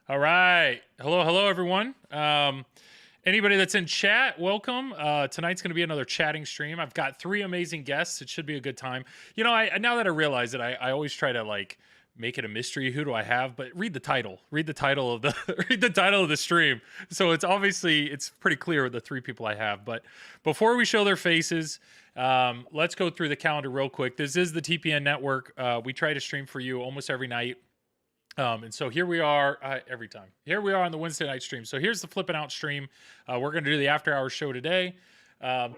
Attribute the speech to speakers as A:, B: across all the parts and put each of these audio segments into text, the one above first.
A: All right. Hello, everyone. Anybody that's in chat, welcome. Tonight's going to be another chatting stream. I've got three amazing guests. It should be a good time. You know, I now that I realize it, I always try to like make it a mystery. Who do I have? But read the title. Read the title of the read the title of the stream. So it's pretty clear the three people I have. But before we show their faces, let's go through the calendar real quick. This is the TPN network. We try to stream for you almost every night. And so here we are every time. Here we are on the Wednesday night stream. So here's the Flipping Out stream. We're going to do the after hours show today.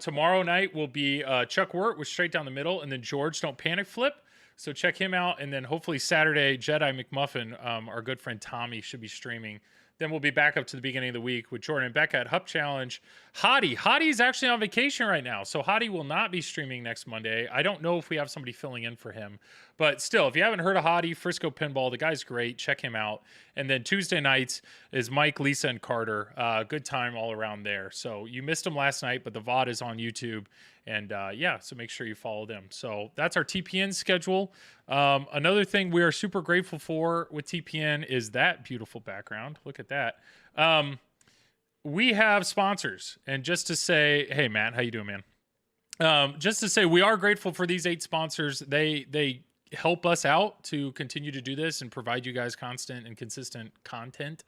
A: Tomorrow night will be Chuck Wirt with Straight Down the Middle, and then George Don't Panic Flip. So check him out. And then hopefully Saturday, Jedi McMuffin, our good friend Tommy, should be streaming. Then we'll be back up to the beginning of the week with Jordan and Becca at Hup Challenge. Hottie's actually on vacation right now, so Hottie will not be streaming next Monday. I don't know if we have somebody filling in for him, but still, if you haven't heard of Hottie, Frisco Pinball, the guy's great. Check him out. And then Tuesday nights is Mike, Lisa, and Carter. Good time all around there. So you missed him last night, but the VOD is on YouTube. And yeah, so make sure you follow them. So that's our TPN schedule. Another thing we are super grateful for with TPN is that beautiful background. Look at that. We have sponsors. And just to say, hey, Matt, how you doing, man? Just to say, we are grateful for these 8 sponsors. They help us out to continue to do this and provide you guys constant and consistent content.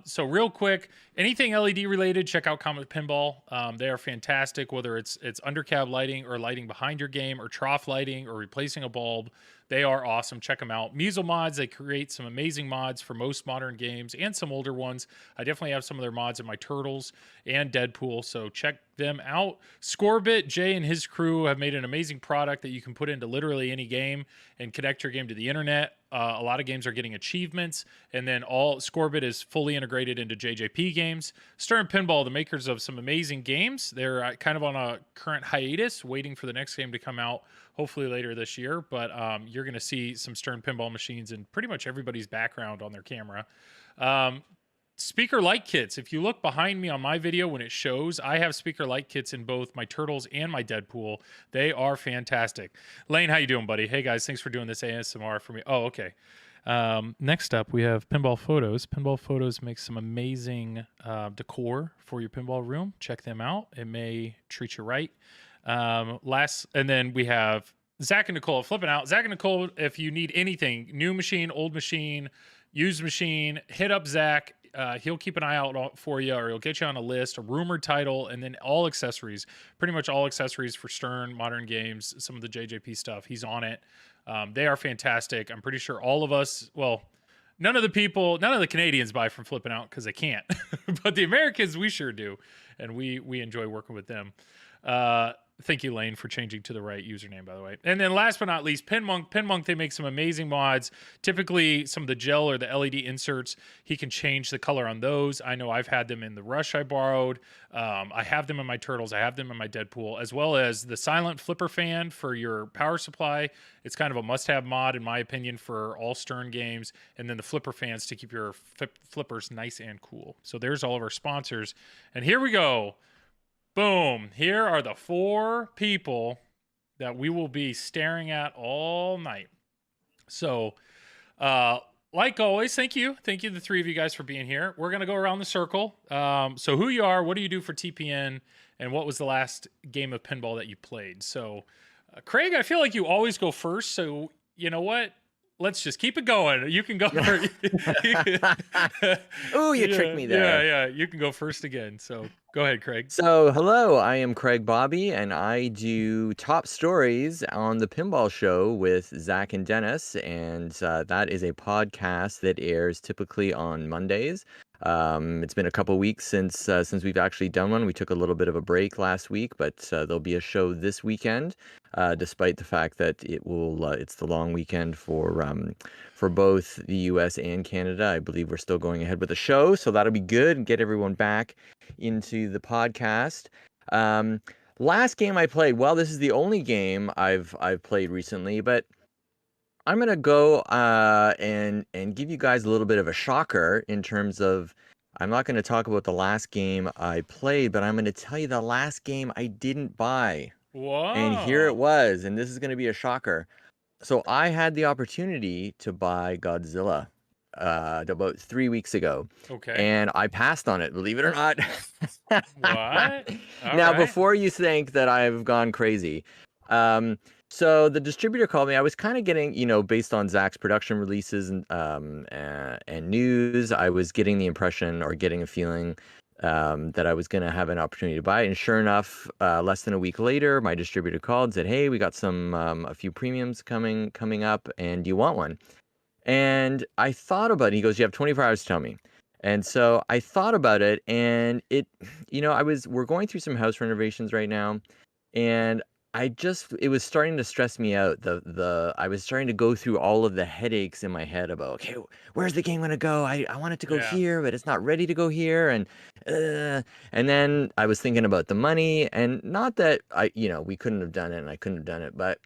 A: So real quick, anything LED related, check out Comet Pinball. They are fantastic, whether it's undercab lighting or lighting behind your game or trough lighting or replacing a bulb. They are awesome. Check them out. Measle Mods, they create some amazing mods for most modern games and some older ones. I definitely have some of their mods in my Turtles and Deadpool, so check them out. Scorebit, Jay and his crew have made an amazing product that you can put into literally any game and connect your game to the internet. A lot of games are getting achievements, and then all Scorebit is fully integrated into JJP games. Stern Pinball, the makers of some amazing games, they're kind of on a current hiatus, waiting for the next game to come out, hopefully later this year. But you're going to see some Stern Pinball machines in pretty much everybody's background on their camera. Speaker light kits. If you look behind me on my video when it shows, I have speaker light kits in both my Turtles and my Deadpool. They are fantastic. Lane, how you doing, buddy? Hey guys, thanks for doing this ASMR for me. Oh, okay. Next up, we have Pinball Photos. Pinball Photos makes some amazing decor for your pinball room. Check them out. It may treat you right. And then we have Zach and Nicole flipping out. Zach and Nicole, if you need anything, new machine, old machine, used machine, hit up Zach. He'll keep an eye out for you, or he'll get you on a list, a rumored title, and then all accessories, pretty much all accessories for Stern, modern games, some of the JJP stuff. He's on it. They are fantastic. I'm pretty sure all of us, well, none of the Canadians buy from Flipping Out because they can't, but the Americans, we sure do. And we enjoy working with them. Thank you, Lane, for changing to the right username, by the way. And then last but not least, Pinmonk. Pinmonk, they make some amazing mods. Typically, some of the gel or the LED inserts, he can change the color on those. I know I've had them in the Rush I borrowed. I have them in my Turtles. I have them in my Deadpool, as well as the silent flipper fan for your power supply. It's kind of a must-have mod, in my opinion, for all Stern games. And then the flipper fans to keep your flippers nice and cool. So there's all of our sponsors. And here we go. Boom. Here are the 4 people that we will be staring at all night. So, like always, thank you. Thank you, the 3 of you guys, for being here. We're going to go around the circle. So who you are, what do you do for TPN, and what was the last game of pinball that you played? So, Craig, I feel like you always go first. So, you know what? Let's just keep it going. You can go first.
B: Ooh, you tricked me there.
A: Yeah. You can go first again. So go ahead, Craig.
B: So, hello, I am Craig Bobby, and I do top stories on the Pinball Show with Zach and Dennis, and that is a podcast that airs typically on Mondays. It's been a couple weeks since we've actually done one. We took a little bit of a break last week, but there'll be a show this weekend, despite the fact that it's the long weekend for both the U.S. and Canada. I believe we're still going ahead with the show, so that'll be good and get everyone back into the podcast. Last game I played, well, this is the only game I've played recently, but I'm gonna go and give you guys a little bit of a shocker in terms of, I'm not going to talk about the last game I played, but I'm going to tell you the last game I didn't buy.
A: Whoa.
B: And here it was, and this is going to be a shocker. So I had the opportunity to buy Godzilla about 3 weeks ago,
A: Okay.
B: and I passed on it. Believe it or not.
A: What? All
B: Now,
A: right.
B: before you think that I've gone crazy, um, so the distributor called me. I was kind of getting, based on Zach's production releases and news, I was getting the impression or getting a feeling that I was going to have an opportunity to buy it. And sure enough, less than a week later, my distributor called and said, "Hey, we got a few premiums coming up, and do you want one?" And I thought about it. He goes, "You have 24 hours to tell me." And so I thought about it, and we're going through some house renovations right now, and it was starting to stress me out. I was starting to go through all of the headaches in my head about, okay, where's the game gonna go? I want it to go
A: Yeah.
B: here, but it's not ready to go here, and then I was thinking about the money, and not that we couldn't have done it, and I couldn't have done it, but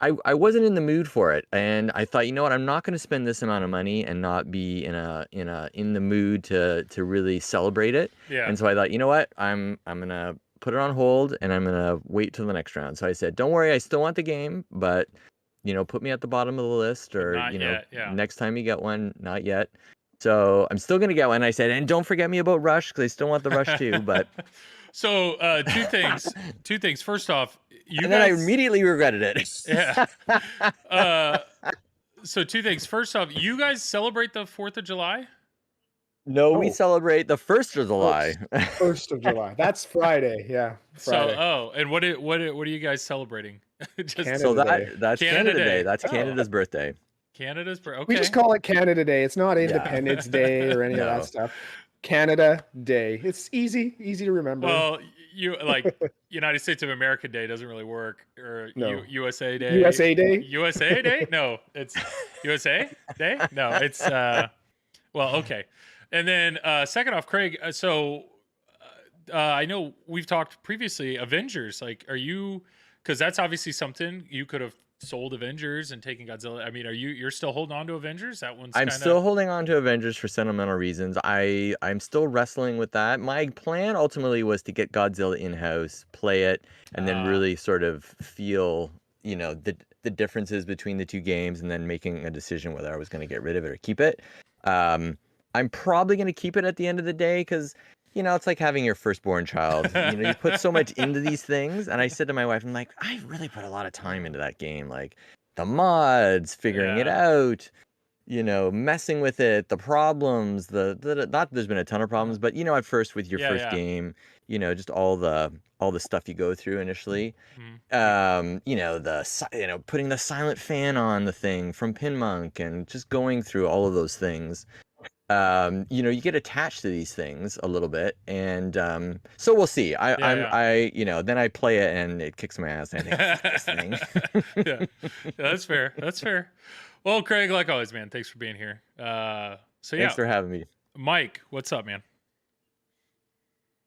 B: I wasn't in the mood for it, and I thought, you know what, I'm not going to spend this amount of money and not be in the mood to really celebrate it.
A: Yeah.
B: And so I thought, you know what, I'm gonna put it on hold, and I'm gonna wait till the next round. So I said, don't worry, I still want the game, but put me at the bottom of the list,
A: But
B: or
A: not yet. Yeah.
B: next time you get one, not yet. So I'm still gonna get one. I said, and don't forget me about Rush, because I still want the Rush too. But
A: So, two things. Two things. First off, you
B: and then I
A: guys.
B: immediately regretted it.
A: Yeah. Uh, so two things. First off, you guys celebrate the 4th of July?
B: No, we
C: Oh,
B: celebrate the 1st of July.
C: First of July. That's Friday. Yeah,
A: So,
C: Friday.
A: and what are you guys celebrating? Just
B: So
C: Canada Day.
B: that's
A: Canada
B: Canada
A: Day.
B: Day. That's
C: Oh.
B: Canada's birthday.
A: Canada's
C: We
A: okay.
C: just call it Canada Day. It's not
B: Yeah.
C: Independence Day or any of
B: No.
C: that stuff. Canada Day. It's easy to remember.
A: Well, you like United States of America Day doesn't really work, or
C: No.
A: USA Day.
C: USA Day?
A: USA Day? No, it's USA Day. No, it's well, okay. And then second off, Craig. I know we've talked previously. Avengers, like, are you? Because that's obviously something you could have sold Avengers and taken Godzilla. I mean, you're still holding on to Avengers? That one's
B: I'm
A: kind
B: still
A: of
B: holding on to Avengers for sentimental reasons. I'm still wrestling with that. My plan ultimately was to get Godzilla in-house, play it, and then really sort of feel, the differences between the two games, and then making a decision whether I was going to get rid of it or keep it. I'm probably going to keep it at the end of the day, because it's like having your firstborn child. You put so much into these things. And I said to my wife, I'm like, I really put a lot of time into that game. Like the mods, figuring it out, messing with it, the problems, not that there's been a ton of problems, but at first with your first game, just all the stuff you go through initially. Putting the silent fan on the thing from Pinmonk, and just going through all of those things. You get attached to these things a little bit, and so we'll see. Then I play it and it kicks my ass, and I think, "Fuck this thing."
A: yeah, that's fair. That's fair. Well, Craig, like always, man, thanks for being here.
B: Thanks for having me.
A: Mike, what's up, man?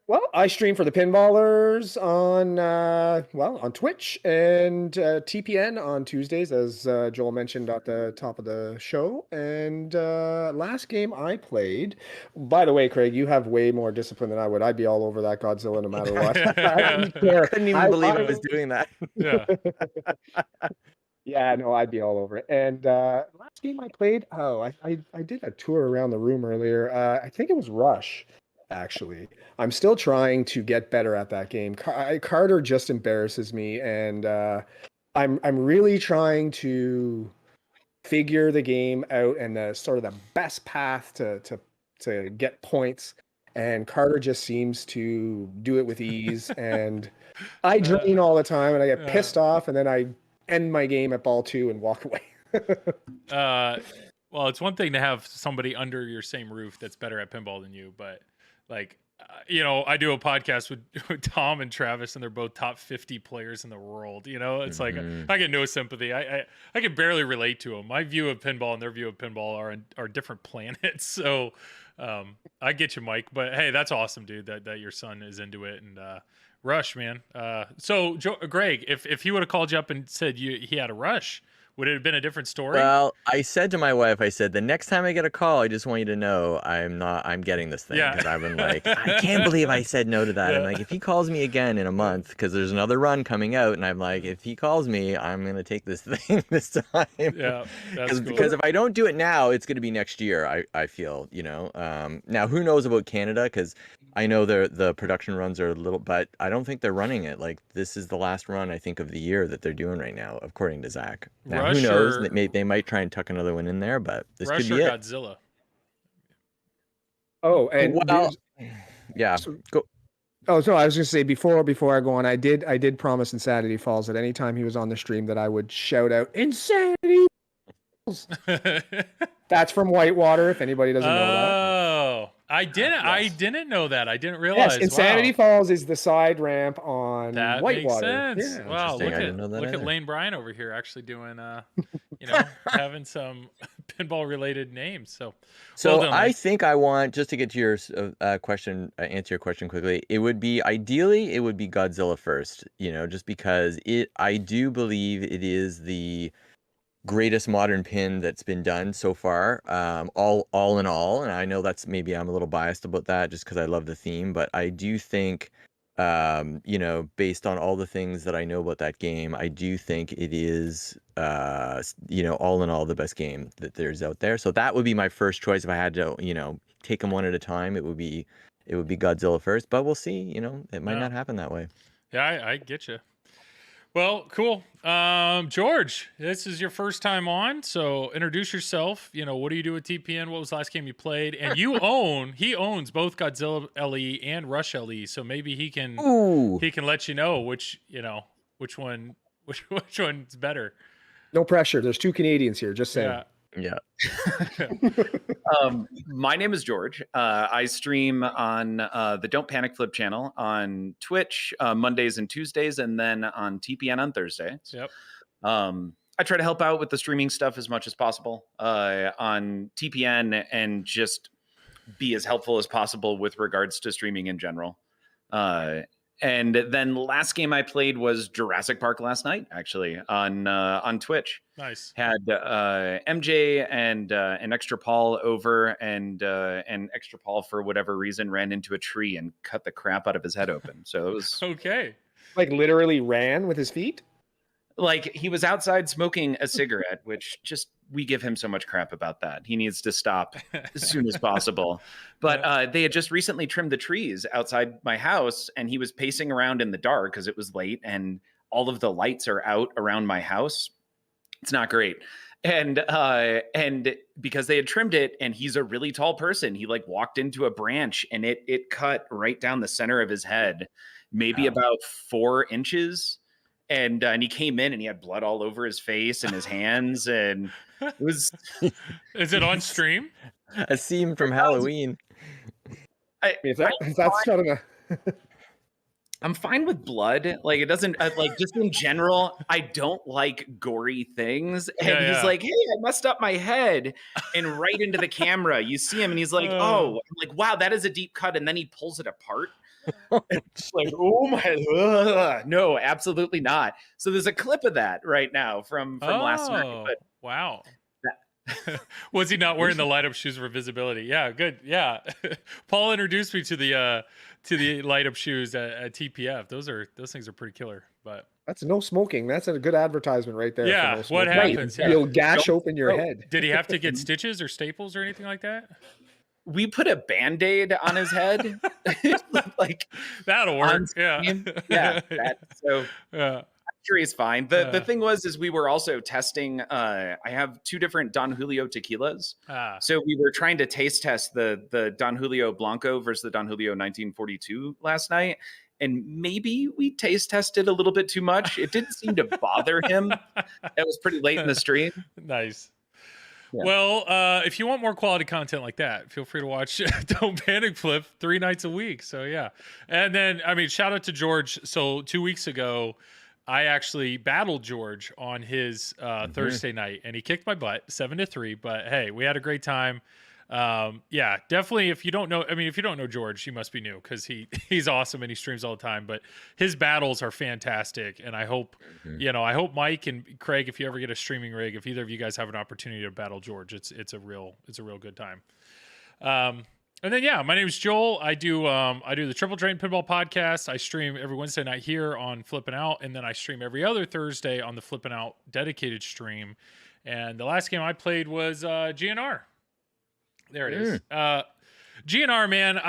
C: Well, I stream for the Pinballers on Twitch and TPN on Tuesdays, as Joel mentioned at the top of the show. And last game I played, by the way, Craig, you have way more discipline than I would. I'd be all over that Godzilla no matter what.
B: I couldn't even believe I was doing that.
A: Yeah.
C: Yeah, no, I'd be all over it. And last game I played, I did a tour around the room earlier. I think it was Rush. Actually, I'm still trying to get better at that game. Carter just embarrasses me, and I'm really trying to figure the game out and the sort of the best path to get points. And Carter just seems to do it with ease, and I drain all the time, and I get pissed off, and then I end my game at ball 2 and walk away.
A: Well, it's one thing to have somebody under your same roof that's better at pinball than you, but like, I do a podcast with Tom and Travis, and they're both top 50 players in the world. It's like I get no sympathy. I can barely relate to them. My view of pinball and their view of pinball are different planets. So I get you, Mike. But hey, that's awesome, dude. That your son is into it. And Rush, man. So Greg, if he would have called you up and said he had a Rush, Would it have been a different story?
B: Well, I said to my wife, I said, the next time I get a call, I just want you to know I'm getting this thing.
A: Yeah.
B: Because I've been like, I can't believe I said no to that. I'm
A: Yeah.
B: like, if he calls me again in a month, because there's another run coming out, and I'm like, if he calls me, I'm going to take this thing this time.
A: Yeah, that's cool.
B: Because if I don't do it now, it's going to be next year, I feel, you know. Now, who knows about Canada? Because I know the production runs are a little, but I don't think they're running it. Like, this is the last run, I think, of the year that they're doing right now, according to Zach. Now, who knows? They might try and tuck another one in there, but this could be it.
A: Godzilla.
C: Oh, and
B: well, yeah. Go.
C: Oh, so I was going to say before I go on, I did promise Insanity Falls that anytime he was on the stream that I would shout out Insanity Falls. That's from Whitewater. If anybody doesn't know that.
A: Oh, I didn't.
C: Yes.
A: I didn't know that. I didn't realize.
C: Yes, Insanity Falls is the side ramp on
A: that
C: Whitewater.
A: Makes sense.
C: Yeah.
A: Wow, look
B: either.
A: at Lane Bryan over here actually doing, you know, having some pinball related names. So well done,
B: I think I want, just to get to your question, answer your question quickly. It would be ideally it would be Godzilla first. You know, just because I do believe it is the greatest modern pin that's been done so far, all in all. And I know that's, maybe I'm a little biased about that just because I love the theme, but I do think, you know, based on all the things that I know about that game, I do think it is, you know, all in all, the best game that there's out there. So that would be my first choice if I had to, you know, take them one at a time. It would be Godzilla first, but we'll see. You know, it might not happen that way.
A: Yeah, I get you. Well, cool. George, this is your first time on, so introduce yourself. You know, what do you do with TPN? What was the last game you played? And he owns both Godzilla LE and Rush LE, so maybe he can let you know which one's better.
C: No pressure. There's two Canadians here. Just saying.
B: Yeah.
D: My name is George. I stream on the Don't Panic Flip channel on Twitch Mondays and Tuesdays, and then on TPN on Thursdays.
A: Yep.
D: I try to help out with the streaming stuff as much as possible on TPN, and just be as helpful as possible with regards to streaming in general. And then last game I played was Jurassic Park last night, actually, on Twitch.
A: Nice.
D: Had MJ and an extra Paul over, and extra Paul, for whatever reason, ran into a tree and cut the crap out of his head open. So it was
A: okay.
C: Like literally ran with his feet?
D: Like, he was outside smoking a cigarette, which we give him so much crap about that. He needs to stop as soon as possible. But they had just recently trimmed the trees outside my house, and he was pacing around in the dark because it was late and all of the lights are out around my house. It's not great. And because they had trimmed it, and he's a really tall person, he like walked into a branch and it cut right down the center of his head, maybe about 4 inches. And he came in and he had blood all over his face and his hands, and it was.
A: Is it on stream?
B: A scene from Halloween.
D: I'm fine with blood. Like, it doesn't, like, just in general, I don't like gory things. And he's like, hey, I messed up my head. And right into the camera, you see him and he's like, oh, I'm like, wow, that is a deep cut. And then he pulls it apart. It's like, oh my, no, absolutely not. So there's a clip of that right now from last night. But
A: wow. Was he not wearing the light up shoes for visibility? Yeah, good. Yeah. Paul introduced me to the light up shoes at TPF. Those things are pretty killer. But
C: that's no smoking. That's a good advertisement right there.
A: Yeah.
C: No,
A: what happens?
C: Right. You'll gash open your head.
A: Did he have to get stitches or staples or anything like that?
D: We put a Band-Aid on his head. Like,
A: that'll work. Yeah.
D: Yeah. I'm sure he's fine. The thing is we were also testing. I have 2 different Don Julio tequilas. So we were trying to taste test the Don Julio Blanco versus the Don Julio 1942 last night. And maybe we taste tested a little bit too much. It didn't seem to bother him. It was pretty late in the stream.
A: Nice.
D: Yeah.
A: Well, if you want more quality content like that, feel free to watch Don't Panic Flip 3 nights a week. So yeah. And then, I mean, shout out to George. So 2 weeks ago, I actually battled George on his Thursday night, and he kicked my butt 7-3. But hey, we had a great time. Yeah, definitely. If you don't know, I mean, if you don't know George, you must be new because he's awesome and he streams all the time. But his battles are fantastic, and I hope I hope Mike and Craig, if you ever get a streaming rig, if either of you guys have an opportunity to battle George, it's a real good time. And then my name is Joel. I do the Triple Drain Pinball podcast. I stream every Wednesday night here on Flippin' Out, and then I stream every other Thursday on the Flippin' Out dedicated stream. And the last game I played was GNR. There it is. GNR, man.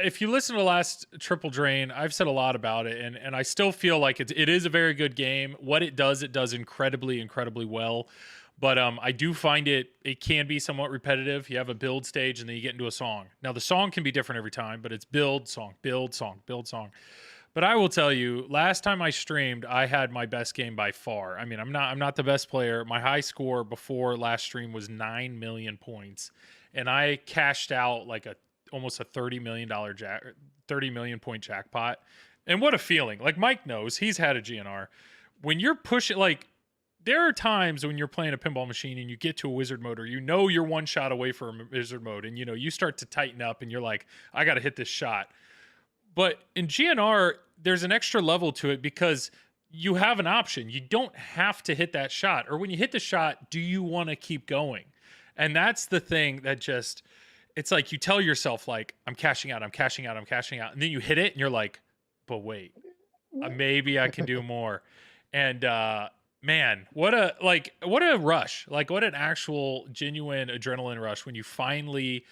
A: If you listen to the last Triple Drain, I've said a lot about it, and I still feel like it is a very good game. What it does incredibly, incredibly well. But I do find it can be somewhat repetitive. You have a build stage, and then you get into a song. Now, the song can be different every time, but it's build, song, build, song, build, song. But I will tell you, last time I streamed, I had my best game by far. I mean, I'm not the best player. My high score before last stream was 9 million points, and I cashed out like almost a $30 million point jackpot. And what a feeling! Like Mike knows, he's had a GNR. When you're pushing, like, there are times when you're playing a pinball machine and you get to a wizard mode, or you're one shot away from a wizard mode, and you start to tighten up and you're like, I got to hit this shot. But in GNR, there's an extra level to it because you have an option. You don't have to hit that shot. Or when you hit the shot, do you want to keep going? And that's the thing that it's like you tell yourself, like, I'm cashing out. And then you hit it and you're like, but wait, maybe I can do more. And, man, what a rush, like what an actual genuine adrenaline rush when you finally,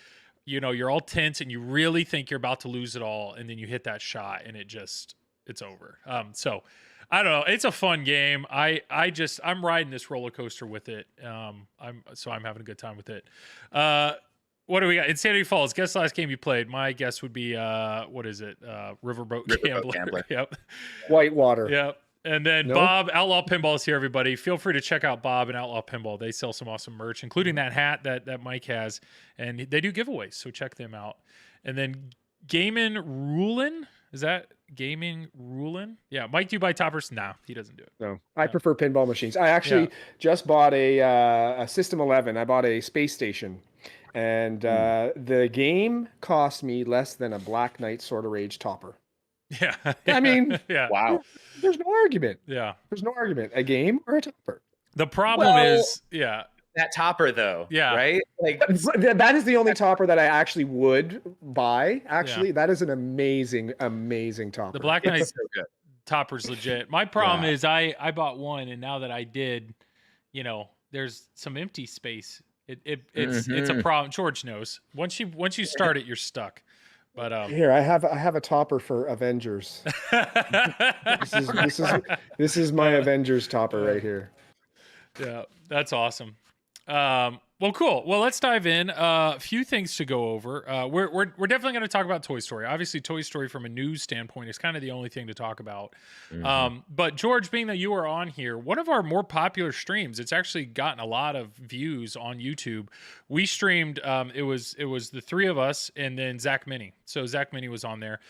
A: you're all tense and you really think you're about to lose it all. And then you hit that shot and it's over. So I don't know. It's a fun game. I'm riding this roller coaster with it. I'm having a good time with it. What do we got? Insanity Falls. Guess the last game you played. My guess would be, what is it? Riverboat Gambler. Yep.
C: Whitewater.
A: Yep. And then Bob, Outlaw Pinball is here, everybody. Feel free to check out Bob and Outlaw Pinball. They sell some awesome merch, including that hat that Mike has. And they do giveaways, so check them out. And then Gamin' Rulin'. Is that Gaming Rulin'? Yeah. Mike, do you buy toppers? Nah, he doesn't do it.
C: No, I prefer pinball machines. I actually just bought a System 11. I bought a Space Station. And the game cost me less than a Black Knight Sword of Rage topper.
A: Yeah.
C: I mean,
D: wow.
C: There's no argument.
A: Yeah.
C: There's no argument. A game or a topper.
A: The problem is,
D: that topper though.
A: Yeah.
D: Right? Like
C: that is the only topper that I actually would buy. Actually, that is an amazing, amazing topper.
A: The Black Knight topper's legit. My problem is I bought one, and now that I did, there's some empty space. It's a problem. George knows. Once you start it, you're stuck. But
C: here I have a topper for Avengers. this is my Avengers topper right here.
A: Yeah, that's awesome. Well, cool. Well, let's dive in. A few things to go over. We're definitely going to talk about Toy Story. Obviously, Toy Story from a news standpoint is kind of the only thing to talk about. But George, being that you are on here, one of our more popular streams, it's actually gotten a lot of views on YouTube. We streamed. It was the three of us and then Zach Mini. So Zach Mini was on there.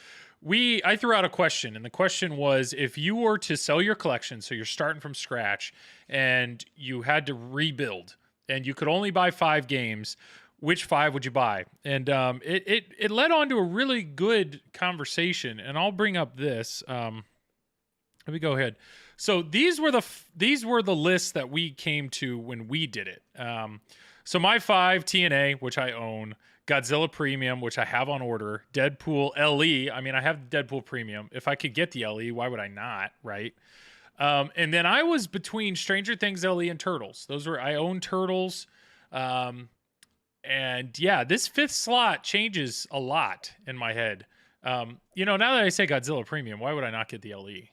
A: I threw out a question, and the question was, if you were to sell your collection, so you're starting from scratch, and you had to rebuild, and you could only buy 5 games, which 5 would you buy? And it led on to a really good conversation, and I'll bring up this. Let me go ahead. So these were the lists that we came to when we did it. So my 5, TNA, which I own, Godzilla Premium, which I have on order, Deadpool LE. I mean, I have Deadpool Premium. If I could get the LE, why would I not, right? And then I was between Stranger Things LE and Turtles. I own Turtles. And yeah, this 5th slot changes a lot in my head. Now that I say Godzilla Premium, why would I not get the LE?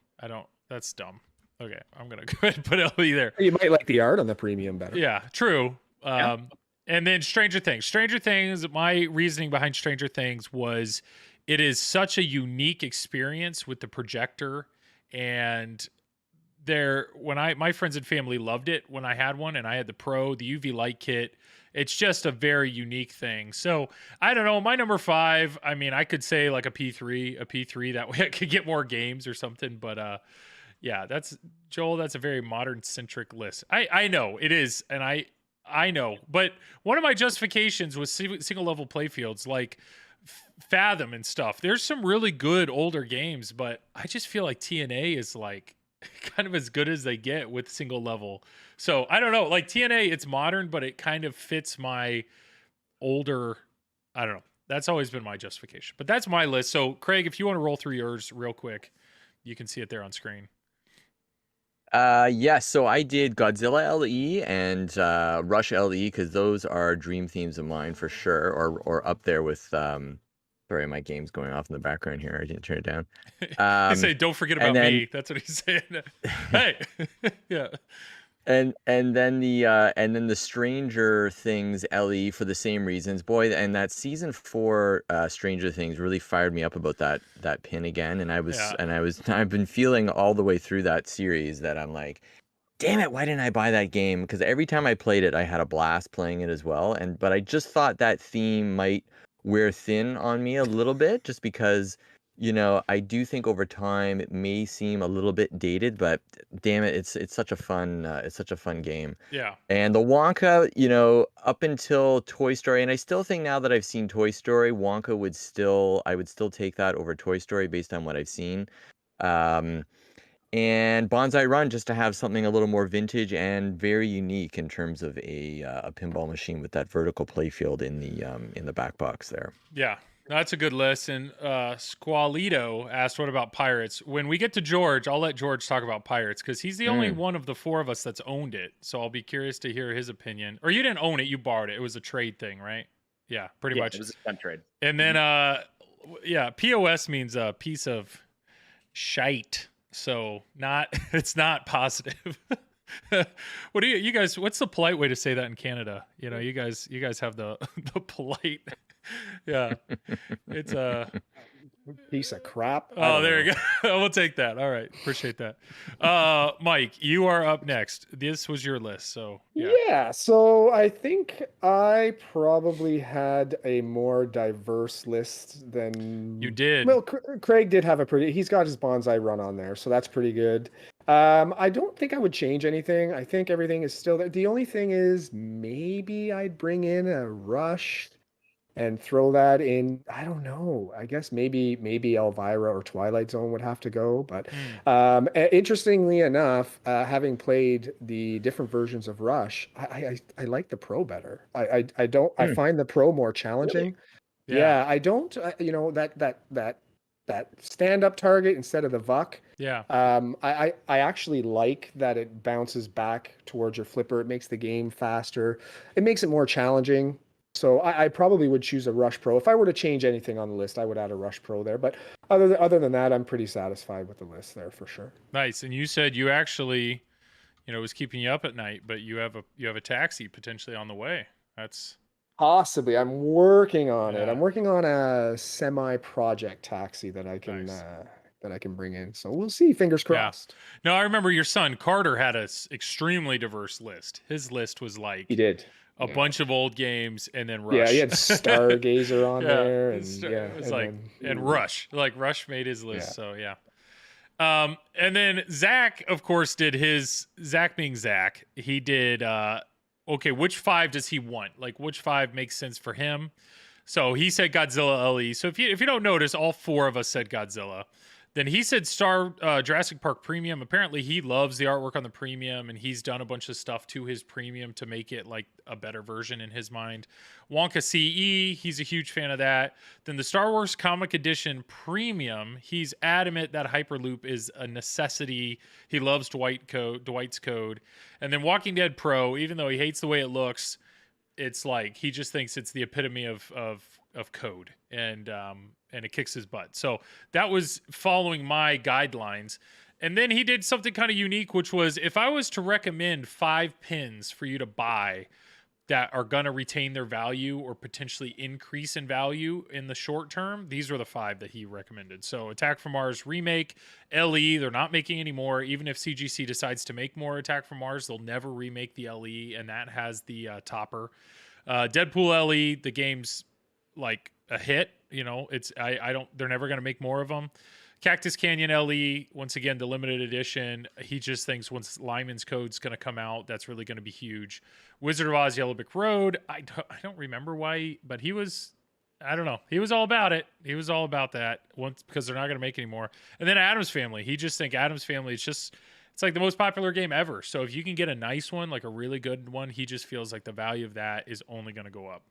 A: That's dumb. Okay, I'm going to go ahead and put LE there.
C: You might like the art on the Premium better.
A: Yeah, true. And then Stranger Things. Stranger Things, my reasoning behind Stranger Things was it is such a unique experience with the projector, and my friends and family loved it when I had one, and I had the Pro, the UV light kit. It's just a very unique thing. So I don't know. My number 5, I mean, I could say like a P3 that way I could get more games or something. But yeah, that's a very modern centric list. I know it is. And I know, but one of my justifications was single level playfields like Fathom and stuff. There's some really good older games, but I just feel like TNA is like kind of as good as they get with single level. So I don't know, like TNA, it's modern, but it kind of fits my older. I don't know. That's always been my justification, but that's my list. So Craig, if you want to roll through yours real quick, you can see it there on screen.
B: Yes, so I did Godzilla LE and Rush LE because those are dream themes of mine for sure, or up there with sorry, my game's going off in the background here. I didn't turn it down.
A: He say, "Don't forget about
B: and then
A: me." That's what he's saying. Hey, yeah,
B: and then the Stranger Things LE for the same reasons. Boy, and that season 4 Stranger Things really fired me up about that pin again. And I've been feeling all the way through that series that I'm like, damn it, why didn't I buy that game? Because every time I played it, I had a blast playing it as well. But I just thought that theme might wear thin on me a little bit, just because, I do think over time it may seem a little bit dated, but damn it, it's such a fun game.
A: yeah,
B: And the Wonka, up until Toy Story, and I still think now that I've seen Toy Story, Wonka I would still take that over Toy Story based on what I've seen. Um, and Bonsai Run, just to have something a little more vintage and very unique in terms of a pinball machine with that vertical playfield in the back box there.
A: yeah. That's a good list. And Squalito asked, "What about Pirates?" When we get to George, I'll let George talk about Pirates because he's the only one of the 4 of us that's owned it. So I'll be curious to hear his opinion. Or you didn't own it; you borrowed it. It was a trade thing, right? Yeah, pretty much.
D: It was a stunt trade.
A: And then, yeah, POS means a piece of shite. So it's not positive. What do you guys? What's the polite way to say that in Canada? You guys have the the polite. Yeah, it's a
C: Piece of crap.
A: Oh, there you go. We'll take that. All right, appreciate that. Mike, you are up next. This was your list, so yeah.
C: Yeah, so I think I probably had a more diverse list than
A: You did.
C: Well, Craig did have he's got his Bonsai Run on there, so that's pretty good. I don't think I would change anything. I think everything is still there. The only thing is maybe I'd bring in a Rush and throw that in. I don't know. I guess maybe Elvira or Twilight Zone would have to go. But interestingly enough, having played the different versions of Rush, I like the Pro better. I don't. I find the Pro more challenging.
A: Really?
C: Yeah, I don't. That stand up target instead of the VUC.
A: Yeah.
C: I actually like that it bounces back towards your flipper. It makes the game faster. It makes it more challenging. So I probably would choose a Rush Pro. If I were to change anything on the list, I would add a Rush Pro there. But other than that, I'm pretty satisfied with the list there for sure.
A: Nice. And you said you actually, was keeping you up at night, but you have a taxi potentially on the way. That's
C: possibly. I'm working on it.
A: Yeah.
C: I'm working on a semi-project taxi that I can
A: Nice.
C: that I can bring in. So we'll see. Fingers crossed.
A: No, I remember your son Carter had a extremely diverse list. His list was like
C: He did.
A: a bunch of old games and then Rush.
C: Yeah, he had Stargazer on there, and
A: it was like
C: then,
A: Rush. Like Rush made his list,
C: Yeah.
A: so yeah. And then Zach, of course, did his. Zach being Zach, he did. Okay, which 5 does he want? Like, which 5 makes sense for him? So he said Godzilla LE. So if you don't notice, all 4 of us said Godzilla. Then he said Jurassic Park Premium. Apparently, he loves the artwork on the Premium, and he's done a bunch of stuff to his Premium to make it like a better version in his mind. Wonka CE, he's a huge fan of that. Then the Star Wars Comic Edition Premium, he's adamant that Hyperloop is a necessity. He loves Dwight's Code. And then Walking Dead Pro, even though he hates the way it looks, it's like he just thinks it's the epitome of code, and it kicks his butt. So that was following my guidelines. And then he did something kind of unique, which was if I was to recommend 5 pins for you to buy that are going to retain their value or potentially increase in value in the short term, these were the 5 that he recommended. So Attack from Mars Remake, LE, they're not making any more. Even if CGC decides to make more Attack from Mars, they'll never remake the LE, and that has the topper. Deadpool LE, the game's like a hit. They're never going to make more of them. Cactus Canyon LE, once again, the limited edition. He just thinks once Lyman's Code's going to come out, that's really going to be huge. Wizard of Oz Yellow Brick Road. I don't remember why, but he was, I don't know. He was all about it. He was all about that once because they're not going to make any more. And then Adam's Family. He just think Adam's Family, it's like the most popular game ever. So if you can get a nice one, like a really good one, he just feels like the value of that is only going to go up.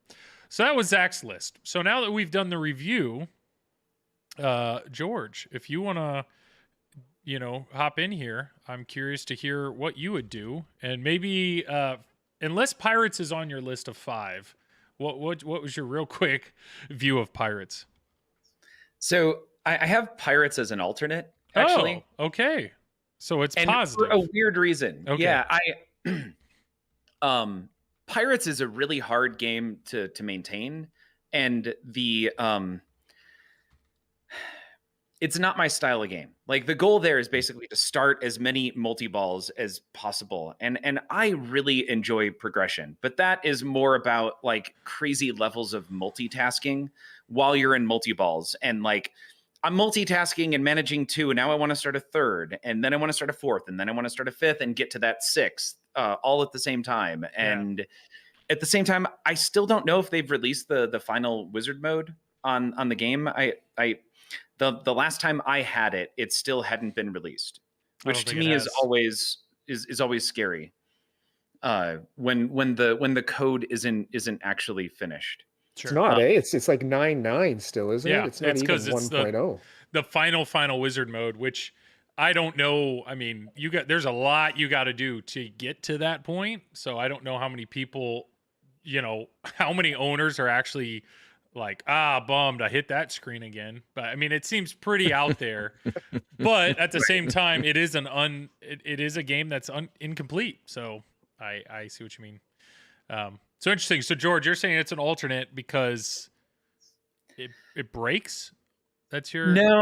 A: So that was Zach's list. So now that we've done the review, George, if you want to, hop in here, I'm curious to hear what you would do. And maybe, unless Pirates is on your list of 5, what was your real quick view of Pirates?
D: So I have Pirates as an alternate, actually.
A: Oh, okay. So it's
D: and
A: positive.
D: For a weird reason.
A: Okay.
D: Yeah, Pirates is a really hard game to maintain. And it's not my style of game. Like the goal there is basically to start as many multi-balls as possible. And I really enjoy progression, but that is more about like crazy levels of multitasking while you're in multi-balls. And like I'm multitasking and managing 2, and now I want to start a 3rd, and then I want to start a 4th, and then I want to start a 5th and get to that 6th, all at the same time. And at the same time, I still don't know if they've released the final wizard mode on the game. The last time I had it, it still hadn't been released, which to me is always scary. When the code isn't actually finished.
C: Sure. It's not, It's like 9.9 still, isn't it? It's not even 1.0.
A: The final wizard mode, which I don't know. I mean, there's a lot you got to do to get to that point. So I don't know how many people, how many owners are actually like, bummed I hit that screen again. But I mean, it seems pretty out there. But at the same time, it is it is a game that's incomplete. So I see what you mean. So interesting. So George, you're saying it's an alternate because it breaks? That's your
D: No.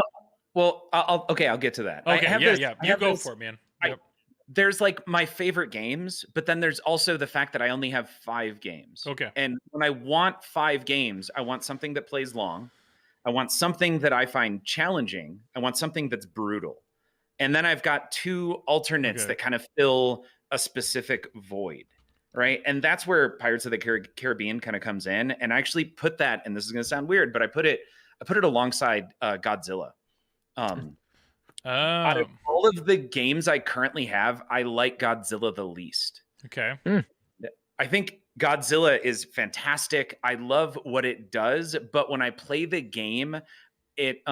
D: Well, I'll get to that.
A: Okay, you go for it, man. Yep.
D: There's like my favorite games, but then there's also the fact that I only have 5 games.
A: Okay.
D: And when I want 5 games, I want something that plays long. I want something that I find challenging. I want something that's brutal. And then I've got 2 alternates that kind of fill a specific void. Right. And that's where Pirates of the Caribbean kind of comes in. And I actually put that, and this is going to sound weird, but I put it alongside Godzilla. Out of all of the games I currently have, I like Godzilla the least.
A: Okay.
D: I think Godzilla is fantastic. I love what it does, but when I play the game, it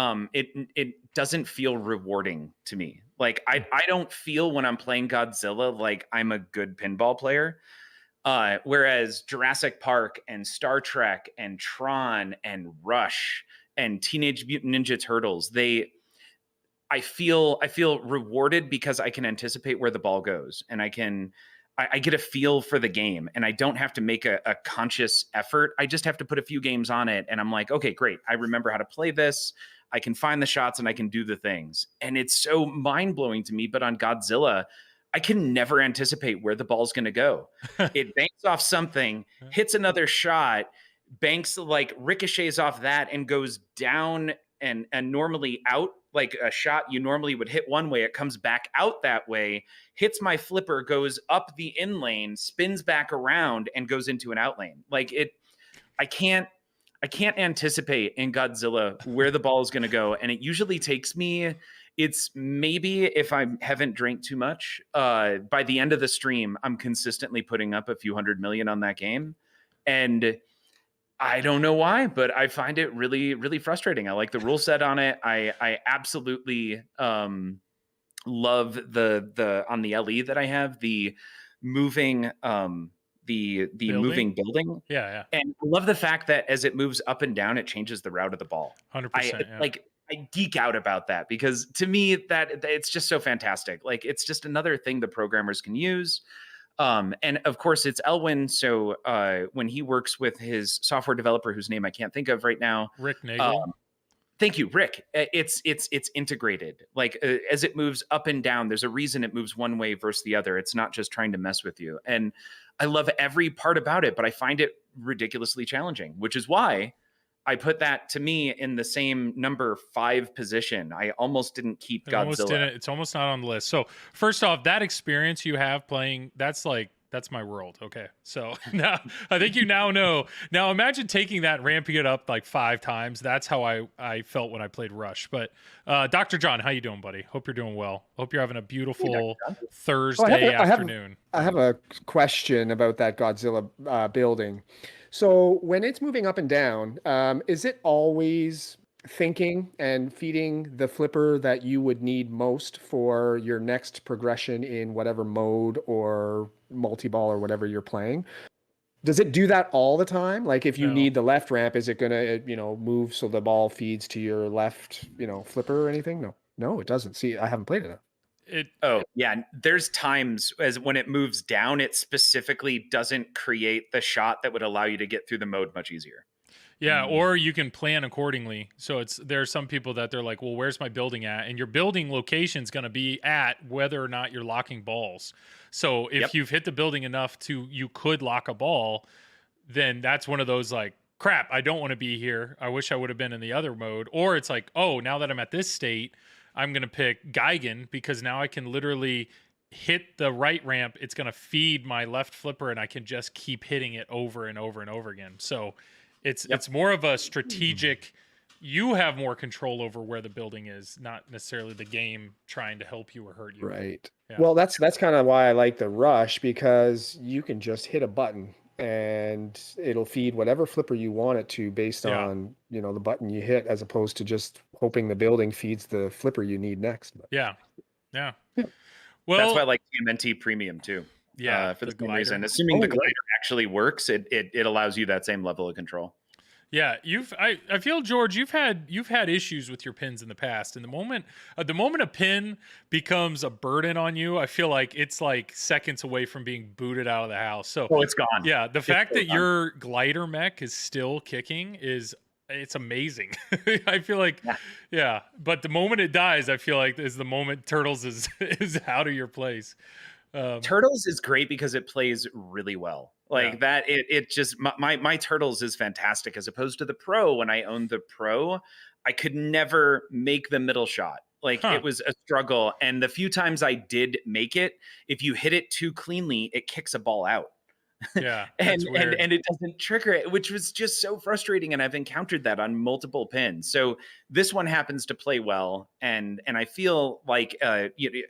D: doesn't feel rewarding to me. Like I don't feel when I'm playing Godzilla like I'm a good pinball player. Whereas Jurassic Park and Star Trek and Tron and Rush and Teenage Mutant Ninja Turtles, I feel rewarded because I can anticipate where the ball goes, and I get a feel for the game, and I don't have to make a conscious effort. I just have to put a few games on it, and I'm like, okay, great. I remember how to play this. I can find the shots and I can do the things. And it's so mind-blowing to me. But on Godzilla, I can never anticipate where the ball's going to go. It banks off something, hits another shot, banks like ricochets off that and goes down and normally out. Like a shot you normally would hit one way, it comes back out that way, hits my flipper, goes up the in lane, spins back around and goes into an out lane. Like I can't anticipate in Godzilla where the ball is going to go. And it usually takes me, it's maybe if I haven't drank too much, by the end of the stream, I'm consistently putting up a few 100 million on that game. And I don't know why, but I find it really, really frustrating. I like the rule set on it. I absolutely love the on the LE that I have, the moving moving building.
A: Yeah.
D: And I love the fact that as it moves up and down, it changes the route of the ball.
A: 100%.
D: I geek out about that because to me that it's just so fantastic. Like it's just another thing the programmers can use. And of course it's Elwin. So when he works with his software developer, whose name I can't think of right now,
A: Rick Nagel.
D: Thank you, Rick. It's integrated. Like as it moves up and down, there's a reason it moves one way versus the other. It's not just trying to mess with you. And I love every part about it, but I find it ridiculously challenging, which is why I put that to me in the same number 5 position. I almost didn't keep
A: It almost
D: Godzilla.
A: didn't. It's almost not on the list. So first off, that experience you have playing, that's my world. Okay. So now I think you now know. Now imagine taking that and ramping it up like 5 times. That's how I felt when I played Rush. But Dr. John, how you doing, buddy? Hope you're doing well. Hope you're having a beautiful Thursday afternoon.
C: I have a question about that Godzilla building. So when it's moving up and down, is it always thinking and feeding the flipper that you would need most for your next progression in whatever mode or multi-ball or whatever you're playing? Does it do that all the time? Like if you
A: No.
C: need the left ramp, is it going to, move so the ball feeds to your left, flipper or anything? No, it doesn't. See, I haven't played it.
D: Oh, yeah. There's times as when it moves down, it specifically doesn't create the shot that would allow you to get through the mode much easier.
A: Yeah, or you can plan accordingly. So there are some people that they're like, well, where's my building at? And your building location is going to be at whether or not you're locking balls. So if you've hit the building enough you could lock a ball, then that's one of those like, crap, I don't want to be here. I wish I would have been in the other mode. Or it's like, oh, now that I'm at this state, I'm going to pick Geigen because now I can literally hit the right ramp. It's going to feed my left flipper and I can just keep hitting it over and over and over again. So it's more of a strategic, you have more control over where the building is, not necessarily the game trying to help you or hurt you.
C: Right.
A: Yeah.
C: Well, that's kind of why I like the Rush, because you can just hit a button and it'll feed whatever flipper you want it to based on, the button you hit, as opposed to just hoping the building feeds the flipper you need next. But,
A: Yeah.
D: Well, that's why I like TMNT Premium too.
A: Yeah,
D: for the same reason. Assuming the glider actually works, it allows you that same level of control.
A: Yeah, I feel, George, you've had issues with your pins in the past, and the moment a pin becomes a burden on you, I feel like it's like seconds away from being booted out of the house. So
D: it's gone.
A: Yeah, the fact that your glider mech is still kicking it's amazing. I feel like, but the moment it dies, I feel like is the moment Turtles is out of your place.
D: Turtles is great because it plays really well. Like that, it just my Turtles is fantastic as opposed to the Pro. When I owned the Pro, I could never make the middle shot. Like it was a struggle. And the few times I did make it, if you hit it too cleanly, it kicks a ball out.
A: Yeah.
D: and it doesn't trigger it, which was just so frustrating. And I've encountered that on multiple pins. So this one happens to play well. And I feel like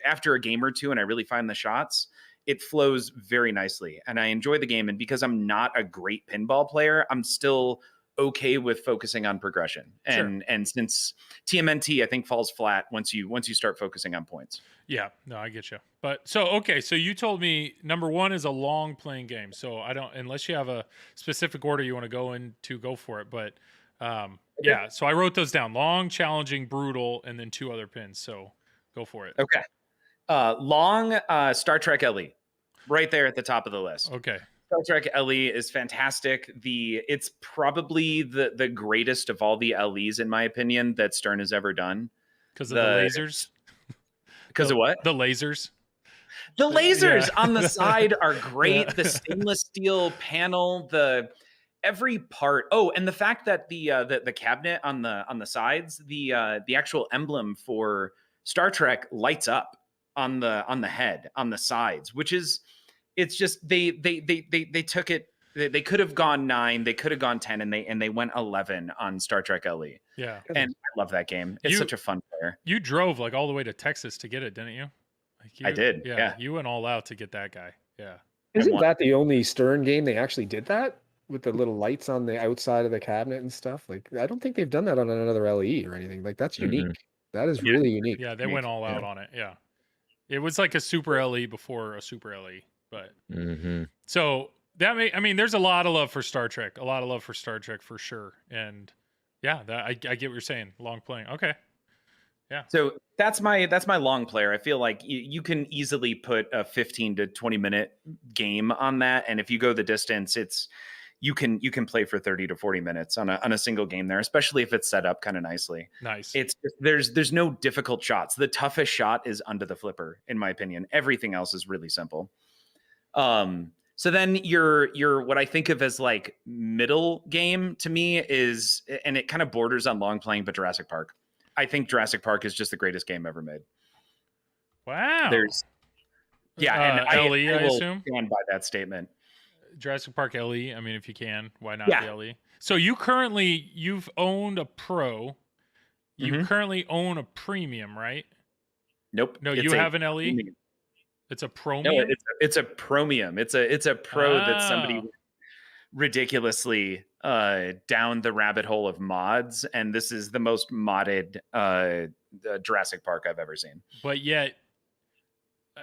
D: after a game or two and I really find the shots, it flows very nicely. And I enjoy the game. And because I'm not a great pinball player, I'm still okay with focusing on progression. And since TMNT, I think, falls flat once you start focusing on points.
A: Yeah, no, I get you. But so you told me number 1 is a long playing game. So I don't, unless you have a specific order you want to go into, go for it. But so I wrote those down: long, challenging, brutal, and then 2 other pins. So go for it.
D: Okay. Long, Star Trek LE, right there at the top of the list.
A: Okay.
D: Star Trek LE is fantastic. It's probably the greatest of all the LEs, in my opinion, that Stern has ever done.
A: Because of the lasers?
D: Because of what?
A: The lasers.
D: The lasers on the side are great. The stainless steel panel, every part. Oh, and the fact that the cabinet on the sides, the actual emblem for Star Trek lights up on the head, on the sides, which is, it's just they took it. They could have gone 9, they could have gone 10, and they went 11 on Star Trek LE.
A: Yeah,
D: and I love that game. It's such a fun player.
A: You drove like all the way to Texas to get it, didn't you?
D: I did.
A: Yeah, you went all out to get that guy. Yeah.
C: Isn't that the only Stern game they actually did that with the little lights on the outside of the cabinet and stuff? Like, I don't think they've done that on another LE or anything. Like, that's unique. That is really unique.
A: Yeah, they went all out on it. Yeah, it was like a Super LE before a Super LE, but so. There's a lot of love for Star Trek. A lot of love for Star Trek for sure. And yeah, I get what you're saying. Long playing. Okay. Yeah.
D: So that's my long player. I feel like you can easily put a 15 to 20 minute game on that. And if you go the distance, you can play for 30 to 40 minutes on a single game there, especially if it's set up kind of nicely.
A: Nice.
D: It's there's no difficult shots. The toughest shot is under the flipper, in my opinion. Everything else is really simple. So then your what I think of as like middle game to me is, and it kind of borders on long playing, but Jurassic Park. I think Jurassic Park is just the greatest game ever made.
A: Wow.
D: There's and
A: LE, I
D: will
A: assume.
D: stand by that statement.
A: Jurassic Park LE. I mean, if you can, why not
D: Yeah.
A: the LE? So you've owned a Pro. You currently own a Premium, right?
D: Nope.
A: No, you have an LE.
D: Premium.
A: It's a
D: No,
A: Promium.
D: it's a Promium. It's a Pro that somebody ridiculously down the rabbit hole of mods, and this is the most modded Jurassic Park I've ever seen.
A: But yet,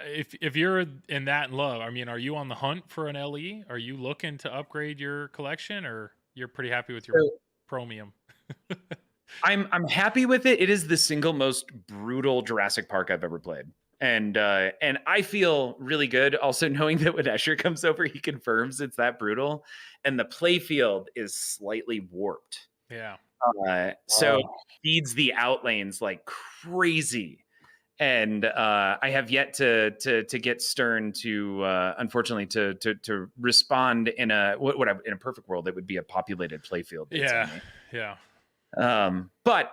A: if you're in that love, I mean, are you on the hunt for an LE? Are you looking to upgrade your collection, or you're pretty happy with your Promium?
D: I'm happy with it. It is the single most brutal Jurassic Park I've ever played. And I feel really good also knowing that when Escher comes over, he confirms it's that brutal, and the play field is slightly warped.
A: Yeah.
D: So it feeds the outlanes like crazy. And I have yet to get Stern to unfortunately to respond in a in a perfect world it would be a populated playfield.
A: Yeah.
D: But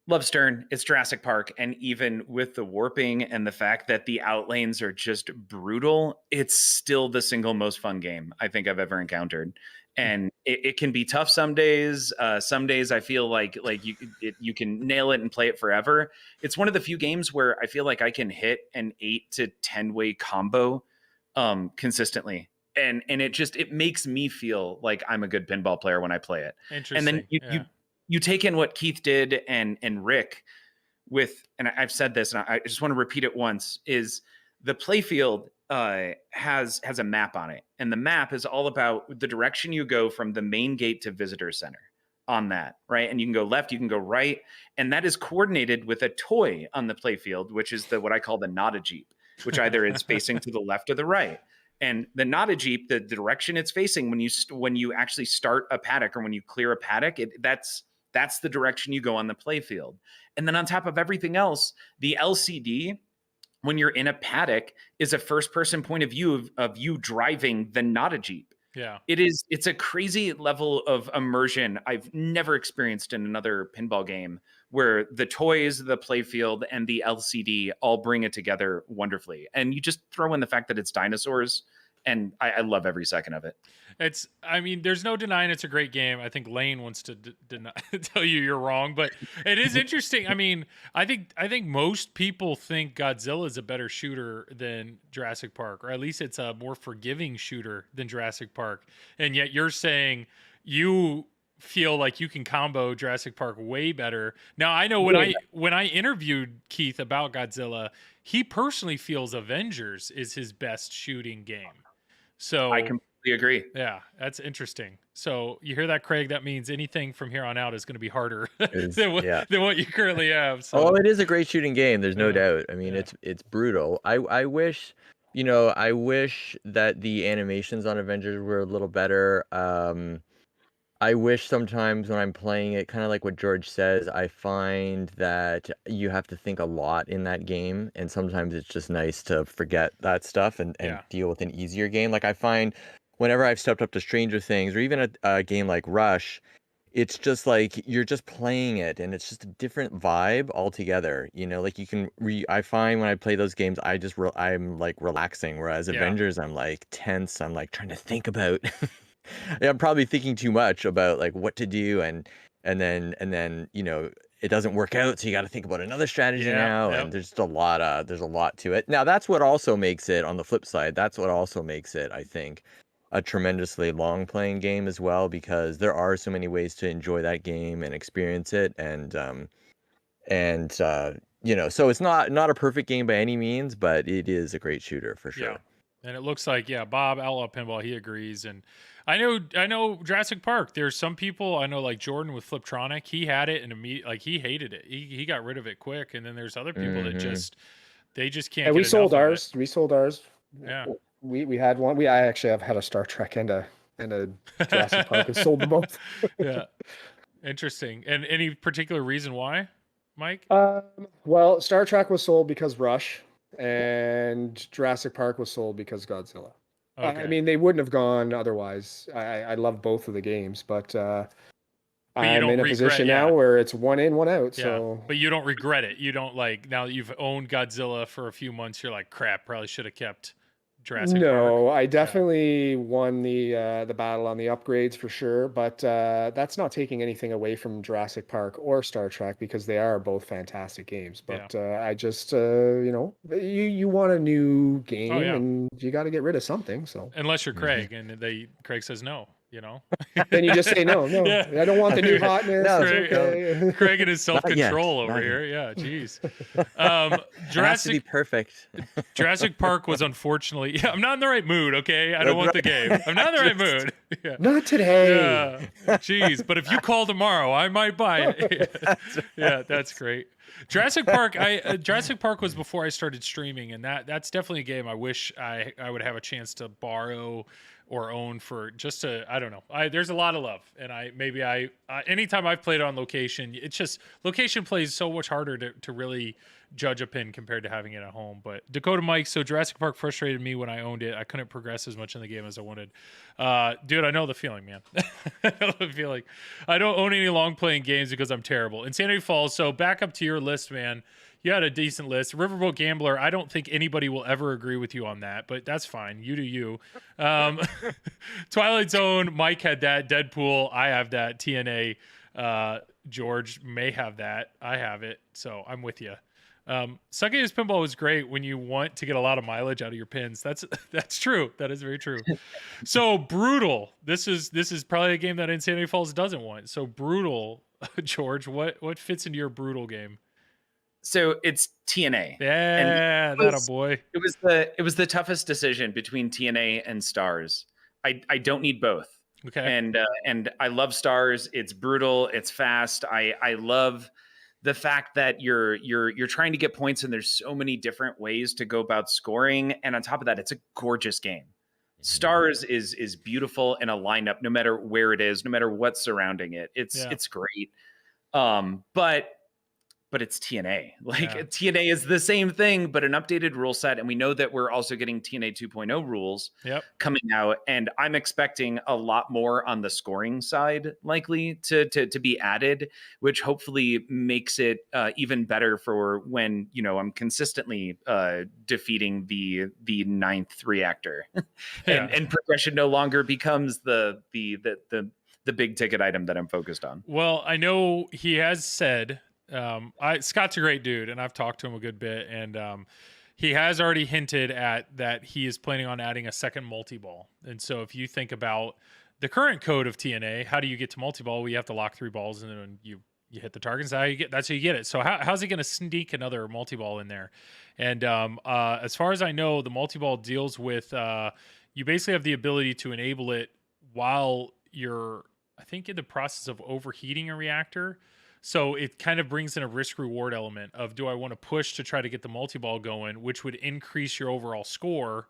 D: love Stern. It's Jurassic Park, and even with the warping and the fact that the outlanes are just brutal, it's still the single most fun game I think I've ever encountered. And it can be tough some days. Some days I feel like you can nail it and play it forever. It's one of the few games where I feel like I can hit an 8 to 10 way combo consistently. And it makes me feel like I'm a good pinball player when I play it.
A: Interesting.
D: And then you take in what Keith did and Rick with, and I've said this and I just want to repeat it once, is the playfield has a map on it, and the map is all about the direction you go from the main gate to visitor center on that, right? And you can go left, you can go right, and that is coordinated with a toy on the playfield, which is what I call the Nada Jeep, which either is facing to the left or the right. And the Nada Jeep, the direction it's facing when you actually start a paddock or when you clear a paddock, that's the direction you go on the playfield. And then on top of everything else, the LCD, when you're in a paddock, is a first-person point of view of you driving the Nada Jeep.
A: Yeah.
D: It's a crazy level of immersion I've never experienced in another pinball game, where the toys, the playfield, and the LCD all bring it together wonderfully. And you just throw in the fact that it's dinosaurs, and I love every second of it.
A: I mean, there's no denying it's a great game. I think Lane wants to tell you you're wrong, but it is interesting. I mean, I think most people think Godzilla is a better shooter than Jurassic Park, or at least it's a more forgiving shooter than Jurassic Park. And yet you're saying you feel like you can combo Jurassic Park way better. Now, I know when I interviewed Keith about Godzilla, he personally feels Avengers is his best shooting game. So
D: I completely agree.
A: Yeah, that's interesting. So you hear that, Craig? That means anything from here on out is going to be harder than what you currently have. So.
B: Oh, it is a great shooting game. There's no doubt. I mean, it's brutal. I wish, I wish that the animations on Avengers were a little better. I wish sometimes when I'm playing it, kind of like what George says, I find that you have to think a lot in that game, and sometimes it's just nice to forget that stuff and deal with an easier game. Like I find whenever I've stepped up to Stranger Things, or even a game like Rush, it's just like you're just playing it, and it's just a different vibe altogether. Like you can I find when I play those games, I'm like relaxing, whereas Avengers, I'm like tense. I'm like trying to think about. I'm probably thinking too much about like what to do, and then it doesn't work out, so you got to think about another strategy now, and there's just a lot to it. Now that's what also makes it, on the flip side, that's what also makes it, I think, a tremendously long playing game as well, because there are so many ways to enjoy that game and experience it, and so it's not a perfect game by any means, but it is a great shooter for sure.
A: Yeah. And it looks like, Bob, Outlaw Pinball, he agrees. And I know Jurassic Park, there's some people, I know like Jordan with Fliptronic, he had it and he hated it. He got rid of it quick. And then there's other people that just can't.
C: And
A: we sold
C: ours. We sold ours.
A: Yeah.
C: We had one. I actually have had a Star Trek and a Jurassic Park and sold them both.
A: Yeah. Interesting. And any particular reason why, Mike?
C: Well, Star Trek was sold because Rush, and Jurassic Park was sold because Godzilla. I mean, they wouldn't have gone otherwise. I love both of the games, but
A: you
C: I'm
A: don't
C: in a
A: regret,
C: position now where it's one in, one out.
A: yeah.
C: So,
A: But you don't regret it. You don't like now that you've owned Godzilla for a few months. You're like, crap, probably should have kept Jurassic Park.
C: no, I definitely won the battle on the upgrades for sure, but that's not taking anything away from Jurassic Park or Star Trek because they are both fantastic games.
A: Yeah.
C: But I just you want a new
A: Oh
C: game
A: yeah.
C: and you got to get rid of something. So
A: Unless you're Craig, and Craig says no. You know.
C: then you just say no,
A: Yeah.
C: I don't want the new hotness.
B: No,
C: It's
A: Craig,
C: okay.
A: Craig and his
B: Not yet,
A: self-control over
B: not
A: here. Yeah, jeez.
B: It has to be
A: Jurassic
B: perfect.
A: Jurassic Park was unfortunately. Yeah, I'm not in the right mood. Okay, I don't want the game. I'm not in the right mood. Yeah.
C: Not today.
A: Yeah, jeez. But if you call tomorrow, I might buy it. Yeah, that's great. Jurassic Park. Jurassic Park was before I started streaming, and that's definitely a game I wish I would have a chance to borrow or own for just to, I don't know. There's a lot of love, and anytime I've played on location, it's just location plays so much harder to really judge a pin compared to having it at home. But Dakota Mike, so Jurassic Park frustrated me when I owned it. I couldn't progress as much in the game as I wanted. Dude, I know the feeling, man. I know the feeling. I don't own any long playing games because I'm terrible. Insanity Falls. So back up to your list, man. You had a decent list. Riverboat Gambler, I don't think anybody will ever agree with you on that, but that's fine. You do you. Twilight Zone, Mike had that. Deadpool, I have that. TNA, George may have that. I have it, so I'm with you. Sucking his Pinball was great when you want to get a lot of mileage out of your pins. That's true. That is very true. So Brutal. This is probably a game that Insanity Falls doesn't want. So Brutal, George, what fits into your Brutal game?
D: So it's TNA.
A: Yeah, that a boy.
D: It was the toughest decision between TNA and Stars. I don't need both.
A: Okay.
D: And I love Stars. It's brutal. It's fast. I love the fact that you're trying to get points, and there's so many different ways to go about scoring. And on top of that, it's a gorgeous game. Stars is beautiful in a lineup, no matter where it is, no matter what's surrounding it. It's great. But it's TNA. TNA is the same thing, but an updated rule set. And we know that we're also getting TNA 2.0 rules coming out. And I'm expecting a lot more on the scoring side likely to be added, which hopefully makes it even better for when, I'm consistently defeating the ninth reactor. and progression no longer becomes the big ticket item that I'm focused on.
A: Well, I know he has said, Scott's a great dude, and I've talked to him a good bit, and he has already hinted at that he is planning on adding a second multi-ball. And so if you think about the current code of TNA, how do you get to multi-ball? Well, you have to lock 3 balls, and then you hit the target. That's how you get it. So how's he going to sneak another multi-ball in there? And as far as I know, the multi-ball deals with you basically have the ability to enable it while you're, I think, in the process of overheating a reactor. So it kind of brings in a risk reward element of, do I want to push to try to get the multi-ball going, which would increase your overall score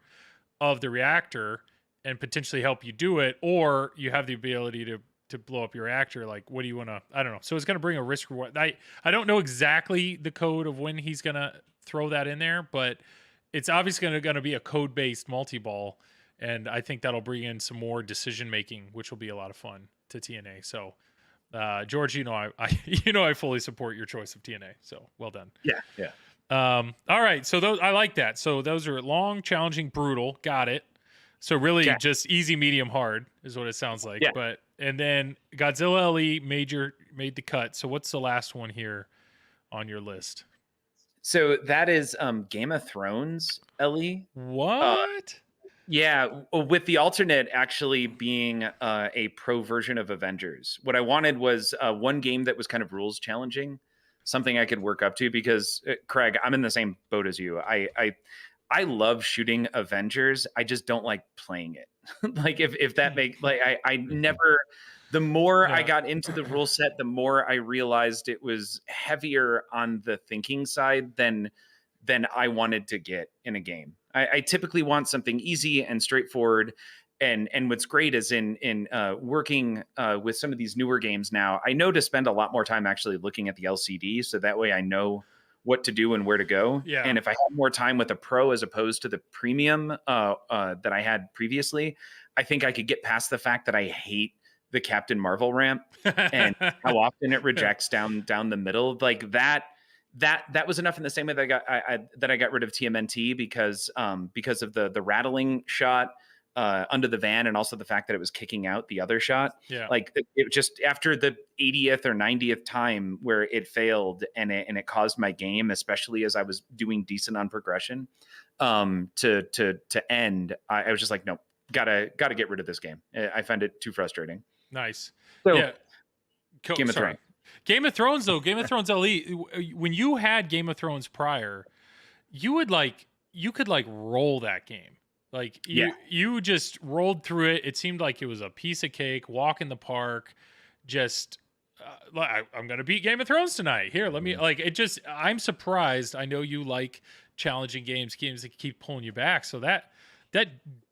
A: of the reactor and potentially help you do it, or you have the ability to blow up your reactor. Like, what do you want to, I don't know. So it's going to bring a risk reward. I don't know exactly the code of when he's going to throw that in there, but it's obviously going to be a code-based multi-ball. And I think that'll bring in some more decision-making, which will be a lot of fun to TNA. So, George, I fully support your choice of TNA. So well done.
D: Yeah.
A: All right. So those, I like that. So those are long, challenging, brutal. Got it. So really just easy, medium, hard is what it sounds like.
D: Yeah.
A: And then Godzilla LE made the cut. So what's the last one here on your list?
D: So that is Game of Thrones LE.
A: What?
D: Yeah, with the alternate actually being a pro version of Avengers. What I wanted was one game that was kind of rules challenging, something I could work up to, because Craig, I'm in the same boat as you. I love shooting Avengers. I just don't like playing it. Like if that makes, I never, the more I got into the rule set, the more I realized it was heavier on the thinking side than I wanted to get in a game. I typically want something easy and straightforward. And what's great is in working with some of these newer games now, I know to spend a lot more time actually looking at the LCD. So that way I know what to do and where to go.
A: Yeah.
D: And if I had more time with a pro as opposed to the premium that I had previously, I think I could get past the fact that I hate the Captain Marvel ramp and how often it rejects down the middle. Like that was enough. In the same way that I got rid of TMNT because of the rattling shot under the van, and also the fact that it was kicking out the other shot.
A: Yeah.
D: Like it just after the 80th or 90th time where it failed and it caused my game, especially as I was doing decent on progression, to end. I was just like, no, gotta get rid of this game. I find it too frustrating.
A: Nice.
D: So,
A: yeah.
D: Game of Thrones.
A: Game of Thrones, though, Game of Thrones LE, when you had Game of Thrones prior, you could roll that game. Like you just rolled through it. It seemed like it was a piece of cake, walk in the park, just I'm going to beat Game of Thrones tonight. Here, let me I'm surprised. I know you like challenging games that keep pulling you back. So that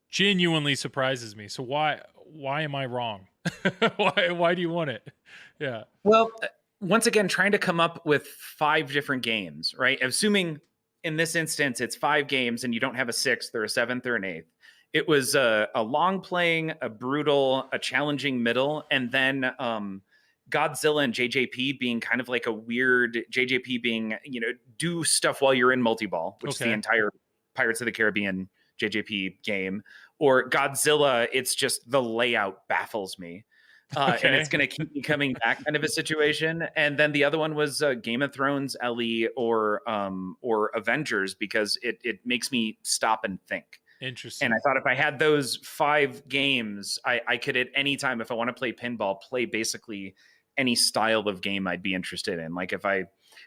A: genuinely surprises me. So why am I wrong? why do you want it? Yeah.
D: Well, once again, trying to come up with 5 different games, right? Assuming in this instance, it's 5 games and you don't have a 6th or a 7th or an 8th. It was a long playing, a brutal, a challenging middle, and then Godzilla and JJP being kind of like a weird JJP being, do stuff while you're in multi-ball, which is the entire Pirates of the Caribbean JJP game. Or Godzilla, it's just the layout baffles me. And it's going to keep me coming back kind of a situation. And then the other one was Game of Thrones LE or Avengers, because it makes me stop and think.
A: Interesting.
D: And I thought if I had those 5 games, I could at any time, if I want to play pinball, play basically any style of game I'd be interested in. Like if I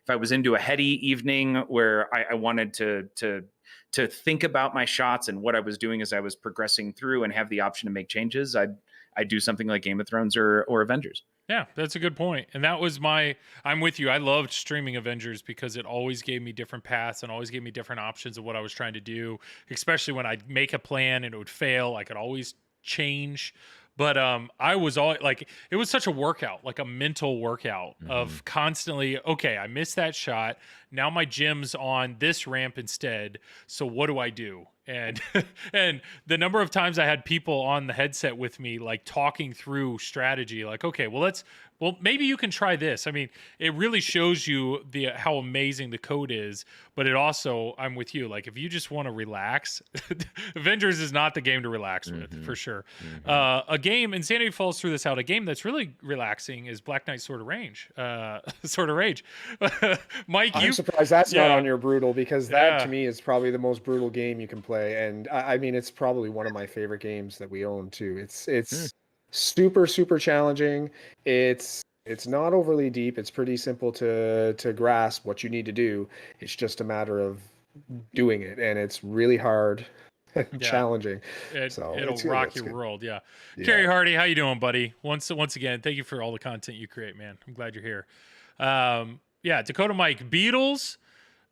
D: was into a heady evening where I wanted to think about my shots and what I was doing as I was progressing through and have the option to make changes, I'd do something like Game of Thrones or Avengers.
A: Yeah, that's a good point. And that was I'm with you. I loved streaming Avengers because it always gave me different paths and always gave me different options of what I was trying to do, especially when I'd make a plan and it would fail. I could always change. But I was all like, it was such a workout, like a mental workout of constantly, okay, I missed that shot. Now my gym's on this ramp instead. So what do I do? And and the number of times I had people on the headset with me, like talking through strategy, like, okay, well, maybe you can try this. I mean, it really shows you how amazing the code is, but it also, I'm with you. Like, if you just want to relax, Avengers is not the game to relax with, for sure. A game, Insanity Falls threw this out, a game that's really relaxing is Black Knight Sword of Rage. Mike,
C: I'm surprised that's not on your brutal, because that to me is probably the most brutal game you can play. And I mean, it's probably one of my favorite games that we own too. It's super, super challenging. It's not overly deep. It's pretty simple to grasp what you need to do. It's just a matter of doing it, and it's really hard and challenging. It'll
A: rock your world. Yeah. Kerry Hardy, how you doing, buddy? Once again, thank you for all the content you create, man. I'm glad you're here. Dakota Mike, Beatles.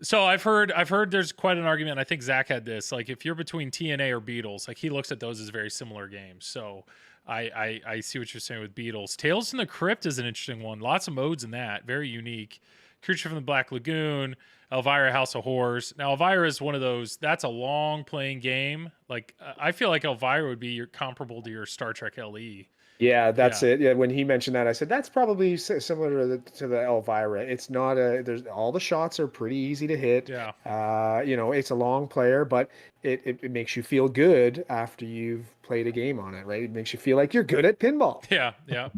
A: So I've heard there's quite an argument. I think Zach had this. Like, if you're between TNA or Beatles, like, he looks at those as very similar games. So I see what you're saying with Beatles. Tales from the Crypt is an interesting one. Lots of modes in that. Very unique. Creature from the Black Lagoon, Elvira House of Horrors. Now, Elvira is one of those, that's a long playing game. Like, I feel like Elvira would be comparable to your Star Trek LE.
C: Yeah, that's it. Yeah, when he mentioned that, I said that's probably similar to the Elvira. It's not there's all the shots are pretty easy to hit.
A: Yeah.
C: It's a long player, but it makes you feel good after you've played a game on it, right? It makes you feel like you're good at pinball.
A: Yeah.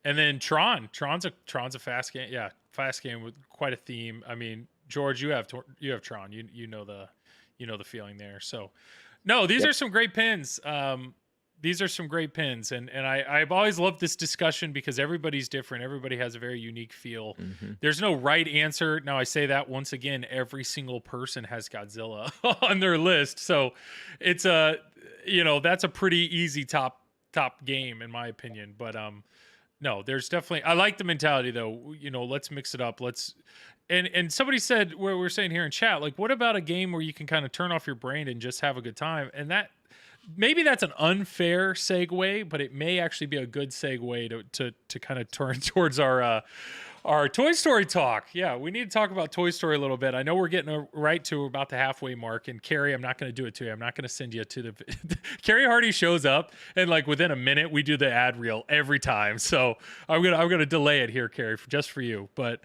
A: And then Tron's a fast game. Yeah, fast game with quite a theme. I mean, George, you have Tron. You know the feeling there. So, no, these are some great pins. These are some great pins, and I've always loved this discussion because everybody's different. Everybody has a very unique feel. There's no right answer. Now, I say that once again, every single person has Godzilla on their list, so it's that's a pretty easy top game in my opinion. But no, there's definitely, I like the mentality though. Let's mix it up. And somebody said, where we're saying here in chat, like, what about a game where you can kind of turn off your brain and just have a good time? And that. Maybe that's an unfair segue, but it may actually be a good segue to kind of turn towards our Our Toy Story talk. Yeah, we need to talk about Toy Story a little bit. I know we're getting right to about the halfway mark. And Carrie, I'm not going to do it to you. I'm not going to send you to the. Carrie Hardy shows up, and like within a minute, we do the ad reel every time. So I'm gonna delay it here, Carrie, just for you. But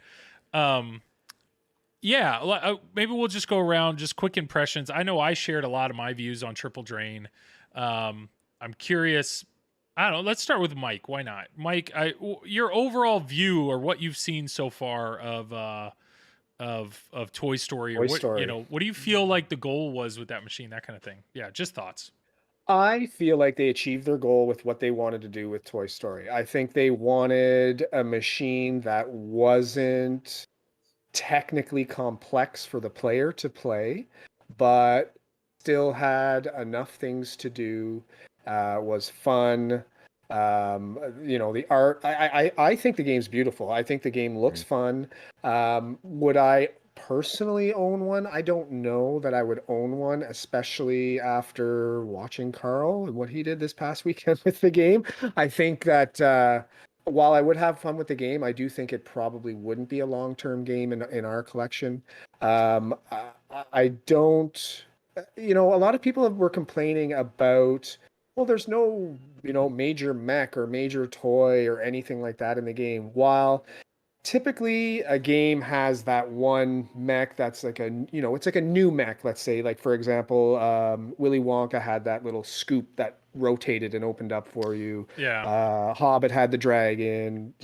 A: yeah, maybe we'll just go around just quick impressions. I know I shared a lot of my views on Triple Drain. I'm curious. I don't know. Let's start with Mike. Why not, Mike? Your overall view or what you've seen so far of Toy Story, or
C: Toy
A: what
C: Story.
A: what do you feel like the goal was with that machine? That kind of thing. Yeah, just thoughts.
C: I feel like they achieved their goal with what they wanted to do with Toy Story. I think they wanted a machine that wasn't technically complex for the player to play, but still had enough things to do, was fun. The art. I think the game's beautiful. I think the game looks
B: Mm.
C: fun. Would I personally own one? I don't know that I would own one, especially after watching Carl and what he did this past weekend with the game. I think that while I would have fun with the game, I do think it probably wouldn't be a long-term game in our collection. I don't, a lot of people were complaining about, well, there's no, major mech or major toy or anything like that in the game. While typically a game has that one mech that's like it's like a new mech, let's say, like for example, Willy Wonka had that little scoop that rotated and opened up for you.
A: Yeah.
C: Hobbit had the dragon.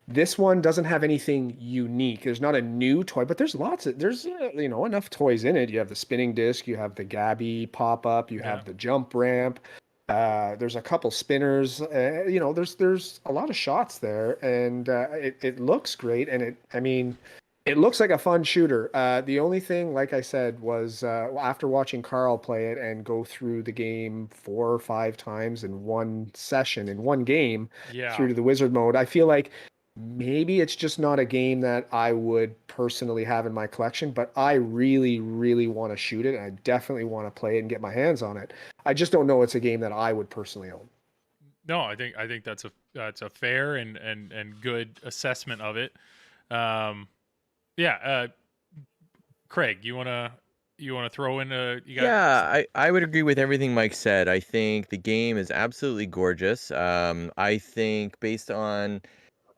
C: This one doesn't have anything unique. There's not a new toy, but there's enough toys in it. You have the spinning disc, you have the Gabby pop up, you
A: Yeah.
C: have the jump ramp. There's a couple spinners. There's a lot of shots there, and it looks great. And it looks like a fun shooter. The only thing, like I said, was after watching Carl play it and go through the game 4 or 5 times in one session, in one game,
A: Yeah.
C: through to the wizard mode, I feel like maybe it's just not a game that I would personally have in my collection, but I really, really want to shoot it, and I definitely want to play it and get my hands on it. I just don't know it's a game that I would personally own.
A: No, I think that's a fair and good assessment of it. Yeah, Craig, you wanna throw in you got
B: Yeah, I would agree with everything Mike said. I think the game is absolutely gorgeous. I think based on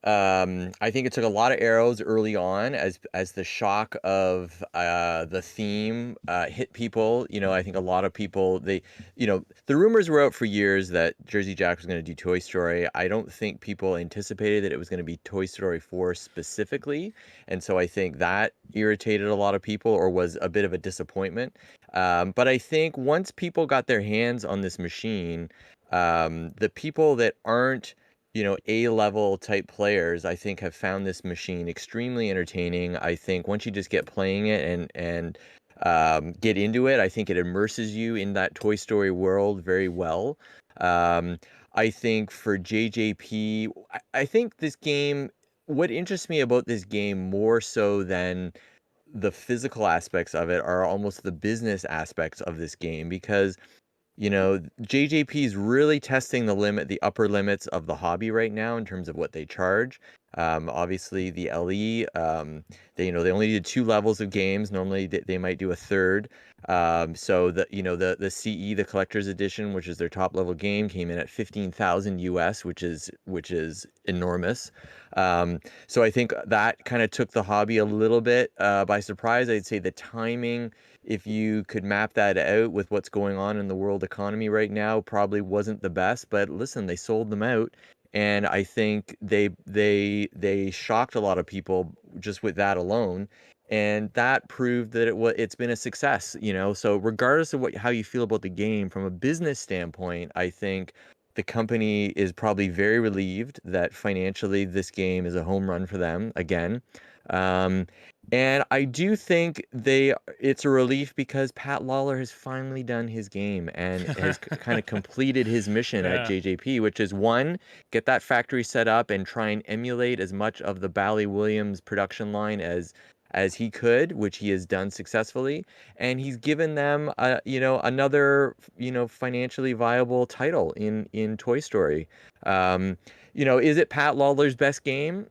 B: I think it took a lot of arrows early on as the shock of the theme hit people. I think a lot of people the rumors were out for years that Jersey Jack was going to do Toy Story. I don't think people anticipated that it was going to be Toy Story 4 specifically, and so I think that irritated a lot of people or was a bit of a disappointment. But I think once people got their hands on this machine, the people that aren't A-level type players, I think, have found this machine extremely entertaining. I think once you just get playing it and get into it, I think it immerses you in that Toy Story world very well. I think for JJP, I think this game, what interests me about this game more so than the physical aspects of it are almost the business aspects of this game because JJP is really testing the upper limits of the hobby right now in terms of what they charge. Obviously, the LE, they only did 2 levels of games. Normally, they might do a third. So the CE, the collector's edition, which is their top level game, came in at 15,000 US, which is enormous. So I think that kind of took the hobby a little bit by surprise. I'd say the timing, if you could map that out with what's going on in the world economy right now, probably wasn't the best. But listen, they sold them out, and I think they shocked a lot of people just with that alone, and that proved that it's been a success. So regardless of how you feel about the game from a business standpoint, I think the company is probably very relieved that financially this game is a home run for them again. Um, and I do think it's a relief because Pat Lawler has finally done his game and has kind of completed his mission at
A: yeah.
B: JJP, which is one, get that factory set up and try and emulate as much of the Bally Williams production line as he could, which he has done successfully, and he's given them another financially viable title in Toy Story. Is it Pat Lawler's best game?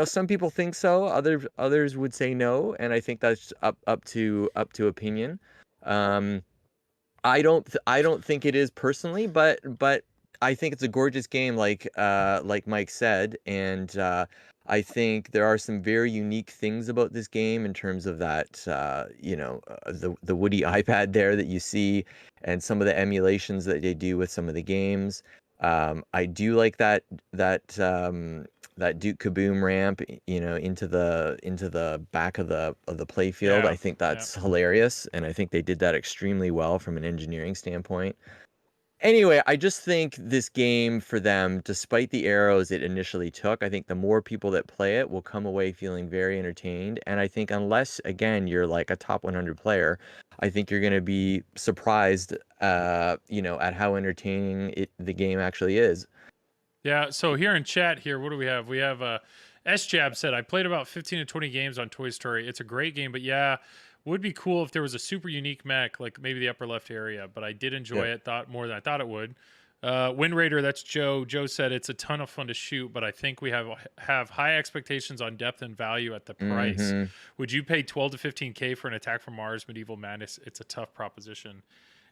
B: some people think so. Others would say no, and I think that's up to opinion. Um, I don't think it is personally, but I think it's a gorgeous game, like Mike said, and I think there are some very unique things about this game in terms of that, the Woody iPad there that you see, and some of the emulations that they do with some of the games. I do like that Duke Kaboom ramp, into the back of the playfield.
A: Yeah.
B: I think that's hilarious, and I think they did that extremely well from an engineering standpoint. Anyway, I just think this game for them, despite the arrows it initially took, I think the more people that play it will come away feeling very entertained. And I think unless, again, you're like a top 100 player, I think you're going to be surprised, at how entertaining the game actually is.
A: Yeah, so here in chat here, what do we have? We have S-Jab said, I played about 15 to 20 games on Toy Story. It's a great game, but yeah, would be cool if there was a super unique mech, like maybe the upper left area, but I did enjoy it, thought more than I thought it would. Wind Raider, that's Joe. Joe said it's a ton of fun to shoot, but I think we have high expectations on depth and value at the price.
B: Mm-hmm.
A: Would you pay 12 to 15K for an Attack from Mars Medieval Madness? It's a tough proposition.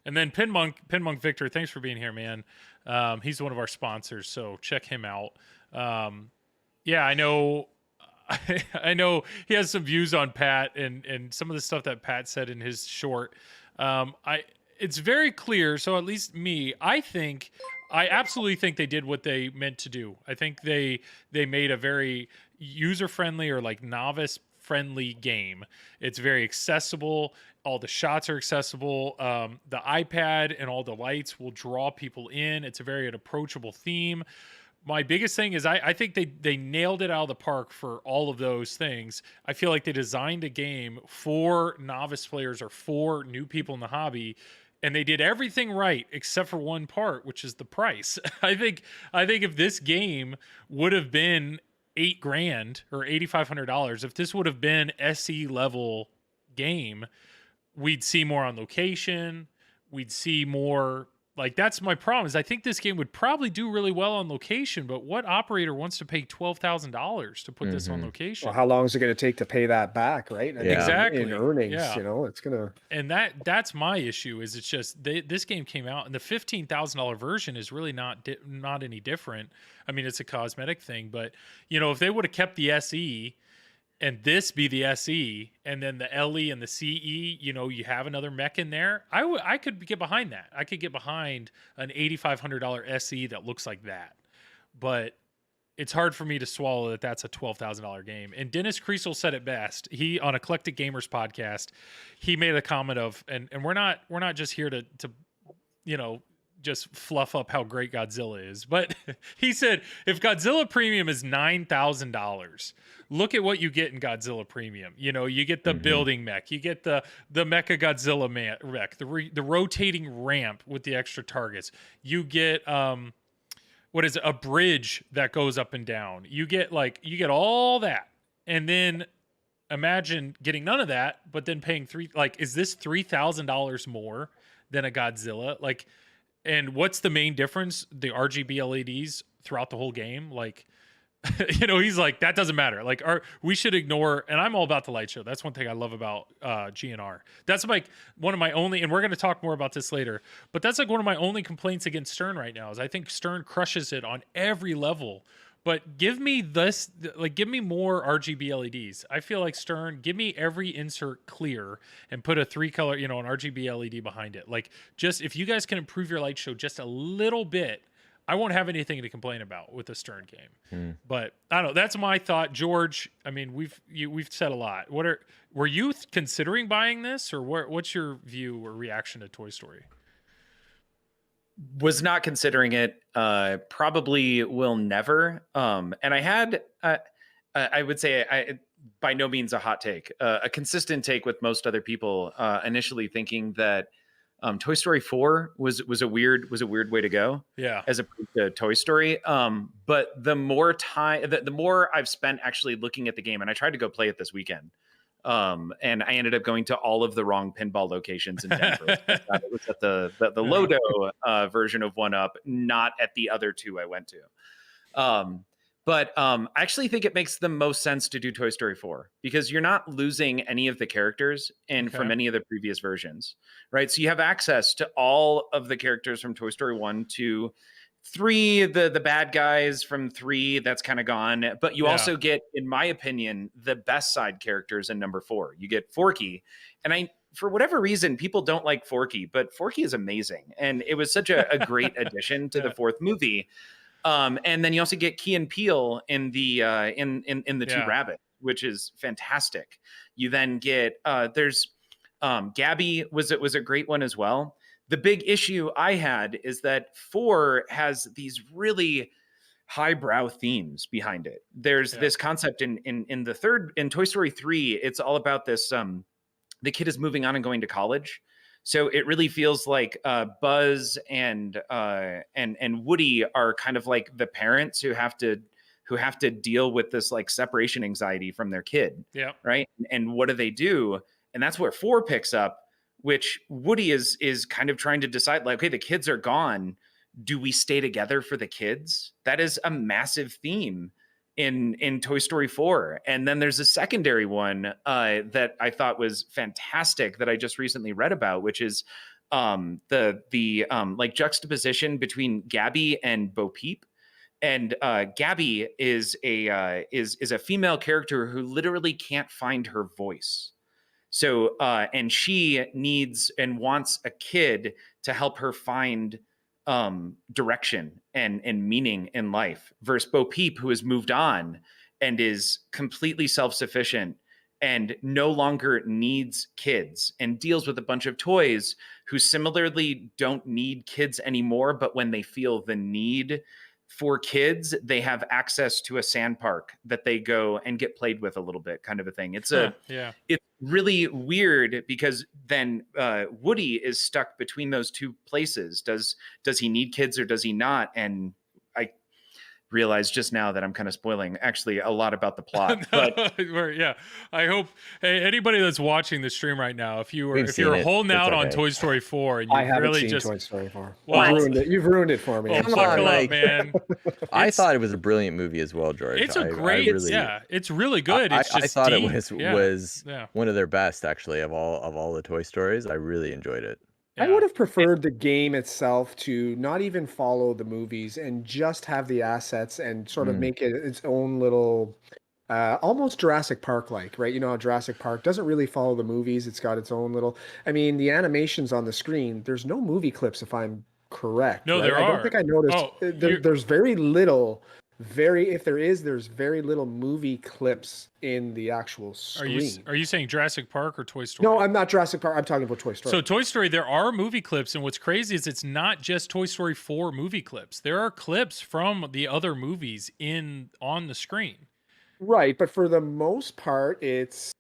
A: And then Pinmonk Victor, thanks for being here, man. He's one of our sponsors, so check him out. Yeah, I know. I know he has some views on Pat and some of the stuff that Pat said in his short. It's very clear. So at least me, I absolutely think they did what they meant to do. I think they made a very user friendly or like novice friendly game. It's very accessible. All the shots are accessible. The iPad and all the lights will draw people in. It's a very approachable theme. My biggest thing is I think they nailed it out of the park for all of those things. I feel like they designed a game for novice players or for new people in the hobby, and they did everything right except for one part, which is the price. I think if this game would have been $8,000 or $8,500, if this would have been SE level game, we'd see more on location. We'd see more. Like, that's my problem, is I think this game would probably do really well on location, but what operator wants to pay $12,000 to put this on location?
C: Well, how long is it going to take to pay that back, right?
B: Yeah.
A: Exactly.
C: In earnings,
A: Yeah.
C: it's going to...
A: And that's my issue, is it's just this game came out, and the $15,000 version is really not any different. I mean, it's a cosmetic thing, but, if they would have kept the SE and this be the SE, and then the LE and the CE, you have another mech in there, I could get behind that. I could get behind an $8,500 SE that looks like that. But it's hard for me to swallow that that's a $12,000 game. And Dennis Kriesel said it best. He, on Eclectic Gamers podcast, he made a comment of, and we're not just here to just fluff up how great Godzilla is, but he said, if Godzilla Premium is $9,000, look at what you get in Godzilla Premium. You get the building mech, you get the Mecha Godzilla mech, the rotating ramp with the extra targets. You get a bridge that goes up and down. You get all that, and then imagine getting none of that, but then paying is this $3,000 more than a Godzilla? And what's the main difference? The RGB LEDs throughout the whole game. He's like, that doesn't matter. We should ignore, and I'm all about the light show. That's one thing I love about GNR. That's one of my only, and we're going to talk more about this later, but that's one of my only complaints against Stern right now, is I think Stern crushes it on every level. But give me give me more RGB LEDs. I feel like Stern, give me every insert clear and put a 3-color, an RGB LED behind it. Just if you guys can improve your light show just a little bit, I won't have anything to complain about with the Stern game. But I don't know. That's my thought, George. I mean, we've said a lot. Were you considering buying this, or what's your view or reaction to Toy Story?
D: Was not considering it. Probably will never. And I had, I would say, by no means a hot take, a consistent take with most other people. Initially thinking that Toy Story 4 was a weird way to go.
A: Yeah.
D: As opposed to Toy Story. But the more time, the more I've spent actually looking at the game, and I tried to go play it this weekend. And I ended up going to all of the wrong pinball locations in Denver. It was at the Lodo version of 1UP, not at the other two I went to. But I actually think it makes the most sense to do Toy Story 4 because you're not losing any of the characters from any of the previous versions, right? So you have access to all of the characters from Toy Story 1 to 3, the bad guys from 3, that's kind of gone. But you also get, in my opinion, the best side characters in number 4. You get Forky. And for whatever reason, people don't like Forky, but Forky is amazing. And it was such a great addition to the 4th movie. And then you also get Key and Peele in the in the Two Rabbit, which is fantastic. You then get there's Gabby was a great one as well. The big issue I had is that 4 has these really highbrow themes behind it. There's this concept in Toy Story 3, it's all about this the kid is moving on and going to college. So it really feels like Buzz and Woody are kind of like the parents who have to deal with this like separation anxiety from their kid.
A: Yeah.
D: Right. And what do they do? And that's where 4 picks up, which Woody is kind of trying to decide, like, okay, the kids are gone. Do we stay together for the kids? That is a massive theme in Toy Story 4. And then there's a secondary one that I thought was fantastic that I just recently read about, which is the like juxtaposition between Gabby and Bo Peep. And Gabby is a female character who literally can't find her voice. So and she needs and wants a kid to help her find direction and meaning in life, versus Bo Peep, who has moved on and is completely self-sufficient and no longer needs kids and deals with a bunch of toys who similarly don't need kids anymore. But when they feel the need for kids, they have access to a sand park that they go and get played with a little bit, kind of a thing. It's it's really weird because then Woody is stuck between those two places. Does he need kids or does he not? And I realized just now that I'm kind of spoiling actually a lot about the plot. But
A: I hope anybody that's watching the stream right now, if you're holding out on Toy Story 4 and you really just
C: Toy Story 4.
A: Well,
C: You've ruined it for me.
A: Well, buckle up, man.
B: I thought it was a brilliant movie as well, George.
A: It's a great, it's really good. It's just
B: I thought
A: deep.
B: it was one of their best actually of all the Toy Stories. I really enjoyed it.
C: I would have preferred the game itself to not even follow the movies and just have the assets and sort of make it its own little, almost Jurassic Park-like, right? You know how Jurassic Park doesn't really follow the movies. It's got its own little, I mean, the animations on the screen, there's no movie clips if I'm correct.
A: No,
C: right?
A: there are.
C: I don't think I noticed. There's very little, if there is, there's very little movie clips in the actual screen.
A: Are you saying Jurassic Park or Toy Story?
C: No, I'm not Jurassic Park. I'm talking about Toy Story.
A: So Toy Story, there are movie clips, and what's crazy is it's not just Toy Story 4 movie clips. There are clips from the other movies on the screen.
C: Right, but for the most part, it's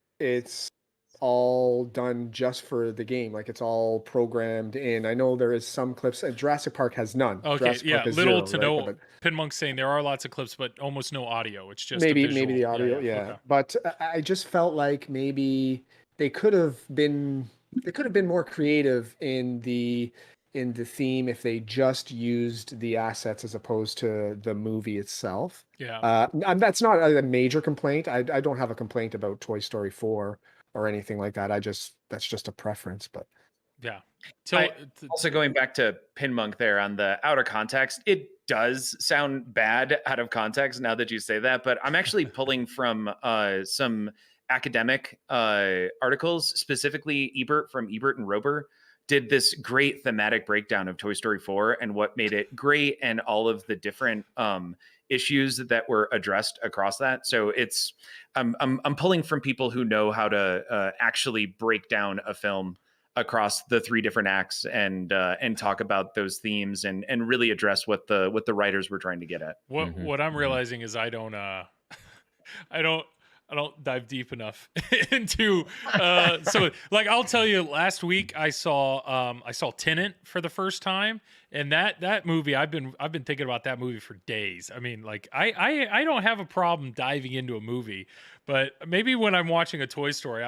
C: all done just for the game. Like it's all programmed in. I know there is some clips. Jurassic Park has none.
A: Okay, little to no.
C: But
A: Pinmonk's saying there are lots of clips, but almost no audio. It's just
C: maybe
A: the
C: audio. Yeah. Okay. But I just felt like maybe they could have been more creative in the theme if they just used the assets as opposed to the movie itself.
A: Yeah.
C: That's not a major complaint. I don't have a complaint about Toy Story 4 or anything like that. That's just a preference, but
A: yeah.
D: Also going back to Pinmonk there on the out of context, it does sound bad out of context now that you say that, but I'm actually pulling from some academic articles, specifically Ebert from Ebert and Rober did this great thematic breakdown of Toy Story 4 and what made it great and all of the different issues that were addressed across that. So it's I'm pulling from people who know how to actually break down a film across the 3 different acts and talk about those themes and really address what the writers were trying to get at.
A: What I'm realizing is I don't dive deep enough into so like I'll tell you, last week I saw Tenet for the first time, And that movie, I've been thinking about that movie for days. I mean, like I don't have a problem diving into a movie, but maybe when I'm watching a Toy Story,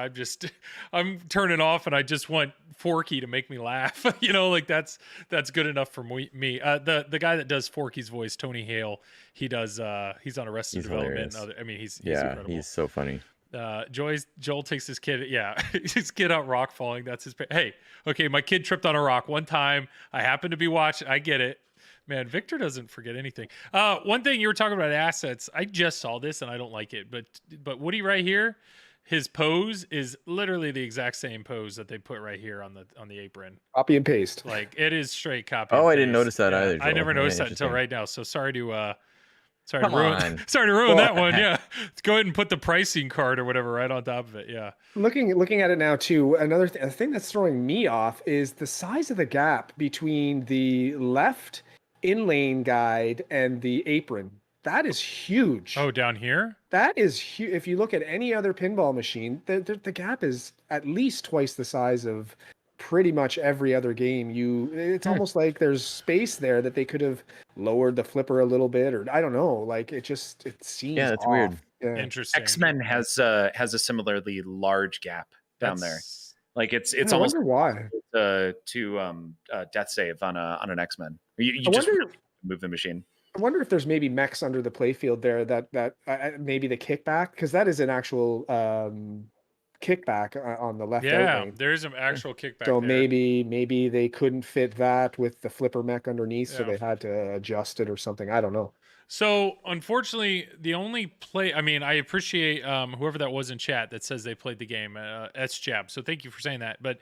A: I'm turning off and I just want Forky to make me laugh. Like that's good enough for me. The guy that does Forky's voice, Tony Hale, he's on Arrested
B: He's
A: Development.
B: hilarious.
A: And I mean, he's
B: Yeah,
A: incredible.
B: he's so funny.
A: Joel takes his kid. Yeah, his kid out rock falling. That's his. Hey, okay, my kid tripped on a rock one time. I happened to be watching. I get it, man. Victor doesn't forget anything. One thing you were talking about assets. I just saw this and I don't like it, but Woody right here, his pose is literally the exact same pose that they put right here on the apron.
C: Copy and paste.
A: Like it is straight copy.
B: Oh,
A: and
B: I didn't
A: paste.
B: notice that
A: Yeah,
B: either.
A: I
B: Joel.
A: never noticed that until
B: Interesting.
A: right now. So sorry to
B: Come on.
A: sorry to ruin
C: Well-
A: that one. Yeah, let's go ahead and put the pricing card or whatever right on top of it. Yeah.
C: Looking at it now too, another a thing that's throwing me off is the size of the gap between the left in-lane guide and the apron. That is huge.
A: Oh, down here?
C: That is huge. If you look at any other pinball machine, the gap is at least twice the size of pretty much every other game. It's almost like there's space there that they could have lowered the flipper a little bit, or I don't know. Like it seems
B: that's
C: off.
B: weird.
C: Yeah.
A: Interesting.
D: X-Men has a similarly large gap down there.
A: That's-
D: Like it's
C: I
D: almost
C: wonder why.
D: to death save on an X-Men. You
C: I
D: just
C: wonder.
D: move the machine.
C: I wonder if there's maybe mechs under the playfield there that maybe the kickback, because that is an actual kickback on the left
A: Yeah,
C: outlane.
A: there's an actual kickback.
C: So
A: there.
C: maybe they couldn't fit that with the flipper mech underneath, so
A: Yeah.
C: they had to adjust it or something. I don't know.
A: So unfortunately, the only play. I mean, I appreciate whoever that was in chat that says they played the game. S-Jab. So thank you for saying that. But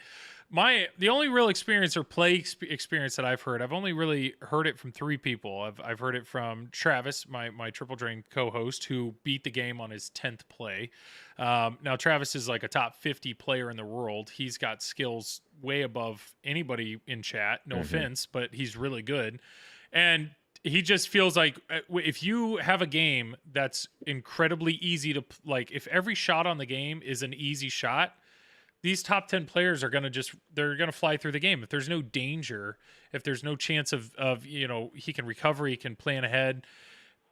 A: the only real experience or experience that I've heard, I've only really heard it from 3 people. I've heard it from Travis, my Triple Drain co-host, who beat the game on his 10th play. Now Travis is like a top 50 player in the world. He's got skills way above anybody in chat. No offense, but he's really good. And he just feels like if you have a game that's incredibly easy to like, if every shot on the game is an easy shot, these top 10 players are they're going to fly through the game. If there's no danger, if there's no chance of he can recover, he can plan ahead,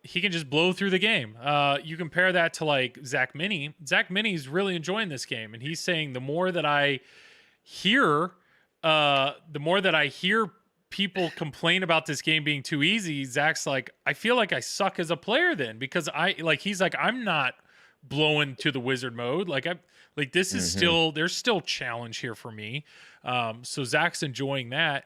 A: he can just blow through the game. You compare that to like Zach Mini. Zach Mini's really enjoying this game. And he's saying the more that I hear people complain about this game being too easy, Zach's like, I feel like I suck as a player then, because he's like, I'm not blowing to the wizard mode. This is there's still challenge here for me. So Zach's enjoying that.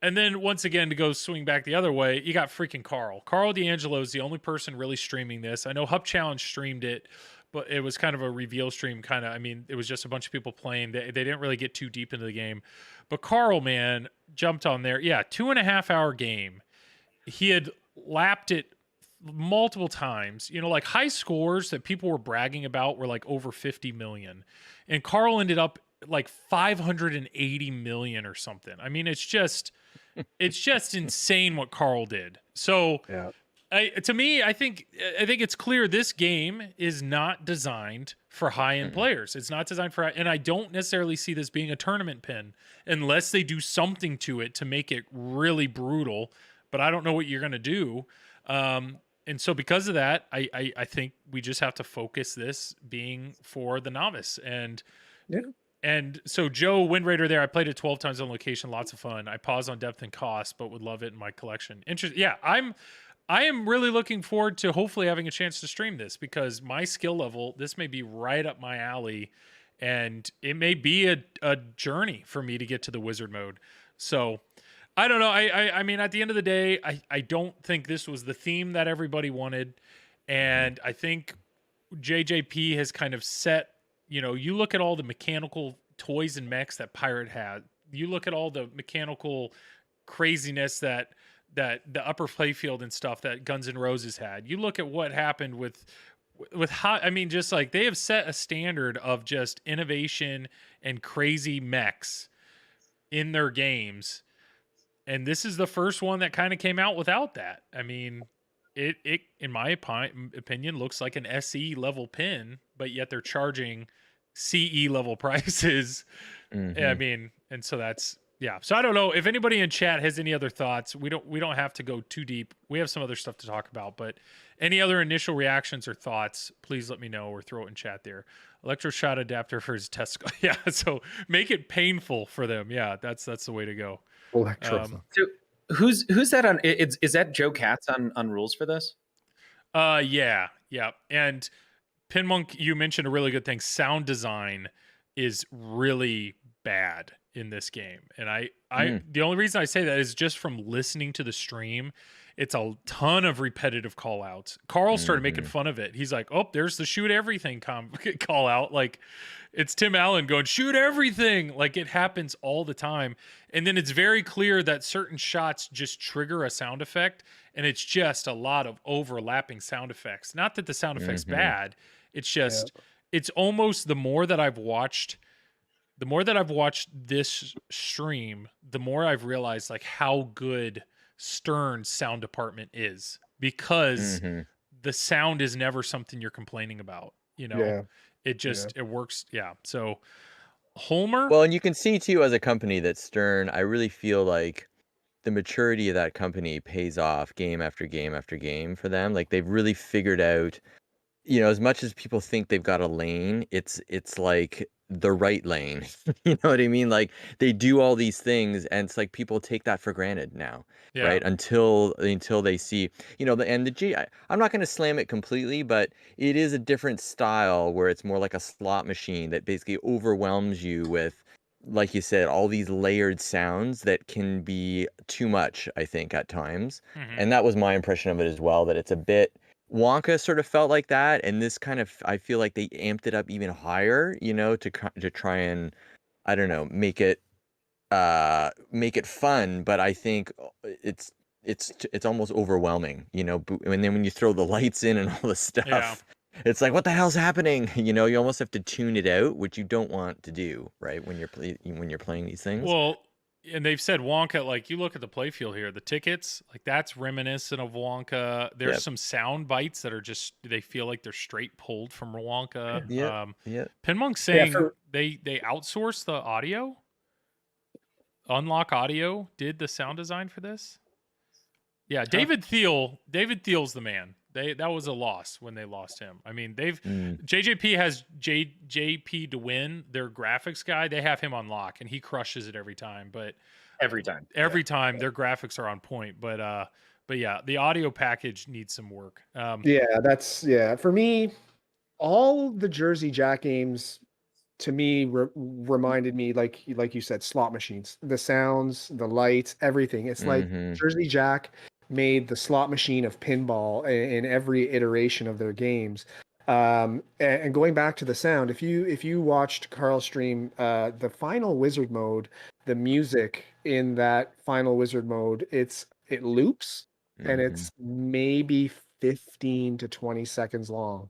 A: And then once again, to go swing back the other way, you got freaking Carl. Carl D'Angelo is the only person really streaming this. I know Hub Challenge streamed it, but it was kind of a reveal stream. It was just a bunch of people playing. They didn't really get too deep into the game. But Carl, man, jumped on there. Yeah, 2.5 hour game. He had lapped it multiple times. Like high scores that people were bragging about were like over 50 million. And Carl ended up like 580 million or something. I mean, it's just insane what Carl did. So
C: Yeah.
A: To me, I think it's clear this game is not designed for high-end players. It's not designed for, and I don't necessarily see this being a tournament pin unless they do something to it to make it really brutal. But I don't know what you're going to do. And so because of that, I think we just have to focus this being for the novice. And
C: Yeah.
A: And so Joe Wind Raider there, I played it 12 times on location, lots of fun. I paused on depth and cost, but would love it in my collection. Yeah, I am really looking forward to hopefully having a chance to stream this, because my skill level, this may be right up my alley, and it may be a journey for me to get to the wizard mode. So I don't know. I mean, at the end of the day, I don't think this was the theme that everybody wanted. And I think JJP has kind of set, you look at all the mechanical toys and mechs that Pirate had. You look at all the mechanical craziness that the upper playfield and stuff that Guns N' Roses had. You look at what happened with how, I mean, just like they have set a standard of just innovation and crazy mechs in their games. And this is the first one that kind of came out without that. I mean, it in my opinion looks like an SE level pin, but yet they're charging CE level prices. I mean, and so that's Yeah. So I don't know if anybody in chat has any other thoughts. We don't have to go too deep. We have some other stuff to talk about, but any other initial reactions or thoughts, please let me know or throw it in chat there. Electroshot adapter for his test. Yeah. So make it painful for them. Yeah. That's the way to go.
C: Electro.
D: So who's that on? Is that Joe Katz on rules for this?
A: Yeah. And Pinmonk, you mentioned a really good thing. Sound design is really bad in this game. And I the only reason I say that is just from listening to the stream. It's a ton of repetitive call outs. Carl started making fun of it. He's like, oh, there's the shoot everything call out. Like, it's Tim Allen going, shoot everything. Like, it happens all the time. And then it's very clear that certain shots just trigger a sound effect. And it's just a lot of overlapping sound effects. Not that the sound effect's bad. It's just, it's almost the more that I've watched this stream, the more I've realized like how good Stern's sound department is, because the sound is never something you're complaining about. You know, it just it works. Yeah. So Homer.
B: Well, and you can see too as a company that Stern, I really feel like the maturity of that company pays off game after game after game for them. Like they've really figured out, you know, as much as people think they've got a lane, it's like the right lane. You know what I mean? Like they do all these things and it's like people take that for granted now, right? Until they see, you know, I'm not going to slam it completely, but it is a different style where it's more like a slot machine that basically overwhelms you with, like you said, all these layered sounds that can be too much, I think, at times. And that was my impression of it as well, that it's a bit Wonka sort of felt like that, and this kind of, I feel like they amped it up even higher, you know, to try and, I don't know, make it fun. But I think it's almost overwhelming, you know. And then when you throw the lights in and all the stuff, it's like, what the hell's happening? You know, you almost have to tune it out, which you don't want to do, right? When you're playing these things.
A: Well, and they've said Wonka, like you look at the playfield here, the tickets, like that's reminiscent of Wonka. There's some sound bites that are just, they feel like they're straight pulled from Wonka. Pinmonk's saying they outsourced the audio. Unlock Audio did the sound design for this. Yeah, David Thiel's the man. That was a loss when they lost him. I mean, JJP has JP to win, their graphics guy. They have him on lock, and he crushes it every time. But every time, their graphics are on point. But yeah, the audio package needs some work.
C: For me, all the Jersey Jack games to me reminded me, like you said, slot machines. The sounds, the lights, everything. It's like Jersey Jack made the slot machine of pinball in every iteration of their games. And going back to the sound, if you watched Carl's stream, the final wizard mode, the music in that final wizard mode, it loops and it's maybe 15 to 20 seconds long.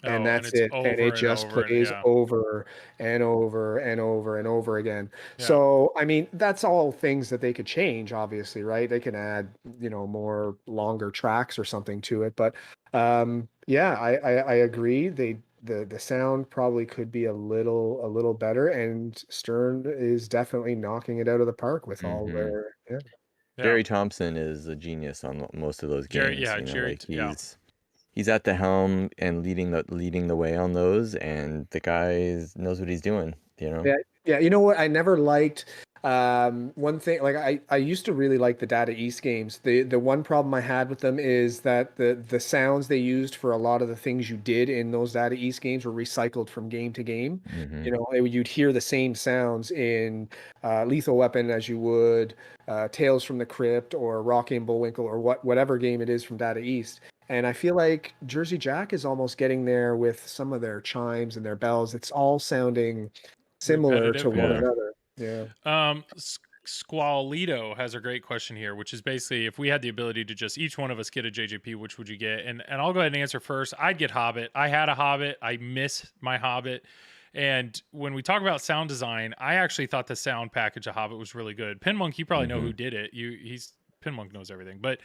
C: And that's it. And it just plays over and over and over and over again. Yeah. So, I mean, that's all things that they could change, obviously, right? They can add, you know, more longer tracks or something to it. But I agree. The sound probably could be a little better, and Stern is definitely knocking it out of the park with all their
B: Jerry Thompson is a genius on most of those games. He's at the helm and leading the way on those, and the guy knows what he's doing, you know?
C: Yeah. You know what? I never liked one thing, like I used to really like the Data East games. The one problem I had with them is that the sounds they used for a lot of the things you did in those Data East games were recycled from game to game. You know, you'd hear the same sounds in Lethal Weapon as you would Tales from the Crypt or Rocky and Bullwinkle or whatever game it is from Data East. And I feel like Jersey Jack is almost getting there with some of their chimes and their bells. It's all sounding similar to one another. Yeah.
A: Squalito has a great question here, which is basically, if we had the ability to just each one of us get a JJP, which would you get? And I'll go ahead and answer first. I'd get Hobbit. I had a Hobbit. I miss my Hobbit. And when we talk about sound design, I actually thought the sound package of Hobbit was really good. Pinmonk, you probably know who did it. He's Pinmonk knows everything, but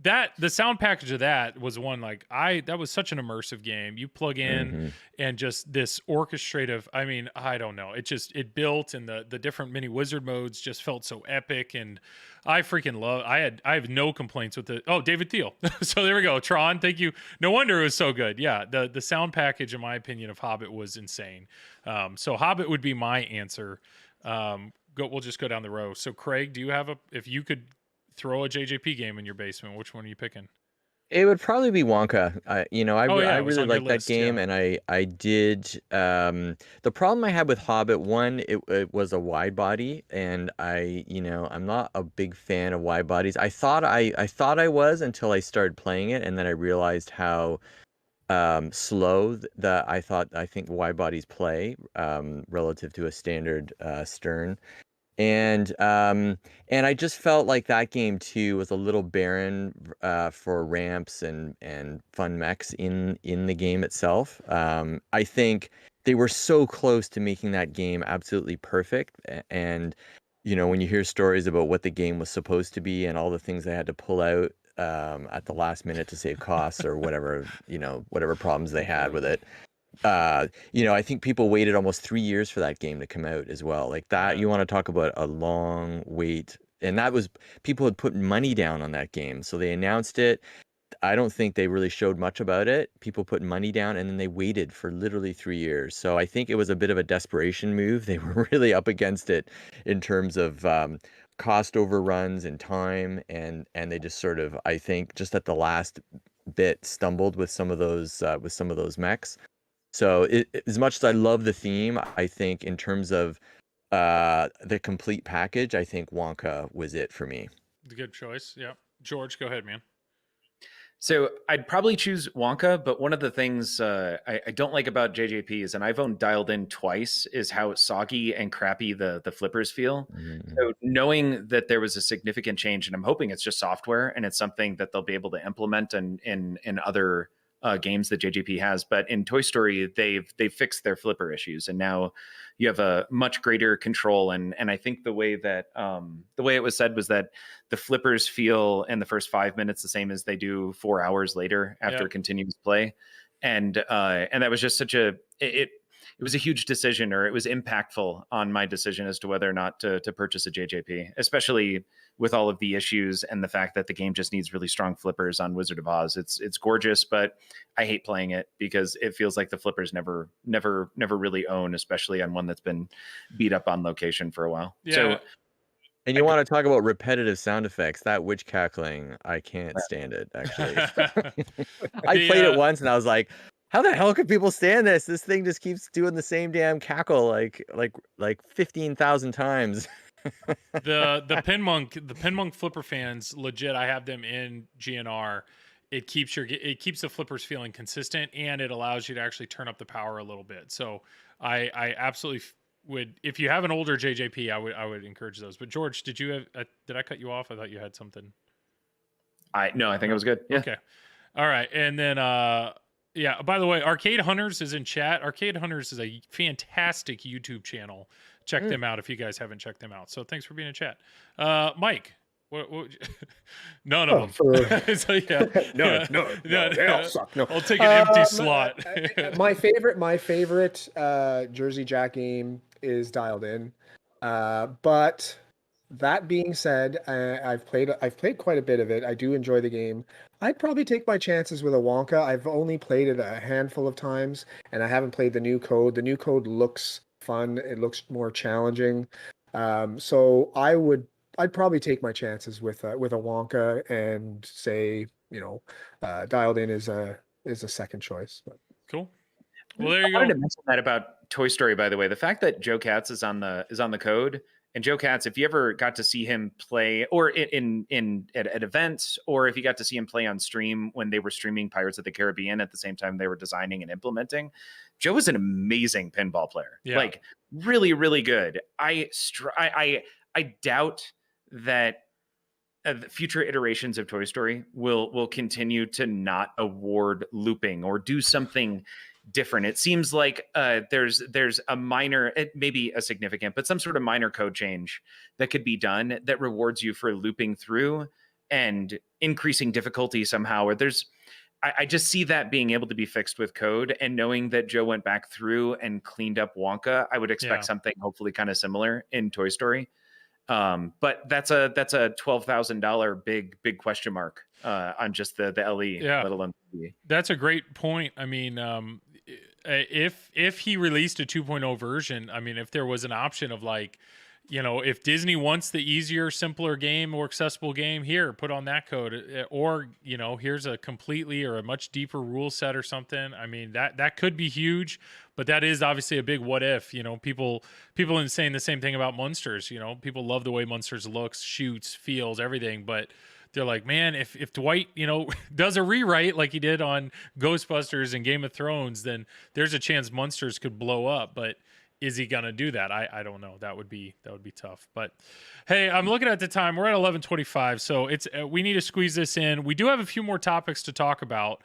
A: the sound package of that was one like that was such an immersive game. You plug in
B: Mhm.
A: and just this orchestrative, I mean, I don't know, it built, and the different mini wizard modes just felt so epic, and I freaking love. I have no complaints with it. Oh, David Thiel. So there we go. Tron, thank you. No wonder it was so good. Yeah, the sound package, in my opinion, of Hobbit was insane. So Hobbit would be my answer. We'll just go down the row. So Craig, do you have if you could throw a JJP game in your basement, which one are you picking?
B: It would probably be Wonka.
A: Oh yeah,
B: I
A: it was
B: really
A: on your
B: liked that
A: list.
B: game,
A: Yeah.
B: and I did. The problem I had with Hobbit one, it was a wide body, and I'm not a big fan of wide bodies. I thought I was until I started playing it, and then I realized how slow I think wide bodies play relative to a standard Stern. And I just felt like that game too was a little barren for ramps and fun mechs in the game itself. I think they were so close to making that game absolutely perfect. And when you hear stories about what the game was supposed to be and all the things they had to pull out at the last minute to save costs or whatever, whatever problems they had with it. I think people waited almost 3 years for that game to come out as well. Like that,
A: Yeah.
B: you want to talk about a long wait. And that was people had put money down on that game. So they announced it. I don't think they really showed much about it. People put money down and then they waited for literally 3 years. So I think it was a bit of a desperation move. They were really up against it in terms of cost overruns and time, and they just sort of, I think, just at the last bit stumbled with some of those mechs. So as much as I love the theme, I think in terms of the complete package, I think Wonka was it for me.
A: Good choice. Yeah. George, go ahead, man.
D: So I'd probably choose Wonka, but one of the things I don't like about JJPs, and I've owned Dialed In twice, is how soggy and crappy the flippers feel.
B: Mm-hmm.
D: So knowing that there was a significant change, and I'm hoping it's just software and it's something that they'll be able to implement in other games that JJP has. But in Toy Story, they've fixed their flipper issues, and now you have a much greater control. And I think the way it was said was that the flippers feel in the first 5 minutes the same as they do 4 hours later after
A: Yep.
D: continuous play, and that was just it was a huge decision, or it was impactful on my decision as to whether or not to purchase a JJP, especially with all of the issues and the fact that the game just needs really strong flippers on Wizard of Oz. It's gorgeous, but I hate playing it because it feels like the flippers never really own, especially on one that's been beat up on location for a while.
A: Yeah.
D: So,
B: And you want to talk about repetitive sound effects? That witch cackling, I can't stand it. Actually, I played it once and I was like, "How the hell could people stand this? This thing just keeps doing the same damn cackle like 15,000 times."
A: the Pinmonk flipper fans, legit, I have them in GNR. It keeps the flippers feeling consistent, and it allows you to actually turn up the power a little bit. So I absolutely would, if you have an older JJP, I would encourage those. But George, did you have did I cut you off? I thought you had something.
D: I think it was good. Yeah.
A: Okay. All right. And then yeah, by the way, Arcade Hunters is in chat. Arcade Hunters is a fantastic YouTube channel. Check them out if you guys haven't checked them out. So thanks for being in chat. Mike, what none of them. So, yeah.
C: No, they all suck. No,
A: I'll take an empty slot.
C: my favorite Jersey Jack game is Dialed In, but that being said, I've played quite a bit of it. I do enjoy the game. I'd probably take my chances with a Wonka. I've only played it a handful of times, and I haven't played the new code. The new code looks fun. It looks more challenging. So I'd probably take my chances with a Wonka and say, Dialed In is a second choice. But.
A: Cool. Well, there you
D: I wanted
A: go.
D: to mention that about Toy Story, by the way. The fact that Joe Katz is on the code, and Joe Katz, if you ever got to see him play, or at events, or if you got to see him play on stream when they were streaming Pirates of the Caribbean at the same time they were designing and implementing, Joe is an amazing pinball player.
A: Yeah.
D: Like really, really good. I doubt that the future iterations of Toy Story will continue to not award looping or do something different. It seems like there's a minor, it may be a significant, but some sort of minor code change that could be done that rewards you for looping through and increasing difficulty somehow, or I just see that being able to be fixed with code, and knowing that Joe went back through and cleaned up Wonka, I would expect something hopefully kind of similar in Toy Story. But that's a $12,000 big question mark on just the LE, let alone the.
A: That's a great point. I mean, if he released a 2.0 version, I mean, if there was an option of like, you know, if Disney wants the easier, simpler game, more accessible game, here, put on that code, or, you know, here's a completely or a much deeper rule set or something. I mean, that could be huge, but that is obviously a big what if. You know, people are saying the same thing about Munsters. You know, people love the way Munsters looks, shoots, feels, everything, but they're like, man, if Dwight, you know, does a rewrite like he did on Ghostbusters and Game of Thrones, then there's a chance Munsters could blow up. But is he gonna do that? I don't know. That would be tough. But hey, I'm looking at the time. We're at 11:25, so it's we need to squeeze this in. We do have a few more topics to talk about.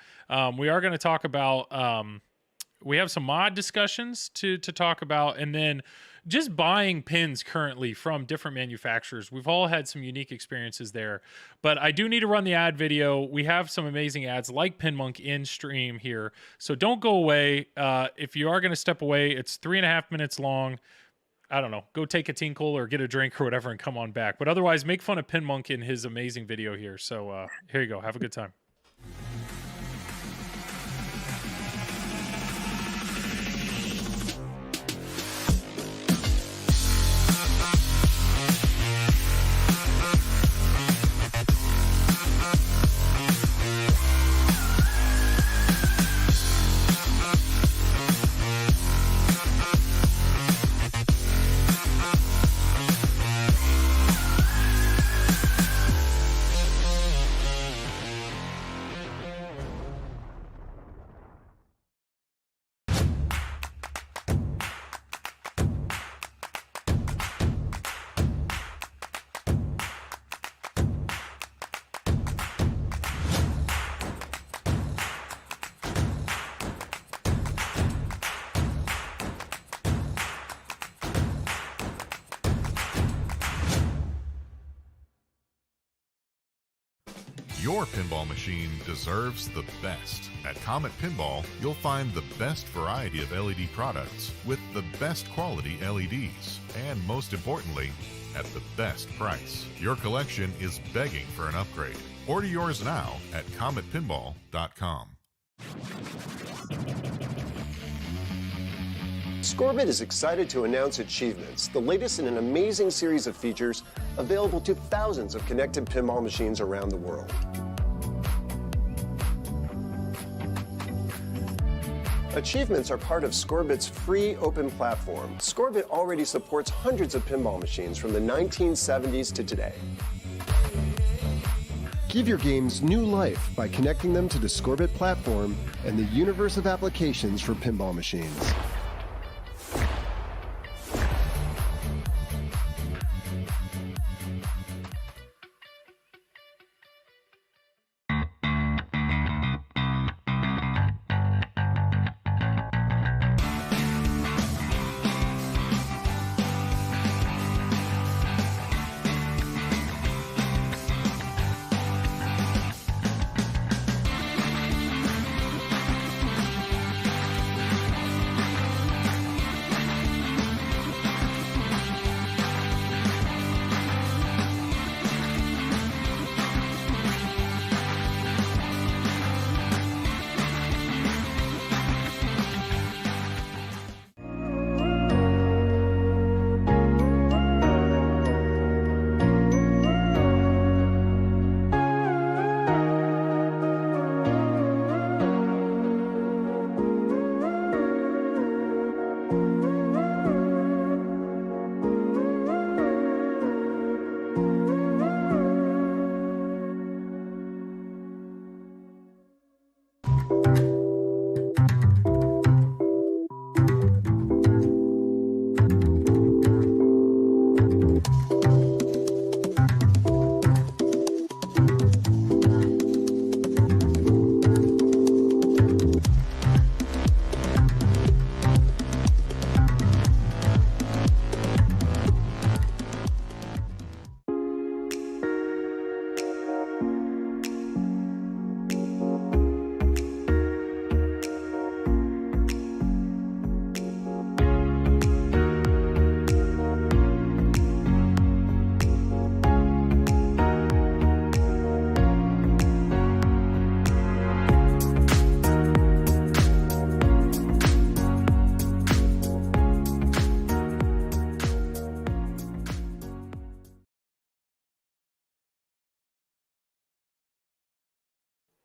A: We are going to talk about. We have some mod discussions to talk about, and then just buying pins currently from different manufacturers. We've all had some unique experiences there, but I do need to run the ad video. We have some amazing ads like PinMonk in stream here, so don't go away. If you are going to step away, it's 3.5 minutes long. I don't know, go take a tinkle or get a drink or whatever and come on back. But otherwise, make fun of PinMonk in his amazing video here. So here you go. Have a good time.
E: Your pinball machine deserves the best. At Comet Pinball, you'll find the best variety of LED products with the best quality LEDs, and most importantly, at the best price. Your collection is begging for an upgrade. Order yours now at cometpinball.com.
F: Scorbit is excited to announce Achievements, the latest in an amazing series of features available to thousands of connected pinball machines around the world. Achievements are part of Scorbit's free open platform. Scorbit already supports hundreds of pinball machines from the 1970s to today. Give your games new life by connecting them to the Scorbit platform and the universe of applications for pinball machines.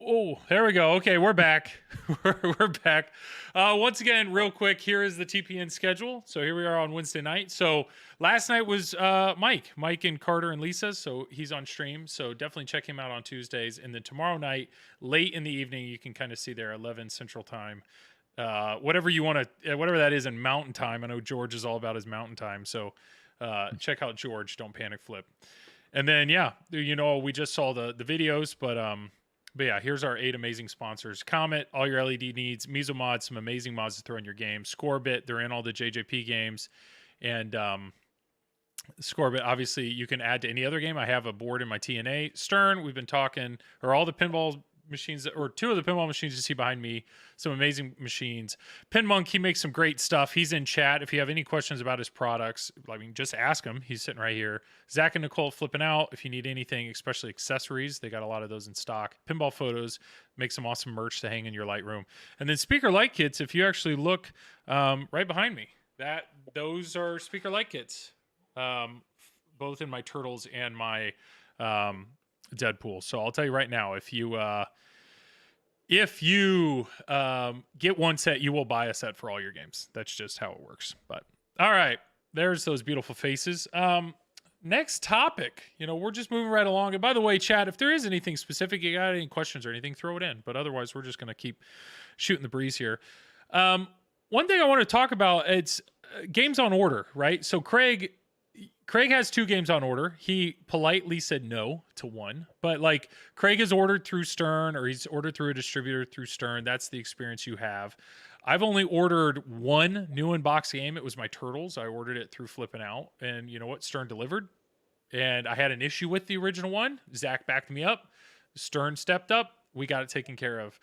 A: Oh, there we go. Okay, we're back. we're back. Once again, real quick, here is the TPN schedule. So here we are on Wednesday night. So last night was Mike and Carter and Lisa. So he's on stream. So definitely check him out on Tuesdays. And then tomorrow night, late in the evening, you can kind of see there 11 Central Time. Whatever you want to, whatever that is in Mountain Time. I know George is all about his Mountain Time. So check out George. Don't panic flip. And then yeah, we just saw the videos, but yeah, here's our 8 amazing sponsors. Comet, all your LED needs. Mesomod, some amazing mods to throw in your game. Scorebit, they're in all the JJP games. And Scorebit, obviously, you can add to any other game. I have a board in my TNA. Stern, we've been talking, or all the pinball machines, or 2 of the pinball machines you see behind me. Some amazing machines. Pinmonk, he makes some great stuff. He's in chat. If you have any questions about his products, I mean, just ask him. He's sitting right here. Zach and Nicole flipping out. If you need anything, especially accessories, they got a lot of those in stock. Pinball photos, make some awesome merch to hang in your light room. And then speaker light kits, if you actually look right behind me, those are speaker light kits, both in my Turtles and my Deadpool. So I'll tell you right now, if you get one set, you will buy a set for all your games. That's just how it works. But all right, there's those beautiful faces. Next topic. We're just moving right along. And by the way, chat, if there is anything specific, you got any questions or anything, throw it in. But otherwise, we're just going to keep shooting the breeze here. One thing I want to talk about, it's games on order, right? So Craig has 2 games on order. He politely said no to one, but like Craig has ordered through Stern, or he's ordered through a distributor through Stern. That's the experience you have. I've only ordered 1 new in-box game. It was my Turtles. I ordered it through Flippin' Out, and you know what? Stern delivered, and I had an issue with the original one. Zach backed me up. Stern stepped up. We got it taken care of.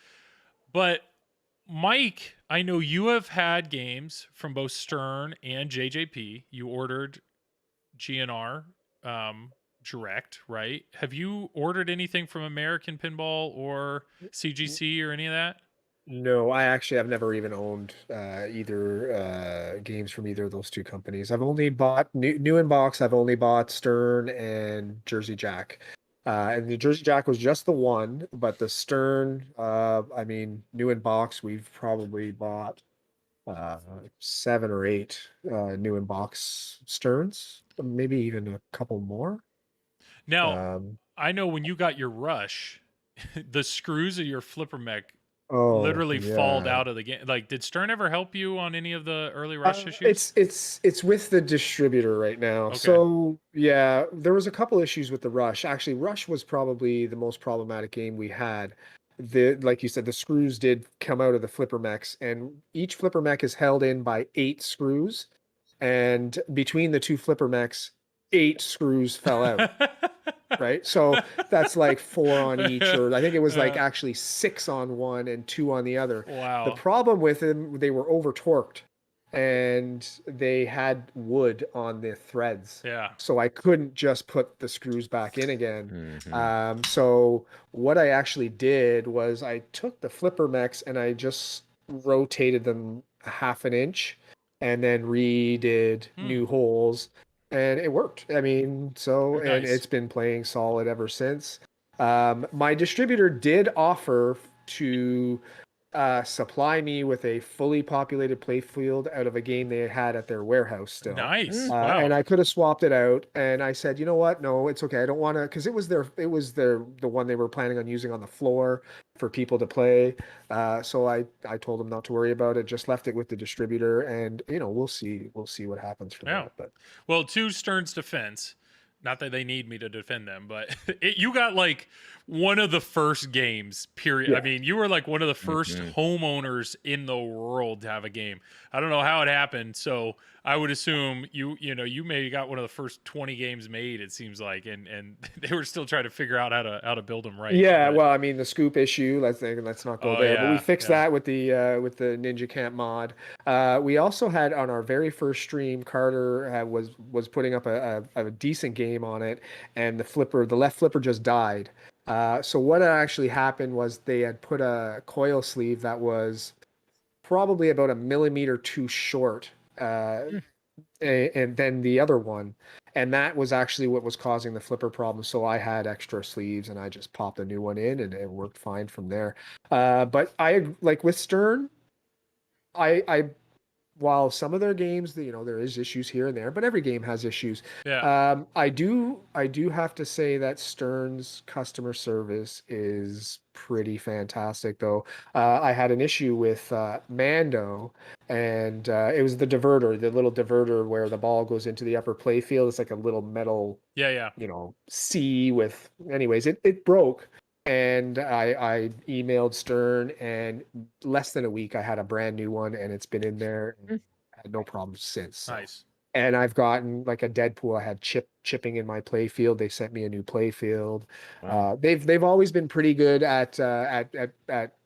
A: But Mike, I know you have had games from both Stern and JJP. You ordered GNR direct, right? Have you ordered anything from American Pinball or CGC or any of that?
C: No, I actually have never even owned either games from either of those 2 companies. I've only bought new in box. I've only bought Stern and Jersey Jack. And the Jersey Jack was just the one, but the Stern, new in box, we've probably bought 7 or 8 new in box Sterns, maybe even a couple more.
A: Now, I know when you got your Rush, the screws of your flipper mech literally fall out of the game. Like, did Stern ever help you on any of the early Rush issues?
C: It's with the distributor right now.
A: Okay.
C: So yeah, there was a couple issues with the Rush. Actually, Rush was probably the most problematic game we had. Like you said, the screws did come out of the flipper mechs, and each flipper mech is held in by 8 screws, and between the 2 flipper mechs, 8 screws fell out. Right, so that's like 4 on each, or I think it was like actually 6 on one and 2 on the other.
A: Wow.
C: The problem with them, they were over torqued, and they had wood on the threads.
A: Yeah.
C: So I couldn't just put the screws back in again. So what I actually did was I took the flipper mechs and I just rotated them a half an inch, and then redid new holes. And it worked. I mean, so,
A: Nice.
C: and it's been playing solid ever since. My distributor did offer to supply me with a fully populated playfield out of a game they had at their warehouse still.
A: Nice. Wow.
C: And I could have swapped it out. And I said, you know what? No, it's okay. I don't want to, because it was the one they were planning on using on the floor for people to play. So I told them not to worry about it. Just left it with the distributor, and we'll see what happens from that. But
A: well, to Stern's defense, not that they need me to defend them, but you got like one of the first games, period.
C: Yeah.
A: I mean, you were like one of the first homeowners in the world to have a game. I don't know how it happened. So I would assume you maybe got one of the first 20 games made, it seems like, and they were still trying to figure out how to build them right.
C: Yeah, well, I mean, the scoop issue, let's not go there. But we fixed that with the Ninja Camp mod. We also had on our very first stream, Carter was putting up a decent game on it, and the left flipper just died. So what actually happened was they had put a coil sleeve that was probably about a millimeter too short and then the other one, and that was actually what was causing the flipper problem. So I had extra sleeves, and I just popped a new one in, and it worked fine from there. But I like with Stern, I while some of their games, there is issues here and there, but every game has issues.
A: Yeah.
C: I do have to say that Stern's customer service is pretty fantastic, though. I had an issue with Mando, and it was the diverter, the little diverter where the ball goes into the upper play field. It's like a little metal,
A: Yeah. Yeah.
C: C with. Anyways, it broke. And I emailed Stern, and less than a week, I had a brand new one, and it's been in there, and had no problems since. So.
A: Nice.
C: And I've gotten like a Deadpool. I had chipping in my play field. They sent me a new play field.
B: Wow.
C: They've always been pretty good at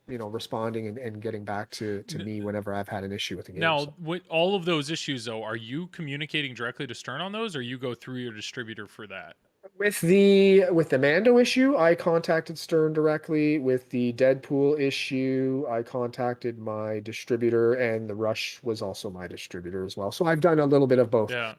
C: responding and getting back to me whenever I've had an issue with the game.
A: Now,
C: So.
A: with all of those issues, though, are you communicating directly to Stern on those, or you go through your distributor for that?
C: With the Mando issue, I contacted Stern directly. With the Deadpool issue, I contacted my distributor, and the Rush was also my distributor as well. So I've done a little bit of both.
A: Yeah.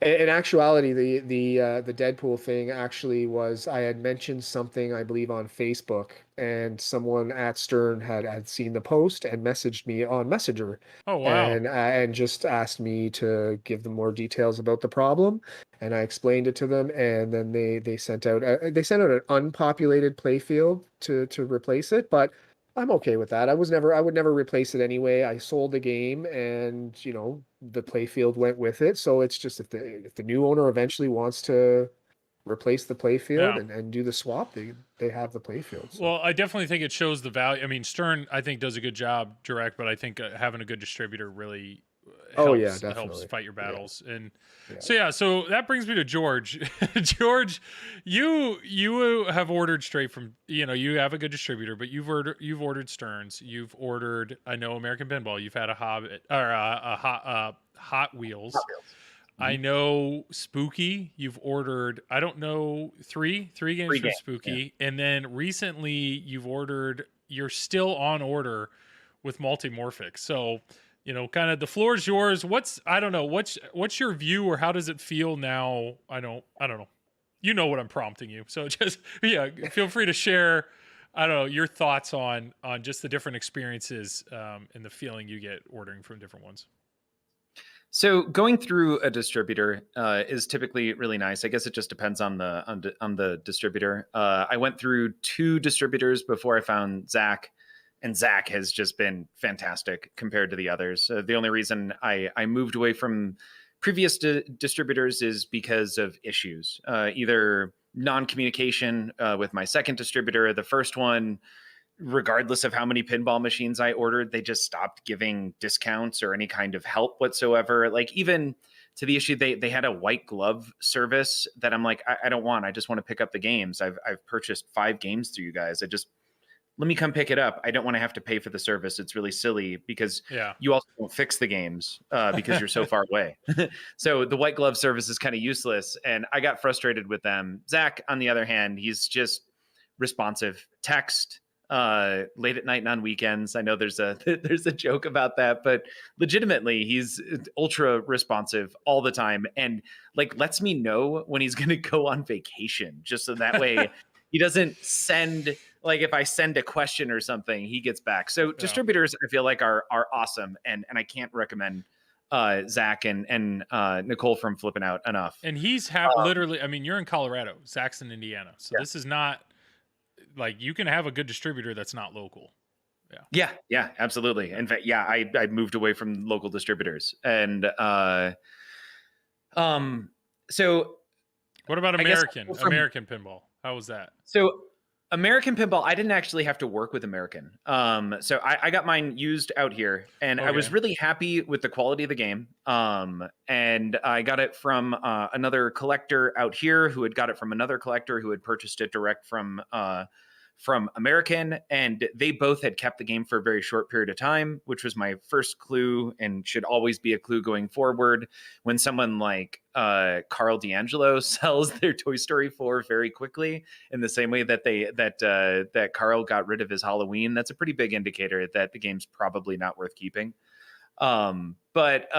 C: In actuality, the Deadpool thing actually was, I had mentioned something, I believe, on Facebook, and someone at Stern had seen the post and messaged me on Messenger,
A: Oh, wow.
C: and just asked me to give them more details about the problem, and I explained it to them, and then they sent out an unpopulated playfield to replace it, but I'm okay with that. I would never replace it anyway. I sold the game, and the playfield went with it. So it's just, if the new owner eventually wants to replace the playfield
A: Yeah.
C: and do the swap, they have the playfield. So.
A: Well, I definitely think it shows the value. I mean, Stern, I think, does a good job direct, but I think having a good distributor really
C: Oh, yeah,
A: helps
C: definitely.
A: fight your
C: Yeah.
A: battles. And
C: Yeah.
A: so that brings me to George. George, you have ordered straight from, you have a good distributor, but you've ordered Stearns, you've ordered, I know, American Pinball, you've had a Hobbit or Hot Wheels. I know Spooky. You've ordered, I don't know, three games from
D: games,
A: Spooky, and then recently you've ordered. You're still on order with Multimorphic. So, kind of the floor is yours. I don't know. What's your view, or how does it feel now? I don't know. You know what I'm prompting you. So just feel free to share. I don't know your thoughts on just the different experiences and the feeling you get ordering from different ones.
D: So going through a distributor is typically really nice. I guess it just depends on the distributor. I went through 2 distributors before I found Zach, and Zach has just been fantastic compared to the others. The only reason I moved away from previous distributors is because of issues, either non-communication with my second distributor. The first one, regardless of how many pinball machines I ordered, they just stopped giving discounts or any kind of help whatsoever. Like, even to the issue, they had a white glove service that I'm like, I don't want. I just want to pick up the games. I've purchased 5 games through you guys. Let me come pick it up. I don't want to have to pay for the service. It's really silly because you also don't fix the games because you're so far away. So the white glove service is kind of useless. And I got frustrated with them. Zach, on the other hand, he's just responsive. Text, late at night and on weekends. I know there's a joke about that, but legitimately he's ultra responsive all the time, and like lets me know when he's going to go on vacation, just so that way he doesn't send, like, if I send a question or something, he gets back. So distributors, I feel like are awesome, and I can't recommend Zach and Nicole from Flipping Out enough.
A: And he's literally, I mean, you're in Colorado, Zach's in Indiana, so this is not like, you can have a good distributor that's not local.
D: Yeah, absolutely. In fact, I moved away from local distributors, and so
A: what about American Pinball? How was that?
D: So American Pinball, I didn't actually have to work with American. So I got mine used out here, and I was really happy with the quality of the game. And I got it from another collector out here who had got it from another collector who had purchased it direct from American, and they both had kept the game for a very short period of time, which was my first clue and should always be a clue going forward. When someone like Carl D'Angelo sells their Toy Story 4 very quickly, in the same way that that Carl got rid of his Halloween, that's a pretty big indicator that the game's probably not worth keeping. But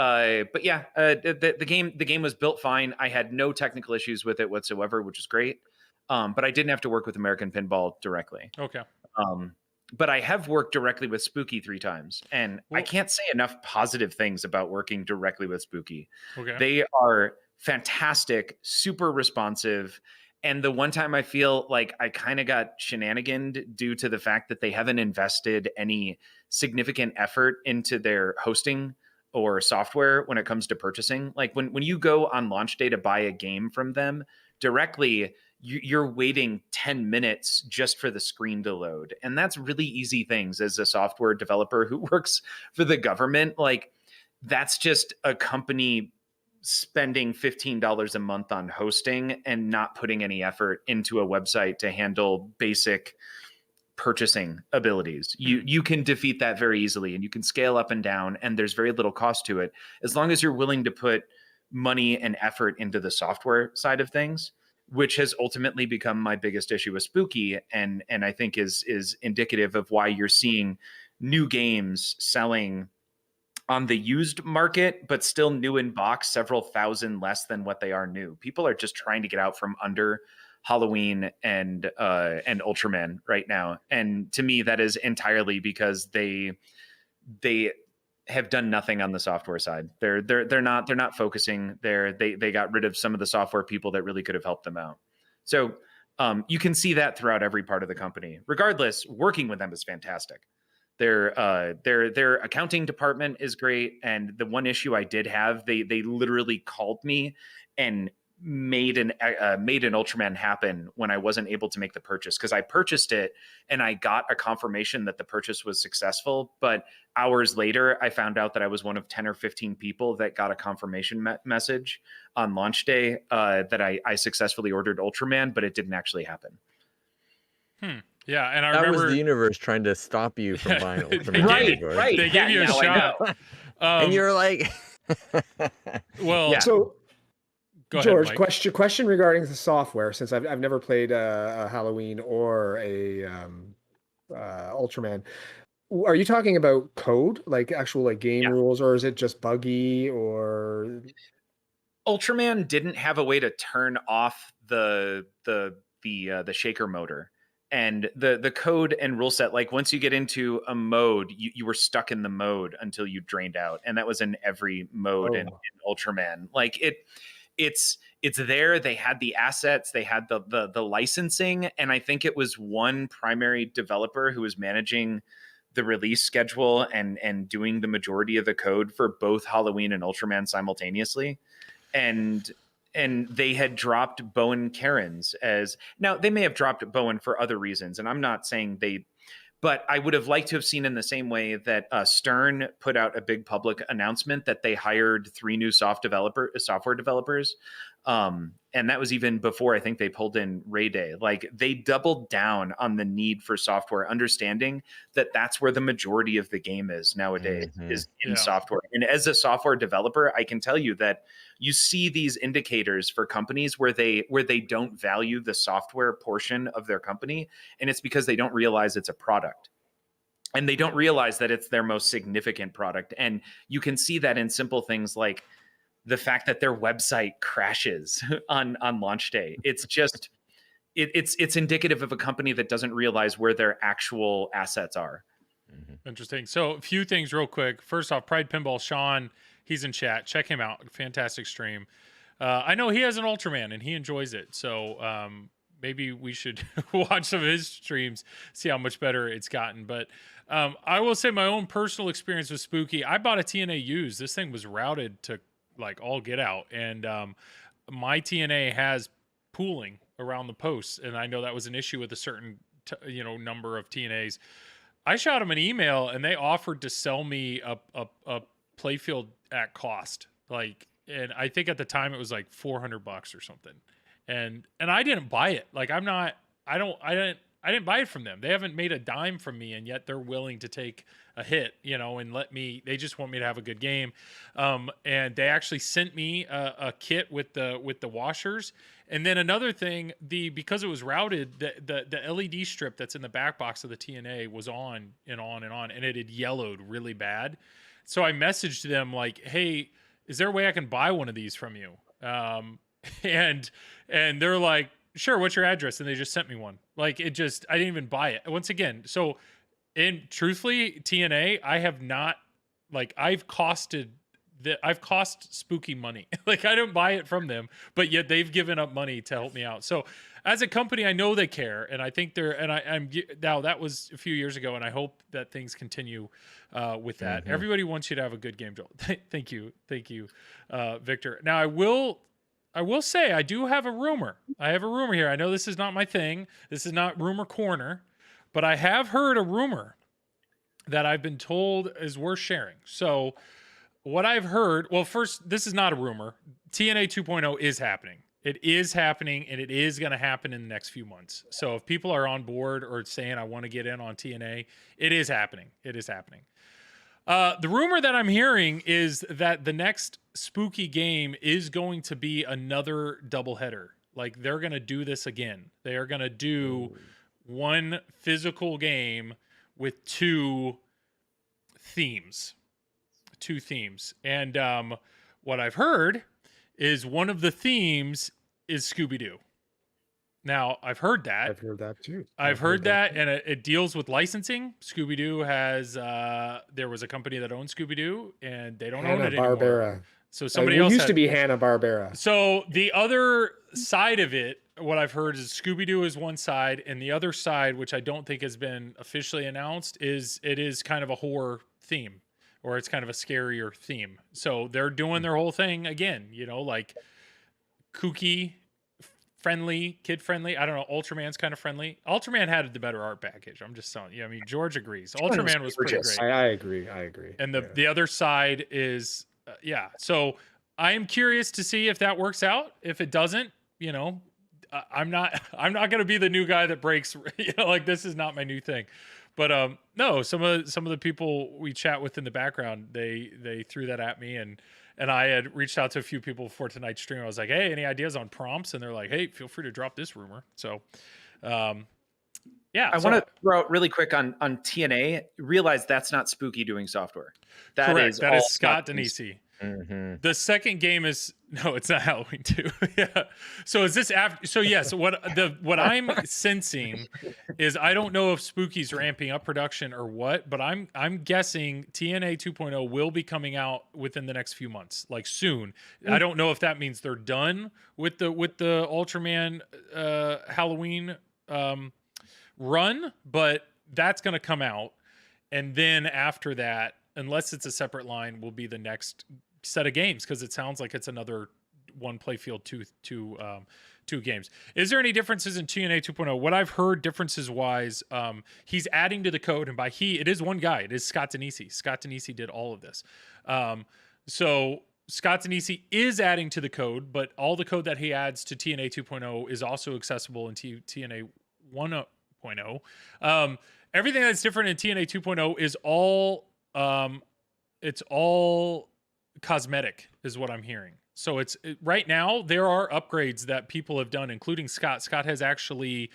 D: yeah, the game was built fine. I had no technical issues with it whatsoever, which is great. But I didn't have to work with American Pinball directly.
A: Okay.
D: But I have worked directly with Spooky 3 times, and I
A: Well-
D: can't say enough positive things about working directly with Spooky.
A: Okay.
D: They are fantastic, super responsive. And the one time I feel like I kind of got shenaniganed due to the fact that they haven't invested any significant effort into their hosting or software when it comes to purchasing. Like when you go on launch day to buy a game from them directly, you're waiting 10 minutes just for the screen to load. And that's really easy things as a software developer who works for the government. Like that's just a company spending $15 a month on hosting and not putting any effort into a website to handle basic purchasing abilities. You can defeat that very easily, and you can scale up and down, and there's very little cost to it as long as you're willing to put money and effort into the software side of things, which has ultimately become my biggest issue with Spooky, and I think is indicative of why you're seeing new games selling on the used market, but still new in box, several thousand less than what they are new. People are just trying to get out from under Halloween and Ultraman right now, and to me, that is entirely because they have done nothing on the software side. They're not focusing. They got rid of some of the software people that really could have helped them out. So you can see that throughout every part of the company. Regardless, working with them is fantastic. Their accounting department is great, and the one issue I did have, they literally called me and made an Ultraman happen when I wasn't able to make the purchase, because I purchased it and I got a confirmation that the purchase was successful, but hours later I found out that I was one of 10 or 15 people that got a confirmation message on launch day that I successfully ordered Ultraman, but it didn't actually happen.
A: Yeah, and I
B: That
A: remember
B: was the universe trying to stop you from buying Ultraman.
D: Right.
A: They gave you a
D: now I
A: shot.
D: know.
B: And you're like,
A: Well,
D: Yeah.
C: So,
A: go ahead,
C: George,
A: Mike.
C: question regarding the software, since I've never played a Halloween or a Ultraman. Are you talking about code, like actual like game
D: Yeah.
C: rules, or is it just buggy? Or
D: Ultraman didn't have a way to turn off the shaker motor, and the code and rule set. Like once you get into a mode, you were stuck in the mode until you drained out, and that was in every mode in Ultraman. Like it's there. They had the assets, they had the licensing, and I think it was one primary developer who was managing the release schedule and doing the majority of the code for both Halloween and Ultraman simultaneously. And they had dropped Bowen Karens as, now they may have dropped Bowen for other reasons, and I'm not saying they, but I would have liked to have seen in the same way that Stern put out a big public announcement that they hired 3 new software developers. And that was even before I think they pulled in Ray Day. Like they doubled down on the need for software, understanding that that's where the majority of the game is nowadays, is in software. And as a software developer, I can tell you that you see these indicators for companies where they don't value the software portion of their company, and it's because they don't realize it's a product. And they don't realize that it's their most significant product. And you can see that in simple things like the fact that their website crashes on launch day. It's just, it's indicative of a company that doesn't realize where their actual assets are.
A: Interesting. So a few things real quick. First off, Pride Pinball, Sean, he's in chat. Check him out. Fantastic stream. I know he has an Ultraman and he enjoys it. So maybe we should watch some of his streams, see how much better it's gotten. But I will say my own personal experience with Spooky, I bought a TNA used. This thing was routed to like all get out. And my TNA has pooling around the posts. And I know that was an issue with a certain, number of TNAs. I shot them an email and they offered to sell me a playfield at cost. Like, and I think at the time it was like $400 or something. And I didn't buy it. Like I didn't buy it from them. They haven't made a dime from me, and yet they're willing to take a hit, and they just want me to have a good game. And they actually sent me a kit with the washers. And then another thing, because it was routed, the LED strip that's in the back box of the TNA was on and on and on, and it had yellowed really bad. so I messaged them like, hey, is there a way I can buy one of these from you? And they're like, sure, what's your address? And they just sent me one. Like, it just, I didn't even buy it. Once again, so truthfully, TNA, I have not, like, I've cost Spooky money. Like, I don't buy it from them, but yet they've given up money to help me out. So as a company, I know they care, and I think they're, and I'm now, that was a few years ago, and I hope that things continue with that. Everybody wants you to have a good game, Joel. Thank you, Victor. Now I will say I do have a rumor. I have a rumor here. I know this is not my thing. This is not rumor corner, but I have heard a rumor that I've been told is worth sharing. So what I've heard, well, first, this is not a rumor. TNA 2.0 is happening. It is happening, and it is going to happen in the next few months. So if people are on board or saying, I want to get in on TNA, it is happening. It is happening. The rumor that I'm hearing is that the next Spooky game is going to be another doubleheader. Like, they're going to do this again. They are going to do one physical game with two themes. And what I've heard is one of the themes is Scooby-Doo. Now, I've heard that.
C: I've heard that too.
A: I've heard that, and it deals with licensing. Scooby-Doo has, there was a company that owned Scooby-Doo, and they don't own it anymore.
C: Hanna-Barbera.
A: So somebody else
C: used to be Hanna-Barbera.
A: So the other side of it, what I've heard is Scooby-Doo is one side, and the other side, which I don't think has been officially announced, is it is kind of a horror theme, or it's kind of a scarier theme. So they're doing their whole thing again, you know, like kooky, friendly, kid friendly. I don't know. Ultraman's kind of friendly. Ultraman had the better art package. I'm just telling you. I mean, George agrees. Ultraman was pretty great.
C: I agree.
A: And the other side is, yeah. So I am curious to see if that works out. If it doesn't, you know, I'm not going to be the new guy that breaks, you know, like, this is not my new thing. But no, some of the people we chat with in the background, they threw that at me, and I had reached out to a few people before tonight's stream. I was like, hey, any ideas on prompts? And they're like, hey, feel free to drop this rumor. So, yeah.
D: I want to throw out really quick on TNA. Realize that's not Spooky doing software. That
A: correct. That is Scott
D: Scott
A: Denisi. The second game is no, it's not Halloween 2. Yeah. So is this after? So yes. What I'm sensing is, I don't know if Spooky's ramping up production or what, but I'm guessing TNA 2.0 will be coming out within the next few months, like soon. I don't know if that means they're done with the Ultraman Halloween run, but that's going to come out, and then after that, unless it's a separate line, will be the next set of games, because it sounds like it's another one playfield, two games. Is there any differences in TNA 2.0? What I've heard differences wise, he's adding to the code, and by he, it is one guy. It is Scott Denisi. Scott Denisi did all of this. So Scott Denisi is adding to the code, but all the code that he adds to TNA 2.0 is also accessible in TNA 1.0. Everything that's different in TNA 2.0 is all it's all cosmetic, is what I'm hearing. So right now there are upgrades that people have done, including Scott. Scott has actually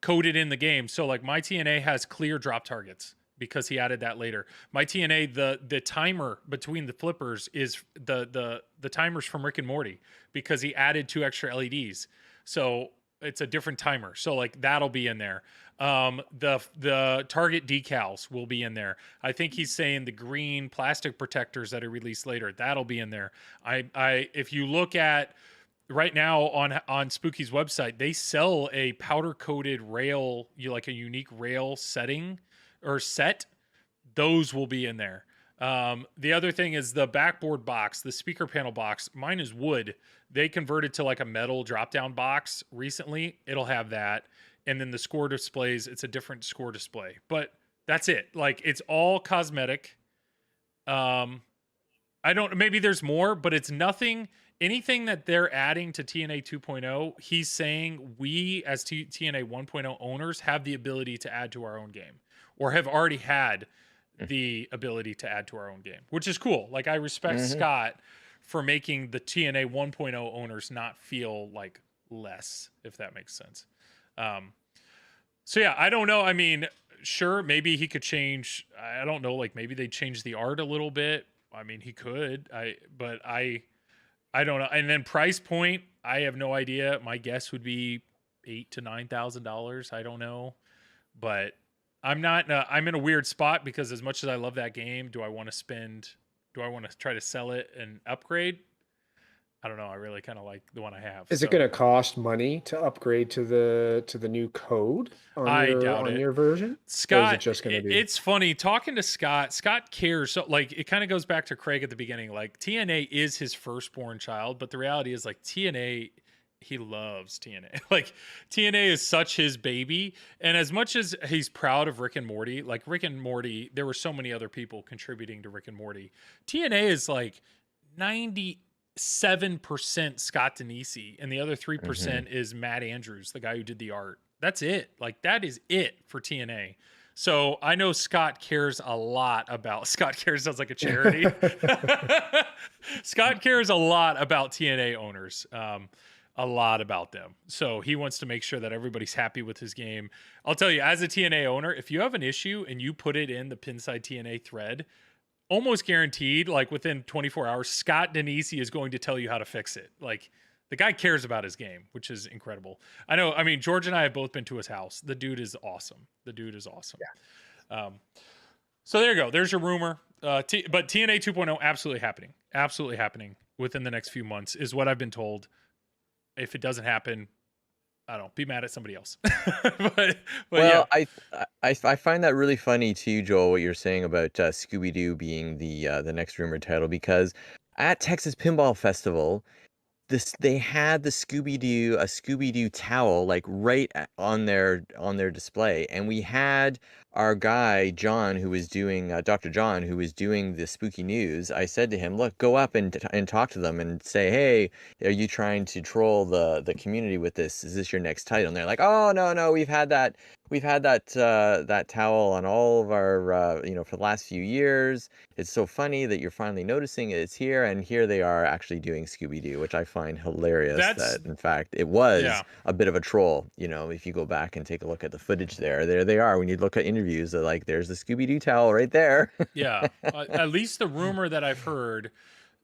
A: coded in the game. So like, my TNA has clear drop targets because he added that later. My TNA, the timer between the flippers is the timers from Rick and Morty, because he added 2 extra LEDs. So it's a different timer. So like, that'll be in there. The target decals will be in there. I think he's saying the green plastic protectors that are released later, that'll be in there. If you look at right now on Spooky's website, they sell a powder coated rail, like a unique rail setting or set. Those will be in there. The other thing is the backboard box, the speaker panel box. Mine is wood. They converted to like a metal drop down box recently. It'll have that. And then the score displays, it's a different score display, but that's it. Like, it's all cosmetic. Maybe there's more, but it's anything that they're adding to TNA 2.0. He's saying we as TNA 1.0 owners have the ability to add to our own game, or have already had the ability to add to our own game, which is cool. Like, I respect Scott for making the TNA 1.0 owners not feel like less, if that makes sense. So yeah, I don't know. I mean, sure, maybe he could change. I don't know. Like, maybe they change the art a little bit. I mean, he could. But I don't know. And then price point, I have no idea. My guess would be $8,000 to $9,000. I don't know, but I'm not. I'm in a weird spot because as much as I love that game, do I want to spend? Do I want to try to sell it and upgrade? I don't know. I really kind of like the one I have.
C: Is it going to cost money to upgrade to the new code
A: I doubt
C: on
A: it.
C: your version?
A: Scott,
C: or is it just going to be?
A: It's funny talking to Scott. Scott cares. So like it kind of goes back to Craig at the beginning. Like TNA is his firstborn child, but the reality is like TNA, he loves TNA. Like TNA is such his baby. And as much as he's proud of Rick and Morty, like Rick and Morty, there were so many other people contributing to Rick and Morty. TNA is like 97% Scott Denisi, and the other 3% is Matt Andrews, the guy who did the art. That's it. Like that is it for TNA. So I know Scott cares a lot about Scott cares sounds like a charity. Scott cares a lot about TNA owners. A lot about them. So he wants to make sure that everybody's happy with his game. I'll tell you, as a TNA owner, if you have an issue and you put it in the Pinside TNA thread, almost guaranteed, like within 24 hours, Scott Denisi is going to tell you how to fix it. Like the guy cares about his game, which is incredible. I know. I mean, George and I have both been to his house. The dude is awesome. Yeah. So there you go. There's your rumor. But TNA 2.0 absolutely happening. Absolutely happening within the next few months is what I've been told. If it doesn't happen, I don't know, be mad at somebody else. but
B: Well,
A: yeah.
B: I find that really funny too, Joel, what you're saying about Scooby-Doo being the next rumored title, because at Texas Pinball Festival, they had a Scooby-Doo towel like right on their display, and we had our guy John, who was doing Dr. John, who was doing the spooky news. I said to him, look, go up and talk to them and say, hey, are you trying to troll the community with this? Is this your next title? And they're like, oh, no, we've had that that towel on all of our for the last few years. It's so funny that you're finally noticing it's here, and here they are actually doing Scooby-Doo, which I find hilarious. That in fact it was a bit of a troll. If you go back and take a look at the footage there they are. When you look at interviews, they're like, there's the Scooby-Doo towel right there.
A: Yeah. At least the rumor that I've heard,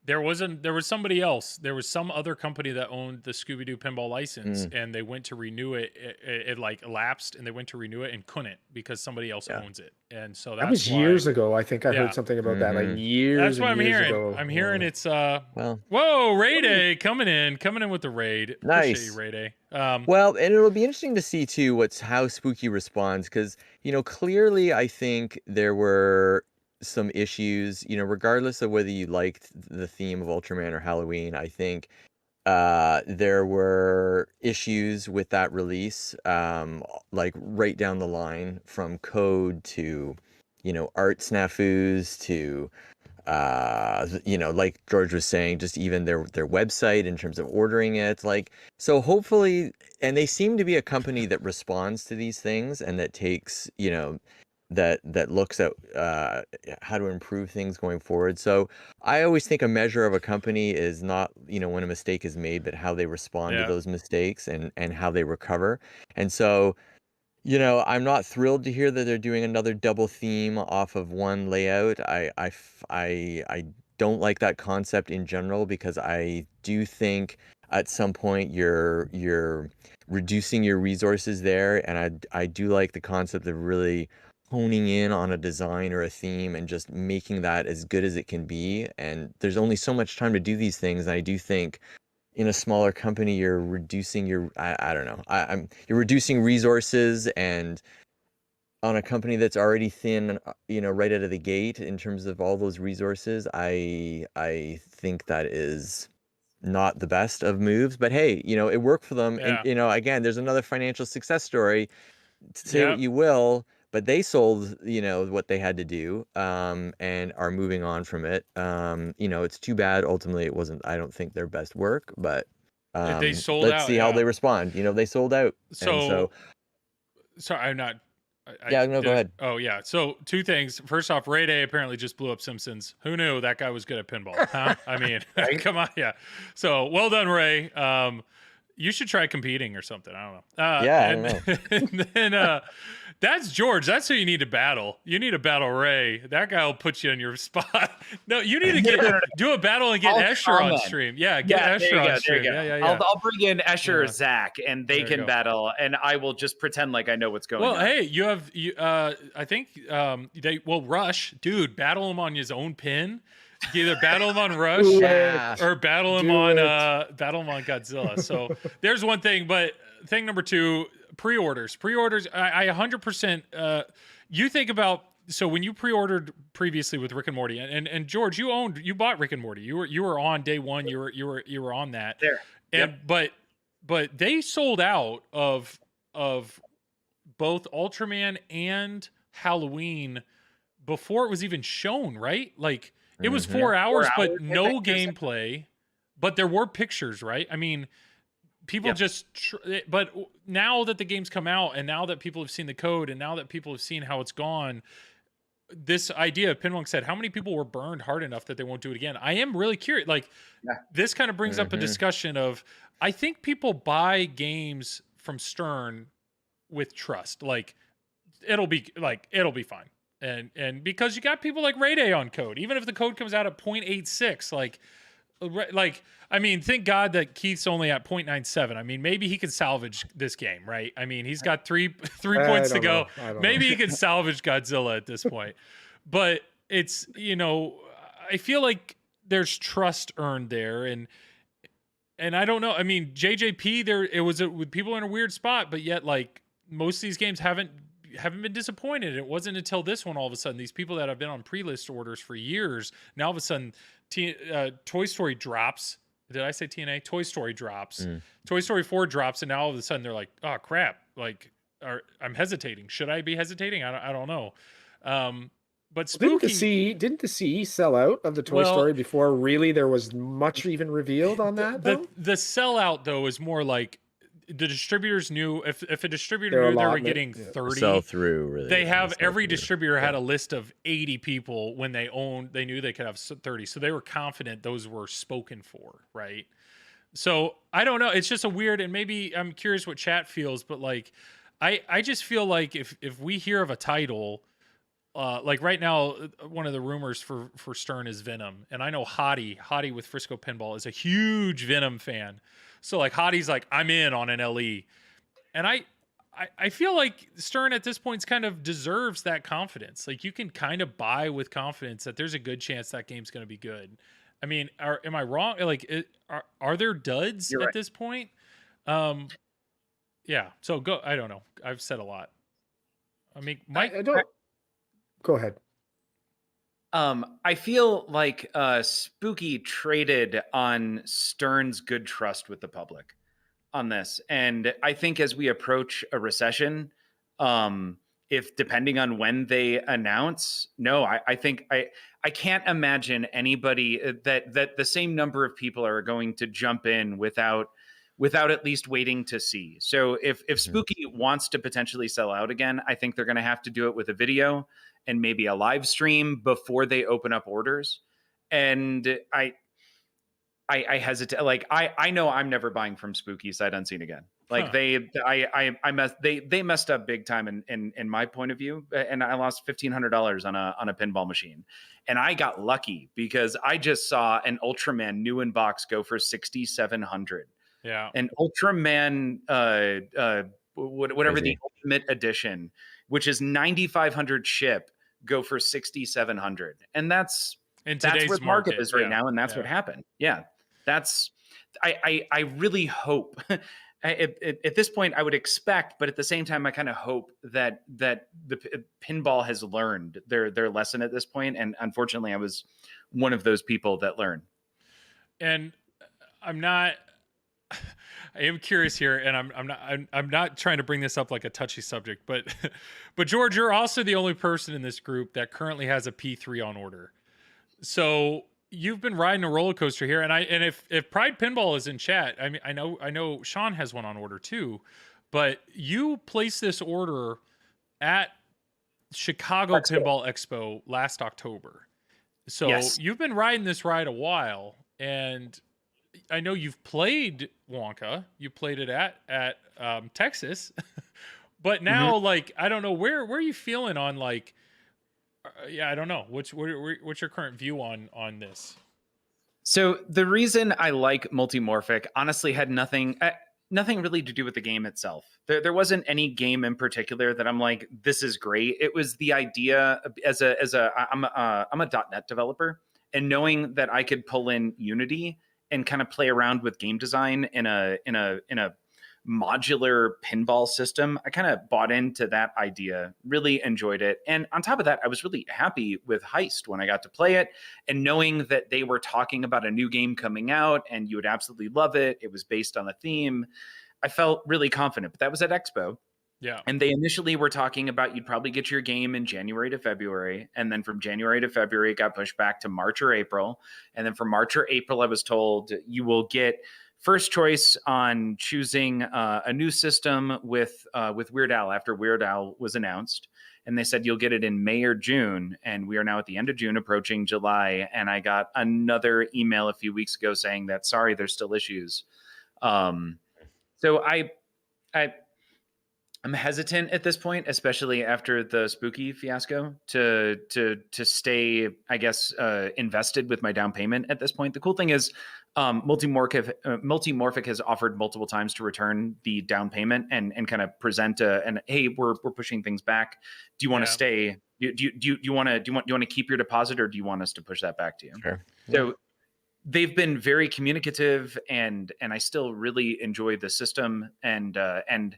A: there was somebody else. There was some other company that owned the Scooby-Doo pinball license, and they went to renew it. It like lapsed, and they went to renew it and couldn't because somebody else owns it. And so that
C: was years ago. I think I heard something about that, like years.
A: That's what I'm hearing.
C: Ago.
A: I'm hearing it's whoa, Ray Day coming in with the raid.
B: Nice,
A: appreciate you, Ray Day.
B: Well, and it'll be interesting to see too how Spooky responds, because clearly I think there were some issues, regardless of whether you liked the theme of Ultraman or Halloween. I think there were issues with that release, like right down the line, from code to art snafus to like George was saying, just even their website in terms of ordering it. Like, so hopefully, and they seem to be a company that responds to these things and that takes that looks at how to improve things going forward. So I always think a measure of a company is not when a mistake is made, but how they respond to those mistakes and how they recover. And so I'm not thrilled to hear that they're doing another double theme off of one layout. I don't like that concept in general, because I do think at some point you're reducing your resources there, and I do like the concept of really honing in on a design or a theme and just making that as good as it can be. And there's only so much time to do these things, and I do think in a smaller company you're reducing your I don't know, you're reducing resources, and on a company that's already thin right out of the gate in terms of all those resources, I think that is not the best of moves. But hey, it worked for them. And again, there's another financial success story. Say what you will, but they sold what they had to do, and are moving on from it. It's too bad ultimately it wasn't, I don't think, their best work, but
A: they sold
B: let's
A: out,
B: see how they respond. They sold out.
A: So sorry, I'm not
B: go ahead.
A: Oh yeah. So two things. First off, Ray Day apparently just blew up Simpsons. Who knew that guy was good at pinball? Huh? I mean, come on. Yeah. So well done, Ray. You should try competing or something. I don't know.
B: I don't know.
A: And then That's George. That's who you need to battle. You need to battle Ray. That guy will put you in your spot. No, you need to do a battle and get
D: I'll
A: Escher on
D: comment.
A: stream. Yeah, get
D: Yeah, there
A: Escher
D: you
A: on
D: go. There
A: stream.
D: you go.
A: Yeah.
D: I'll bring in Escher or
A: Yeah.
D: Zach, and they
A: There you
D: can
A: go.
D: battle, and I will just pretend like I know what's going on.
A: Well, hey, you have I think Rush, dude, battle him on his own pin. Either battle him on Rush
B: Yeah.
A: or battle him
C: Do
A: on
C: it.
A: Godzilla. So there's one thing, but thing number two, pre-orders. I 100% you think about, so when you pre-ordered previously with Rick and Morty, and George, you bought Rick and Morty. You were on day one, you were on that.
D: There.
A: And but they sold out of both Ultraman and Halloween before it was even shown, right? Like it was 4 hours,
D: 4
A: but
D: hours,
A: no
D: I think.
A: gameplay. But there were pictures, right? I mean, people just. But now that the game's come out, and now that people have seen the code, and now that people have seen how it's gone, this idea of Pinwong said, how many people were burned hard enough that they won't do it again? I am really curious. Like, this kind of brings up a discussion of, I think people buy games from Stern with trust. Like, it'll be fine. And because you got people like Ray Day on code, even if the code comes out at 0.86, like, I mean, thank God that Keith's only at 0.97. I mean, maybe he could salvage this game, right? I mean, he's got three points to go. Maybe he could salvage Godzilla at this point. But it's, I feel like there's trust earned there, and I don't know. I mean, JJP, it was with people in a weird spot, but yet, like, most of these games haven't been disappointed. It wasn't until this one, all of a sudden, these people that have been on pre-list orders for years, now all of a sudden Toy Story drops. Did I say TNA? Toy Story drops. Toy Story 4 drops, and now all of a sudden they're like, oh crap, like, I'm hesitating. Should I be hesitating? I don't know. But Spooky,
C: Didn't the CE sell out of the Toy Story before really there was much even revealed on that?
A: the sellout though is more like, the distributors knew, if a distributor knew they were getting 30
B: sell through, really.
A: they have every distributor had a list of 80 people when they knew they could have 30, so they were confident those were spoken for, right? So I don't know, it's just a weird, and maybe I'm curious what chat feels, but like I just feel like if we hear of a title, like right now, one of the rumors for Stern is Venom, and I know Hottie with Frisco Pinball is a huge Venom fan. So like Hottie's like, I'm in on an LE. And I feel like Stern at this point kind of deserves that confidence. Like, you can kind of buy with confidence that there's a good chance that game's going to be good. I mean, am I wrong? Like, are there duds at this point? Yeah. So go. I don't know. I've said a lot. I mean, Mike.
C: I don't. Go ahead.
D: I feel like Spooky traded on Stern's good trust with the public on this. And I think as we approach a recession, if depending on when they announce, I think I can't imagine anybody that the same number of people are going to jump in without at least waiting to see. So if Spooky wants to potentially sell out again, I think they're going to have to do it with a video and maybe a live stream before they open up orders. And I hesitate. Like, I know I'm never buying from Spooky sight unseen again. Like they messed up big time in my point of view. And I lost $1,500 on a pinball machine. And I got lucky because I just saw an Ultraman new in box go for $6,700.
A: Yeah.
D: An Ultraman, whatever
B: Crazy.
D: the Ultimate Edition, which is 9,500 ship, go for 6,700, and that's
A: In
D: where
A: today's
D: the market
A: market
D: is right
A: yeah.
D: now, and that's what happened. Yeah, that's I really hope. At this point, I would expect, but at the same time, I kind of hope that the pinball has learned their lesson at this point, and unfortunately, I was one of those people that learned.
A: And I am curious here, and I'm not trying to bring this up like a touchy subject, but George, you're also the only person in this group that currently has a P3 on order. So you've been riding a roller coaster here, and if Pride Pinball is in chat, I mean, I know Sean has one on order too, but you placed this order at Chicago Pinball Expo last October. So you've been riding this ride a while, and I know you've played Wonka. You played it at Texas, But now, like, I don't know where are you feeling on like, yeah, I don't know. What's your current view on this?
D: So the reason I like multimorphic honestly had nothing really to do with the game itself. There wasn't any game in particular that I'm like, this is great. It was the idea I'm a .NET developer, and knowing that I could pull in Unity and kind of play around with game design in a modular pinball system, I kind of bought into that idea, really enjoyed it. And on top of that, I was really happy with Heist when I got to play it, and knowing that they were talking about a new game coming out and you would absolutely love it. It was based on a theme. I felt really confident, but that was at Expo.
A: Yeah.
D: And they initially were talking about you'd probably get your game in January to February. And then from January to February, it got pushed back to March or April. And then from March or April, I was told you will get first choice on choosing a new system with Weird Al after Weird Al was announced. And they said you'll get it in May or June. And we are now at the end of June, approaching July. And I got another email a few weeks ago saying that, sorry, there's still issues. So I'm hesitant at this point, especially after the Spooky fiasco, to stay, I guess, invested with my down payment at this point. The cool thing is, Multimorphic has offered multiple times to return the down payment and kind of present hey, we're pushing things back. Do you want to stay? Do you want to keep your deposit, or do you want us to push that back to you?
B: Sure.
D: So they've been very communicative, and I still really enjoy the system, and I'm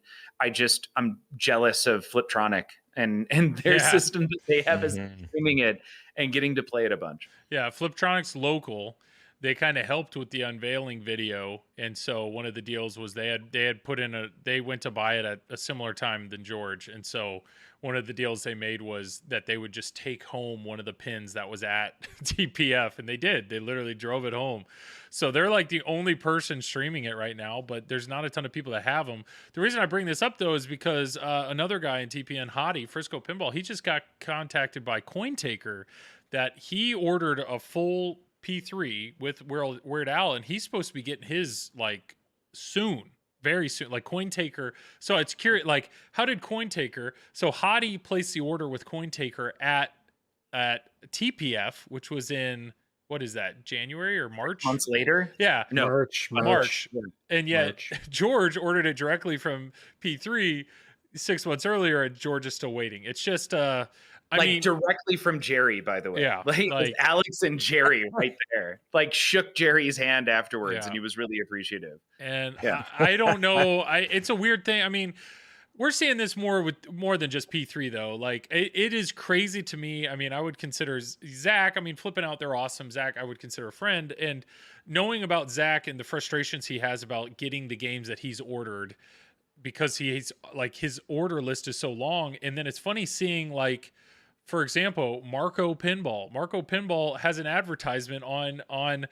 D: jealous of Fliptronic and their system that they have as streaming it and getting to play it a bunch.
A: Yeah, Fliptronic's local. They kind of helped with the unveiling video, and so one of the deals was they had put in they went to buy it at a similar time than George, and so one of the deals they made was that they would just take home one of the pins that was at TPF, and they did. They literally drove it home. So they're like the only person streaming it right now, but there's not a ton of people that have them. The reason I bring this up, though, is because another guy in TPN, Hottie, Frisco Pinball, he just got contacted by CoinTaker that he ordered a full P3 with Weird Al, and he's supposed to be getting his like soon. Very soon, like CoinTaker. So it's curious, like, how did CoinTaker? So Hottie placed the order with CoinTaker at TPF, which was in, what is that, January or March?
D: Months later?
A: Yeah,
D: no,
A: March. And yet
C: March.
A: George ordered it directly from P3 6 months earlier, and George is still waiting. It's just I mean,
D: directly from Jerry, by the way.
A: Yeah,
D: like Alex and Jerry right there. Like shook Jerry's hand afterwards, and he was really appreciative.
A: And I don't know. It's a weird thing. I mean, we're seeing this more than just P3 though. Like it is crazy to me. I mean, I would consider Zach. I mean, flipping out, they're awesome. Zach, I would consider a friend. And knowing about Zach and the frustrations he has about getting the games that he's ordered, because he's like his order list is so long. And then it's funny seeing like, for example, Marco Pinball has an advertisement on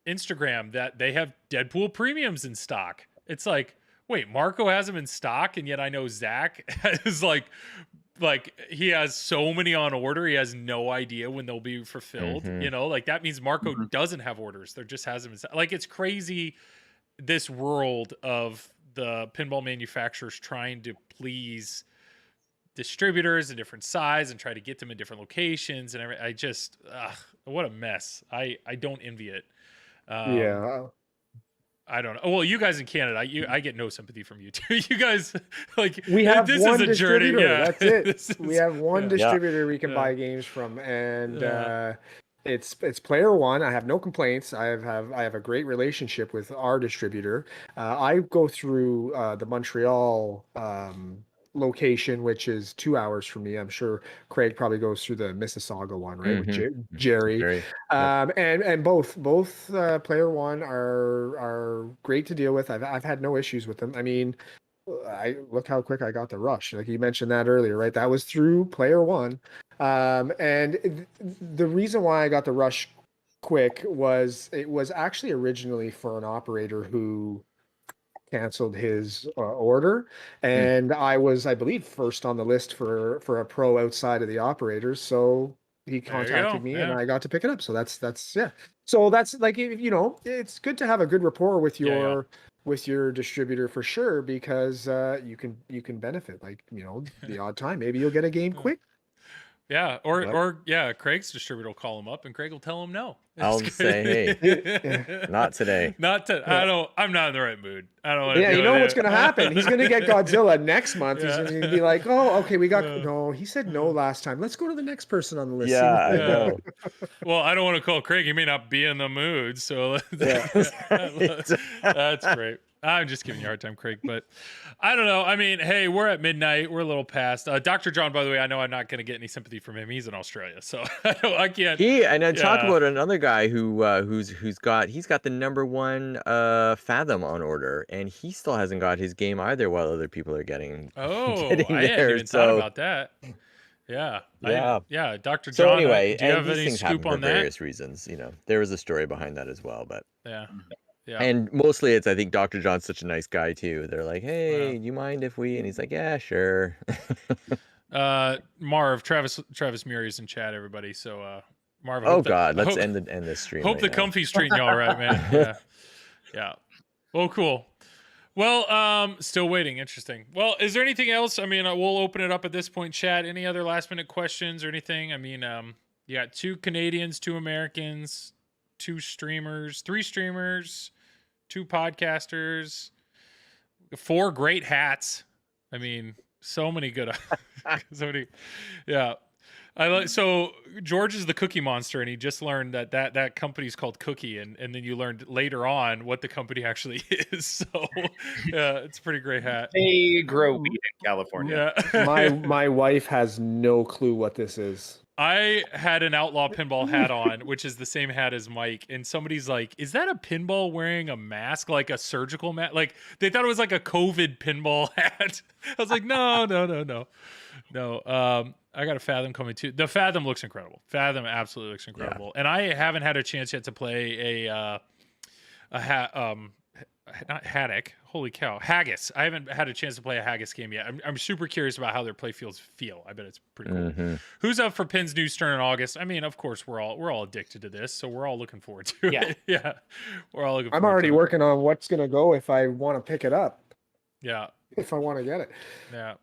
A: Instagram that they have Deadpool premiums in stock. It's like, wait, Marco has them in stock, and yet I know Zach is like he has so many on order, he has no idea when they'll be fulfilled. You know, like that means Marco doesn't have orders. There just has them in stock. Like it's crazy, this world of the pinball manufacturers trying to please distributors in different size and try to get them in different locations and everything. I just what a mess. I don't envy it.
C: Yeah,
A: I don't know. Well, you guys in Canada, I get no sympathy from you two. You guys, like,
C: we have
A: this
C: one
A: is a journey.
C: distributor.
A: Yeah,
C: That's it. We have one distributor we can buy games from, and it's Player One. I have no complaints. I have a great relationship with our distributor. I go through the Montreal location, which is 2 hours from me. I'm sure Craig probably goes through the Mississauga one, right? With Jerry. And both Player One are great to deal with. I've had no issues with them. I mean, I look how quick I got the Rush. Like you mentioned that earlier, right? That was through Player One. And the reason why I got the Rush quick was it was actually originally for an operator who canceled his order, and I was, I believe, first on the list for a pro outside of the operators. So he contacted me, and I got to pick it up. So that's So that's like, you know, it's good to have a good rapport with your with your distributor for sure, because you can benefit, like, the odd time maybe you'll get a game quick.
A: Yeah,
C: But-
A: or Craig's distributor will call him up, and Craig will tell him no.
B: I'll
A: It's
B: say,
A: good.
B: not today.
A: Not to. I'm not in the right mood. I don't want to.
C: Yeah,
A: do
C: you know
A: it.
C: what's going to happen? He's going to get Godzilla next month.
A: Yeah.
C: He's going to be like, "Oh, okay, we got no." He said no last time. Let's go to the next person on the list.
B: Yeah, I
A: Yeah.
B: know.
A: Well, I don't want to call Craig. He may not be in the mood. So
C: Yeah.
A: that's great. I'm just giving you a hard time, Craig. But I don't know. I mean, hey, we're at midnight. We're a little past. Dr. John, by the way, I know I'm not going to get any sympathy from him. He's in Australia, so I can't.
B: And then talk
A: Yeah.
B: about another guy who's got the #1 Fathom on order, and he still hasn't got his game either, while other people are getting
A: Oh,
B: getting
A: I hadn't
B: there.
A: even thought about that. Yeah.
B: Yeah.
A: Dr.
B: So
A: John,
B: anyway,
A: do you
B: and
A: have
B: these
A: any
B: things happen
A: scoop
B: for
A: on that?
B: various reasons. There was a story behind that as well, but
A: Yeah. Yeah.
B: and mostly it's, I think Dr. John's such a nice guy too. They're like, hey, do you mind if we? And he's like, yeah, sure.
A: Marv, Travis Murray's in chat, everybody. So, Marv. I
B: Oh
A: hope that-
B: God, let's
A: hope-
B: end this stream.
A: Hope
B: right
A: the
B: now.
A: comfy's treating y'all right, man. Yeah. Yeah. Well, cool. Well, still waiting. Interesting. Well, is there anything else? I mean, we'll open it up at this point, chat. Any other last minute questions or anything? I mean, you got 2 Canadians, 2 Americans, 2 streamers, 3 streamers, 2 podcasters, 4 great hats. I mean, so many good, yeah. So George is the Cookie Monster, and he just learned that company's called Cookie, and then you learned later on what the company actually is. So yeah, it's a pretty great hat.
D: They grow weed in California.
A: Yeah.
C: My wife has no clue what this is.
A: I had an Outlaw Pinball hat on, which is the same hat as Mike, and somebody's like, "Is that a pinball wearing a mask, like a surgical mask?" Like they thought it was like a COVID pinball hat. I was like, no. I got a Fathom coming too. The Fathom looks incredible. Fathom absolutely looks incredible, and I haven't had a chance yet to play not haddock. Holy cow, haggis. I haven't had a chance to play a haggis game yet. I'm super curious about how their play fields feel. I bet it's pretty cool.
B: Mm-hmm.
A: Who's up for Pin's new stern in August? I mean, of course we're all addicted to this, so we're all looking forward to it. Yeah, we're all looking.
C: I'm
A: forward
C: already
A: to it.
C: working on what's going to go if I want to pick it up,
A: Yeah,
C: if I want to get it.
A: yeah.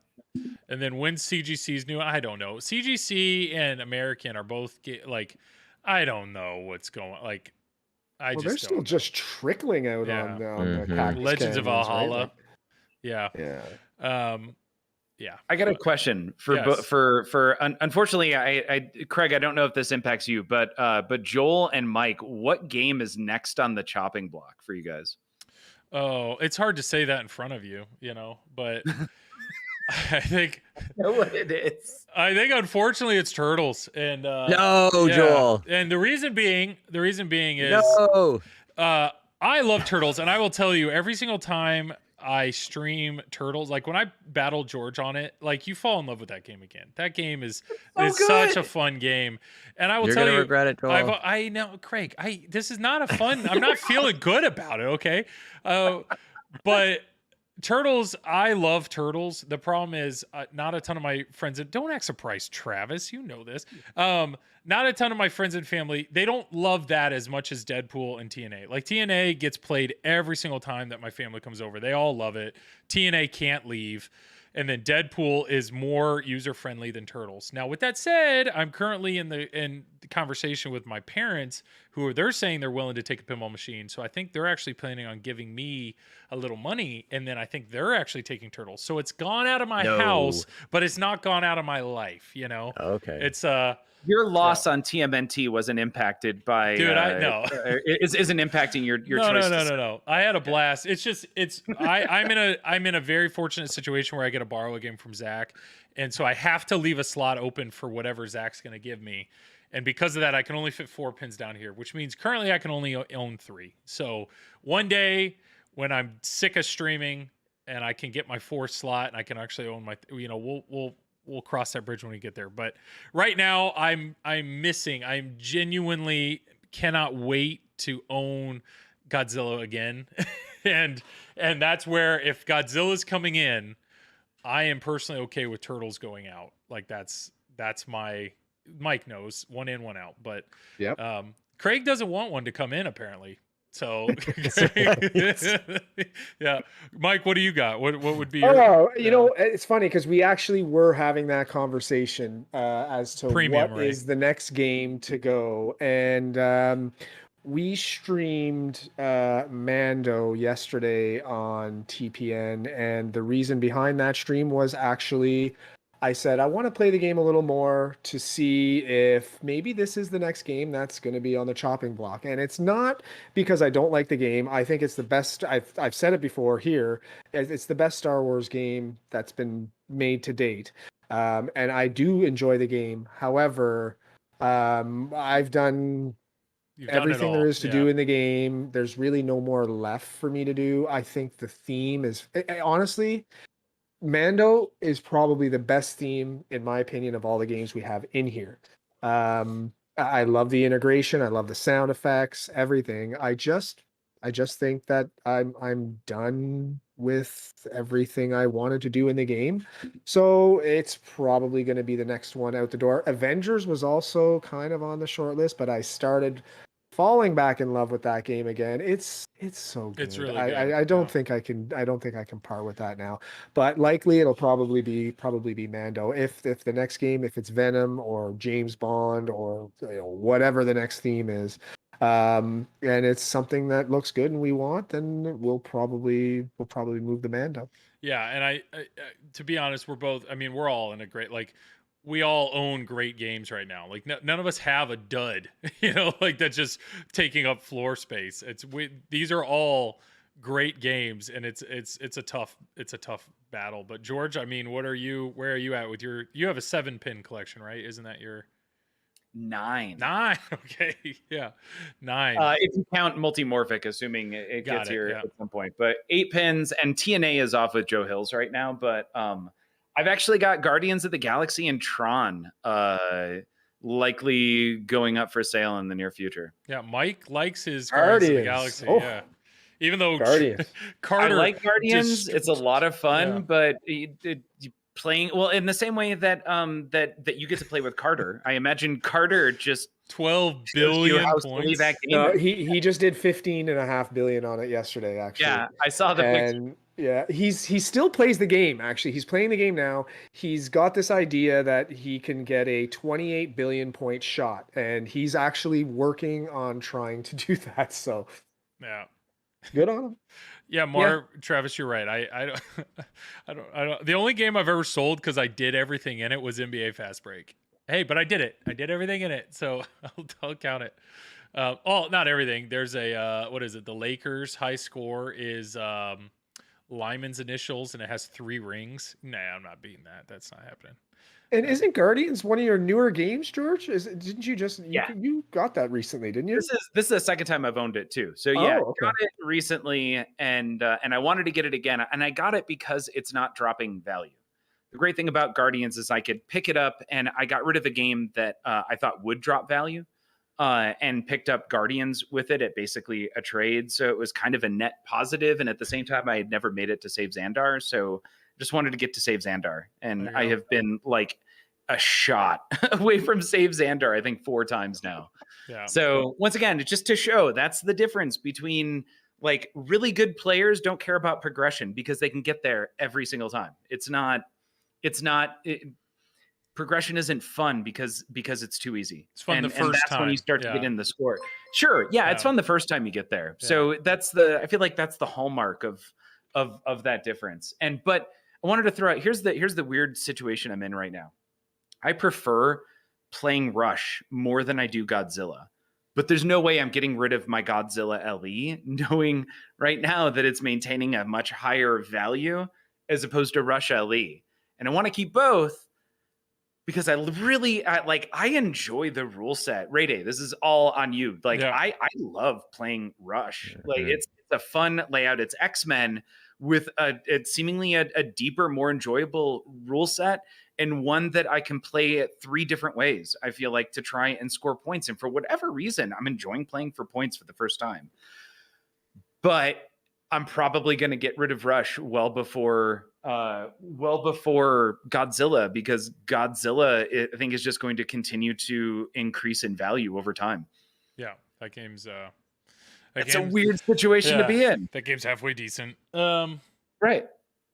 A: And then when CGC's new, I don't know. CGC and American are both like, I don't know what's going. Like, I
C: Well,
A: just
C: they're
A: don't
C: still
A: know.
C: just trickling out
A: Yeah.
C: on the
B: Mhm.
C: cactus
A: Legends of
C: canyons, right?
A: Valhalla.
C: Like,
A: Yeah.
C: yeah.
A: Yeah.
D: I got a question for
A: Yes.
D: unfortunately, Craig, I don't know if this impacts you, but Joel and Mike, what game is next on the chopping block for you guys?
A: Oh, it's hard to say that in front of you, but I think
D: know what it is.
A: unfortunately it's turtles, and
B: No,
A: yeah.
B: Joel.
A: And the reason being is
B: No.
A: I love turtles, and I will tell you, every single time I stream turtles, like when I battle George on it, like you fall in love with that game again. That game is such a fun game, and I will
B: You're
A: tell
B: gonna
A: you,
B: regret it, Joel.
A: I know, Craig. This is not a fun. I'm not feeling good about it. Okay, but turtles, I love turtles. The problem is, not a ton of my friends. And don't act surprised, Travis. You know this. Not a ton of my friends and family, they don't love that as much as Deadpool and TNA. Like TNA gets played every single time that my family comes over. They all love it. TNA can't leave. And then Deadpool is more user friendly than Turtles. Now, with that said, I'm currently in the conversation with my parents, they're saying they're willing to take a pinball machine. So I think they're actually planning on giving me a little money, and then I think they're actually taking Turtles. So it's gone out of my house, but it's not gone out of my life.
B: Okay.
A: It's
D: Your loss on TMNT wasn't impacted by.
A: Dude, I know.
D: Isn't impacting your choice.
A: No. I had a blast. It's just I'm in a very fortunate situation where I get to borrow a game from Zach, and so I have to leave a slot open for whatever Zach's going to give me, and because of that, I can only fit 4 pins down here, which means currently I can only own 3. So one day when I'm sick of streaming and I can get my 4th slot and I can actually own my, we'll cross that bridge when we get there. But right now I'm genuinely cannot wait to own Godzilla again. and that's where, if Godzilla's coming in, I am personally okay with Turtles going out. Like that's my, Mike knows, one in, one out. But
C: Yep.
A: Craig doesn't want one to come in apparently. So,
B: Right.
A: yeah, Mike, what do you got? What would be your
C: Oh, you know, it's funny because we actually were having that conversation as to
A: premium,
C: what
A: right?
C: is the next game to go. And we streamed Mando yesterday on TPN. And the reason behind that stream was actually I said, I want to play the game a little more to see if maybe this is the next game that's going to be on the chopping block. And it's not because I don't like the game. I think it's the best. I've said it before here. It's the best Star Wars game that's been made to date. And I do enjoy the game. However, I've done
A: You've done it
C: everything there
A: all.
C: is to do in the game. There's really no more left for me to do. I think the theme is honestly, Mando is probably the best theme, in my opinion, of all the games we have in here. I love the integration. I love the sound effects, everything. I just think that I'm done with everything I wanted to do in the game. So it's probably going to be the next one out the door. Avengers was also kind of on the short list, but I started falling back in love with that game again. It's so good.
A: It's really good.
C: I don't think I can part with that now. But likely it'll probably be Mando. If the next game, if it's Venom or James Bond or whatever the next theme is, and it's something that looks good and we want, then we'll probably move the Mando.
A: Yeah, and I to be honest, we're both. I mean, we're all in a great we all own great games right now. Like none of us have a dud, like that's just taking up floor space. These are all great games, and it's a tough battle. But George, I mean, where are you at with you have a 7-pin collection, right? Isn't that your
D: 9?
A: Okay, yeah, 9.
D: If you count multimorphic, assuming it gets here
A: yeah.
D: at some point. But 8 pins, and TNA is off with Joe Hills right now. But I've actually got Guardians of the Galaxy and Tron likely going up for sale in the near future.
A: Yeah, Mike likes his Guardians of the Galaxy.
C: Oh.
A: Yeah, even though
C: Guardians.
A: Carter,
D: I like Guardians. It's a lot of fun,
A: Yeah.
D: but playing well in the same way that that you get to play with Carter. I imagine Carter just
A: 12
D: shows you
A: billion
D: how silly
A: points.
D: that game
C: No,
D: is.
C: he just did 15.5 billion on it yesterday, actually.
D: Yeah, I saw the picture.
C: And yeah, he still plays the game. Actually, he's playing the game now. He's got this idea that he can get a 28 billion point shot, and he's actually working on trying to do that. So
A: Yeah.
C: good on him.
A: Yeah, Travis, you're right. I don't, I don't. The only game I've ever sold because I did everything in it was NBA Fast Break. Hey, but I did it. I did everything in it, so I'll count it. Not everything. There's a what is it? The Lakers high score is Lyman's initials, and it has 3 rings. Nah, I'm not beating that. That's not happening.
C: And isn't Guardians one of your newer games, George? Didn't you just
D: Yeah.
C: you got that recently, didn't you?
D: This is the second time I've owned it too. So yeah,
C: Oh, okay.
D: got it recently, and I wanted to get it again, and I got it because it's not dropping value. The great thing about Guardians is I could pick it up, and I got rid of a game that I thought would drop value, and picked up Guardians with it at basically a trade. So it was kind of a net positive, and at the same time, I had never made it to save Xandar, so just wanted to get to save Xandar, and I have been like a shot away from save Xandar, I think 4 times now.
A: Yeah.
D: So once again, just to show that's the difference between like really good players don't care about progression because they can get there every single time. Progression isn't fun because it's too easy.
A: It's fun the first
D: and that's
A: time.
D: when you start to
A: Yeah.
D: get in the score. Sure, yeah, it's
A: Yeah.
D: fun the first time you get there.
A: Yeah.
D: So I feel like that's the hallmark of that difference. But I wanted to throw out here's the weird situation I'm in right now. I prefer playing Rush more than I do Godzilla. But there's no way I'm getting rid of my Godzilla LE, knowing right now that it's maintaining a much higher value as opposed to Rush LE. And I want to keep both because I enjoy the rule set. Ray Day, this is all on you. Like
A: Yeah.
D: I love playing Rush. Like it's a fun layout. It's X-Men with it's seemingly a deeper, more enjoyable rule set, and one that I can play it 3 different ways, I feel like, to try and score points. And for whatever reason, I'm enjoying playing for points for the first time. But I'm probably going to get rid of Rush well before Godzilla, because Godzilla, I think, is just going to continue to increase in value over time.
A: Yeah, that game's
D: That's a weird situation to be in.
A: That game's halfway decent.
D: Right.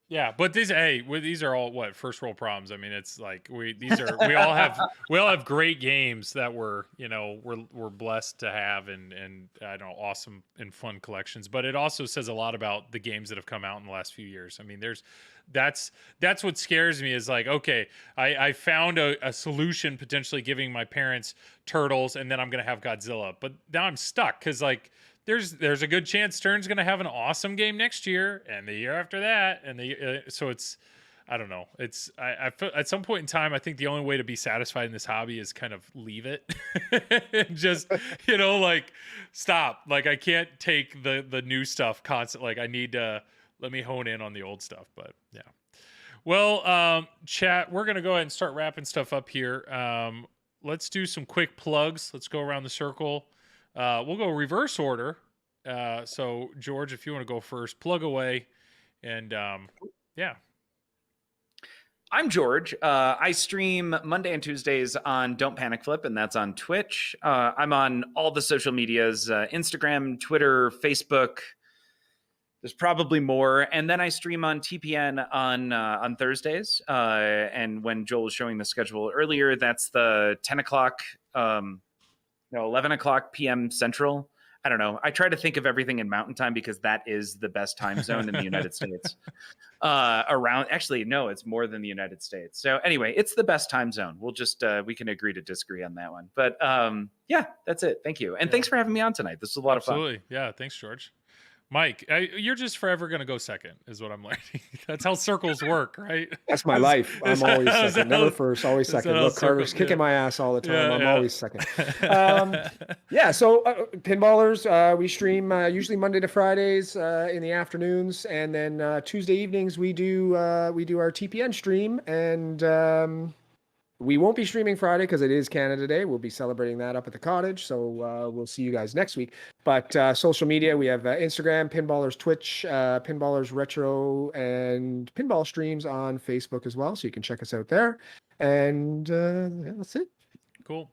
A: Yeah, but these are all what first world problems. I mean, it's like we all have great games that we're blessed to have and I don't know, awesome and fun collections. But it also says a lot about the games that have come out in the last few years. I mean, that's what scares me is like, okay, I found a solution potentially giving my parents Turtles, and then I'm gonna have Godzilla, but now I'm stuck because like. There's a good chance Stern's going to have an awesome game next year and the year after that. And so it's, I don't know. It's, I feel at some point in time, I think the only way to be satisfied in this hobby is kind of leave it and just, like stop. Like I can't take the new stuff constant. Like I need to let me hone in on the old stuff, but yeah. Well, chat, we're going to go ahead and start wrapping stuff up here. Let's do some quick plugs. Let's go around the circle. We'll go reverse order. So George, if you want to go first, plug away. And yeah.
D: I'm George. I stream Monday and Tuesdays on Don't Panic Flip, and that's on Twitch. I'm on all the social medias, Instagram, Twitter, Facebook. There's probably more. And then I stream on TPN on Thursdays. And when Joel was showing the schedule earlier, that's the 10 o'clock 11 o'clock p.m. Central. I don't know. I try to think of everything in Mountain Time because that is the best time zone in the United States. Actually, no, it's more than the United States. So anyway, it's the best time zone. We'll just, we can agree to disagree on that one. But yeah, that's it. Thank you. And thanks for having me on tonight. This was a lot of fun.
A: Absolutely. Yeah. Thanks, George. Mike, you're just forever going to go second is what I'm learning. That's how circles work, right?
C: That's my life. I'm always second. Never first, always second. Look, Carter's kicking my ass all the time. I'm always second. Yeah, so Pinballers, we stream usually Monday to Fridays in the afternoons. And then Tuesday evenings, we do our TPN stream. And we won't be streaming Friday because it is Canada Day. We'll be celebrating that up at the cottage. So we'll see you guys next week. But social media, we have Instagram, Pinballers Twitch, Pinballers Retro, and Pinball streams on Facebook as well. So you can check us out there. And yeah, that's it.
A: Cool.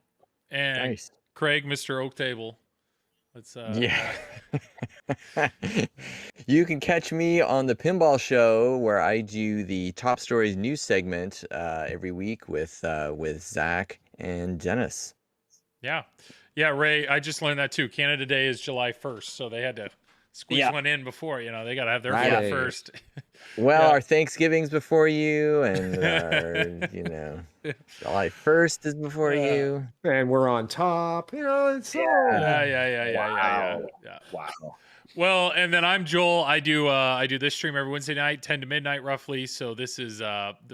A: And
B: Nice.
A: Craig, Mr. Oak Table. Let's
B: Yeah. You can catch me on the Pinball Show where I do the Top Stories news segment every week with Zach and Dennis.
A: Yeah, Ray, I just learned that too. Canada Day is July 1st, so they had to squeeze one in before. They got to have their fun first.
B: Well, our Thanksgiving's before you, and our, July 1st is before you,
C: and we're on top. It's
A: yeah.
D: Wow.
A: Well, and then I'm Joel. I do this stream every Wednesday night, 10 to midnight roughly. So this is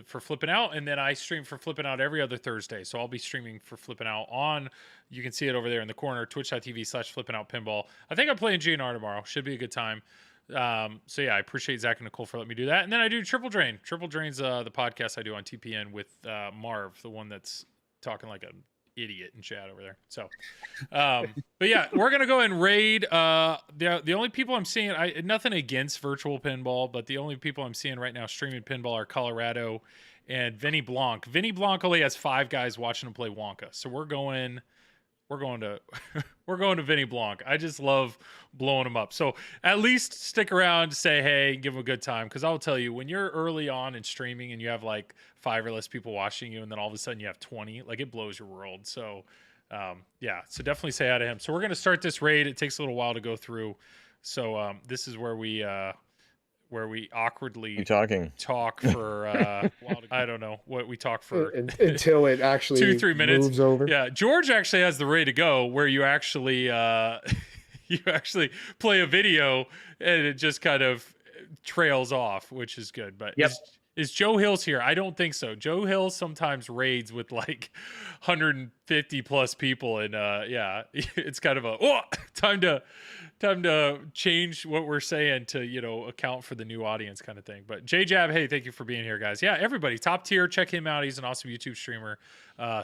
A: for Flipping Out, and then I stream for Flipping Out every other Thursday. So I'll be streaming for Flipping Out on. You can see it over there in the corner, twitch.tv/Flipping Out Pinball. I think I'm playing GNR tomorrow. Should be a good time. So yeah, I appreciate Zach and Nicole for letting me do that. And then I do Triple Drain. Triple Drain's the podcast I do on TPN with Marv, the one that's talking like an idiot in chat over there. So but yeah, we're gonna go and raid the only people I'm seeing, nothing against virtual pinball, but the only people I'm seeing right now streaming pinball are Colorado and Vinny Blanc. Vinny Blanc only has 5 guys watching him play Wonka. So we're going to Vinny Blanc. I just love blowing him up. So at least stick around, say hey, give him a good time. Because I'll tell you, when you're early on in streaming and you have like 5 or less people watching you, and then all of a sudden you have 20, like it blows your world. So yeah, so definitely say hi to him. So we're going to start this raid. It takes a little while to go through. So this is where we awkwardly talk for I don't know what we talk for
C: until it actually
A: 2-3 minutes
C: moves over.
A: Yeah, George actually has the ready to go where you actually play a video and it just kind of trails off, which is good. But is Joe Hills here? I don't think so. Joe Hills sometimes raids with like 150 plus people, and yeah, it's kind of time to change what we're saying to account for the new audience kind of thing. But Jab, hey, thank you for being here, guys. Yeah, everybody, top tier, check him out. He's an awesome YouTube streamer.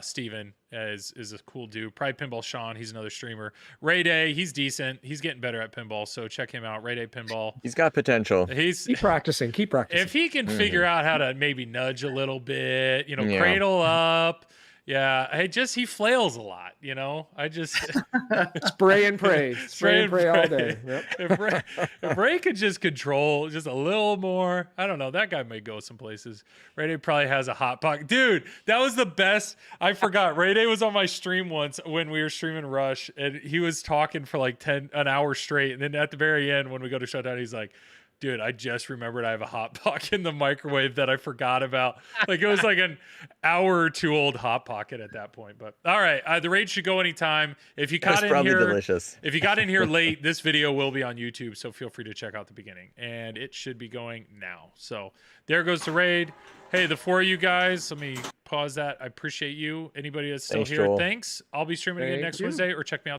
A: Steven is a cool dude. Pride Pinball Sean, he's another streamer. Ray Day, he's decent. He's getting better at pinball, so check him out. Ray Day Pinball.
B: He's got potential.
C: Keep practicing.
A: If he can figure out how to maybe nudge a little bit, cradle up, Yeah, he flails a lot, you know. I just
C: Spray and pray. Spray and pray all day. Yep.
A: if Ray could just control just a little more, I don't know. That guy may go some places. Ray Day probably has a hot pocket, dude. That was the best. I forgot. Ray Day was on my stream once when we were streaming Rush, and he was talking for like an hour straight, and then at the very end when we go to shut down, he's like, dude, I just remembered I have a hot pocket in the microwave that I forgot about. Like it was like an hour or two old hot pocket at that point. But all right, the raid should go anytime. If you got in here,
B: delicious.
A: If you got in here late, this video will be on YouTube, so feel free to check out the beginning, and it should be going now. So there goes the raid. Hey, the four of you guys, let me pause that. I appreciate you. Anybody that's still
B: Thanks,
A: here,
B: Joel.
A: thanks. I'll be streaming again
C: Thank
A: next
C: you.
A: Wednesday, or check me out.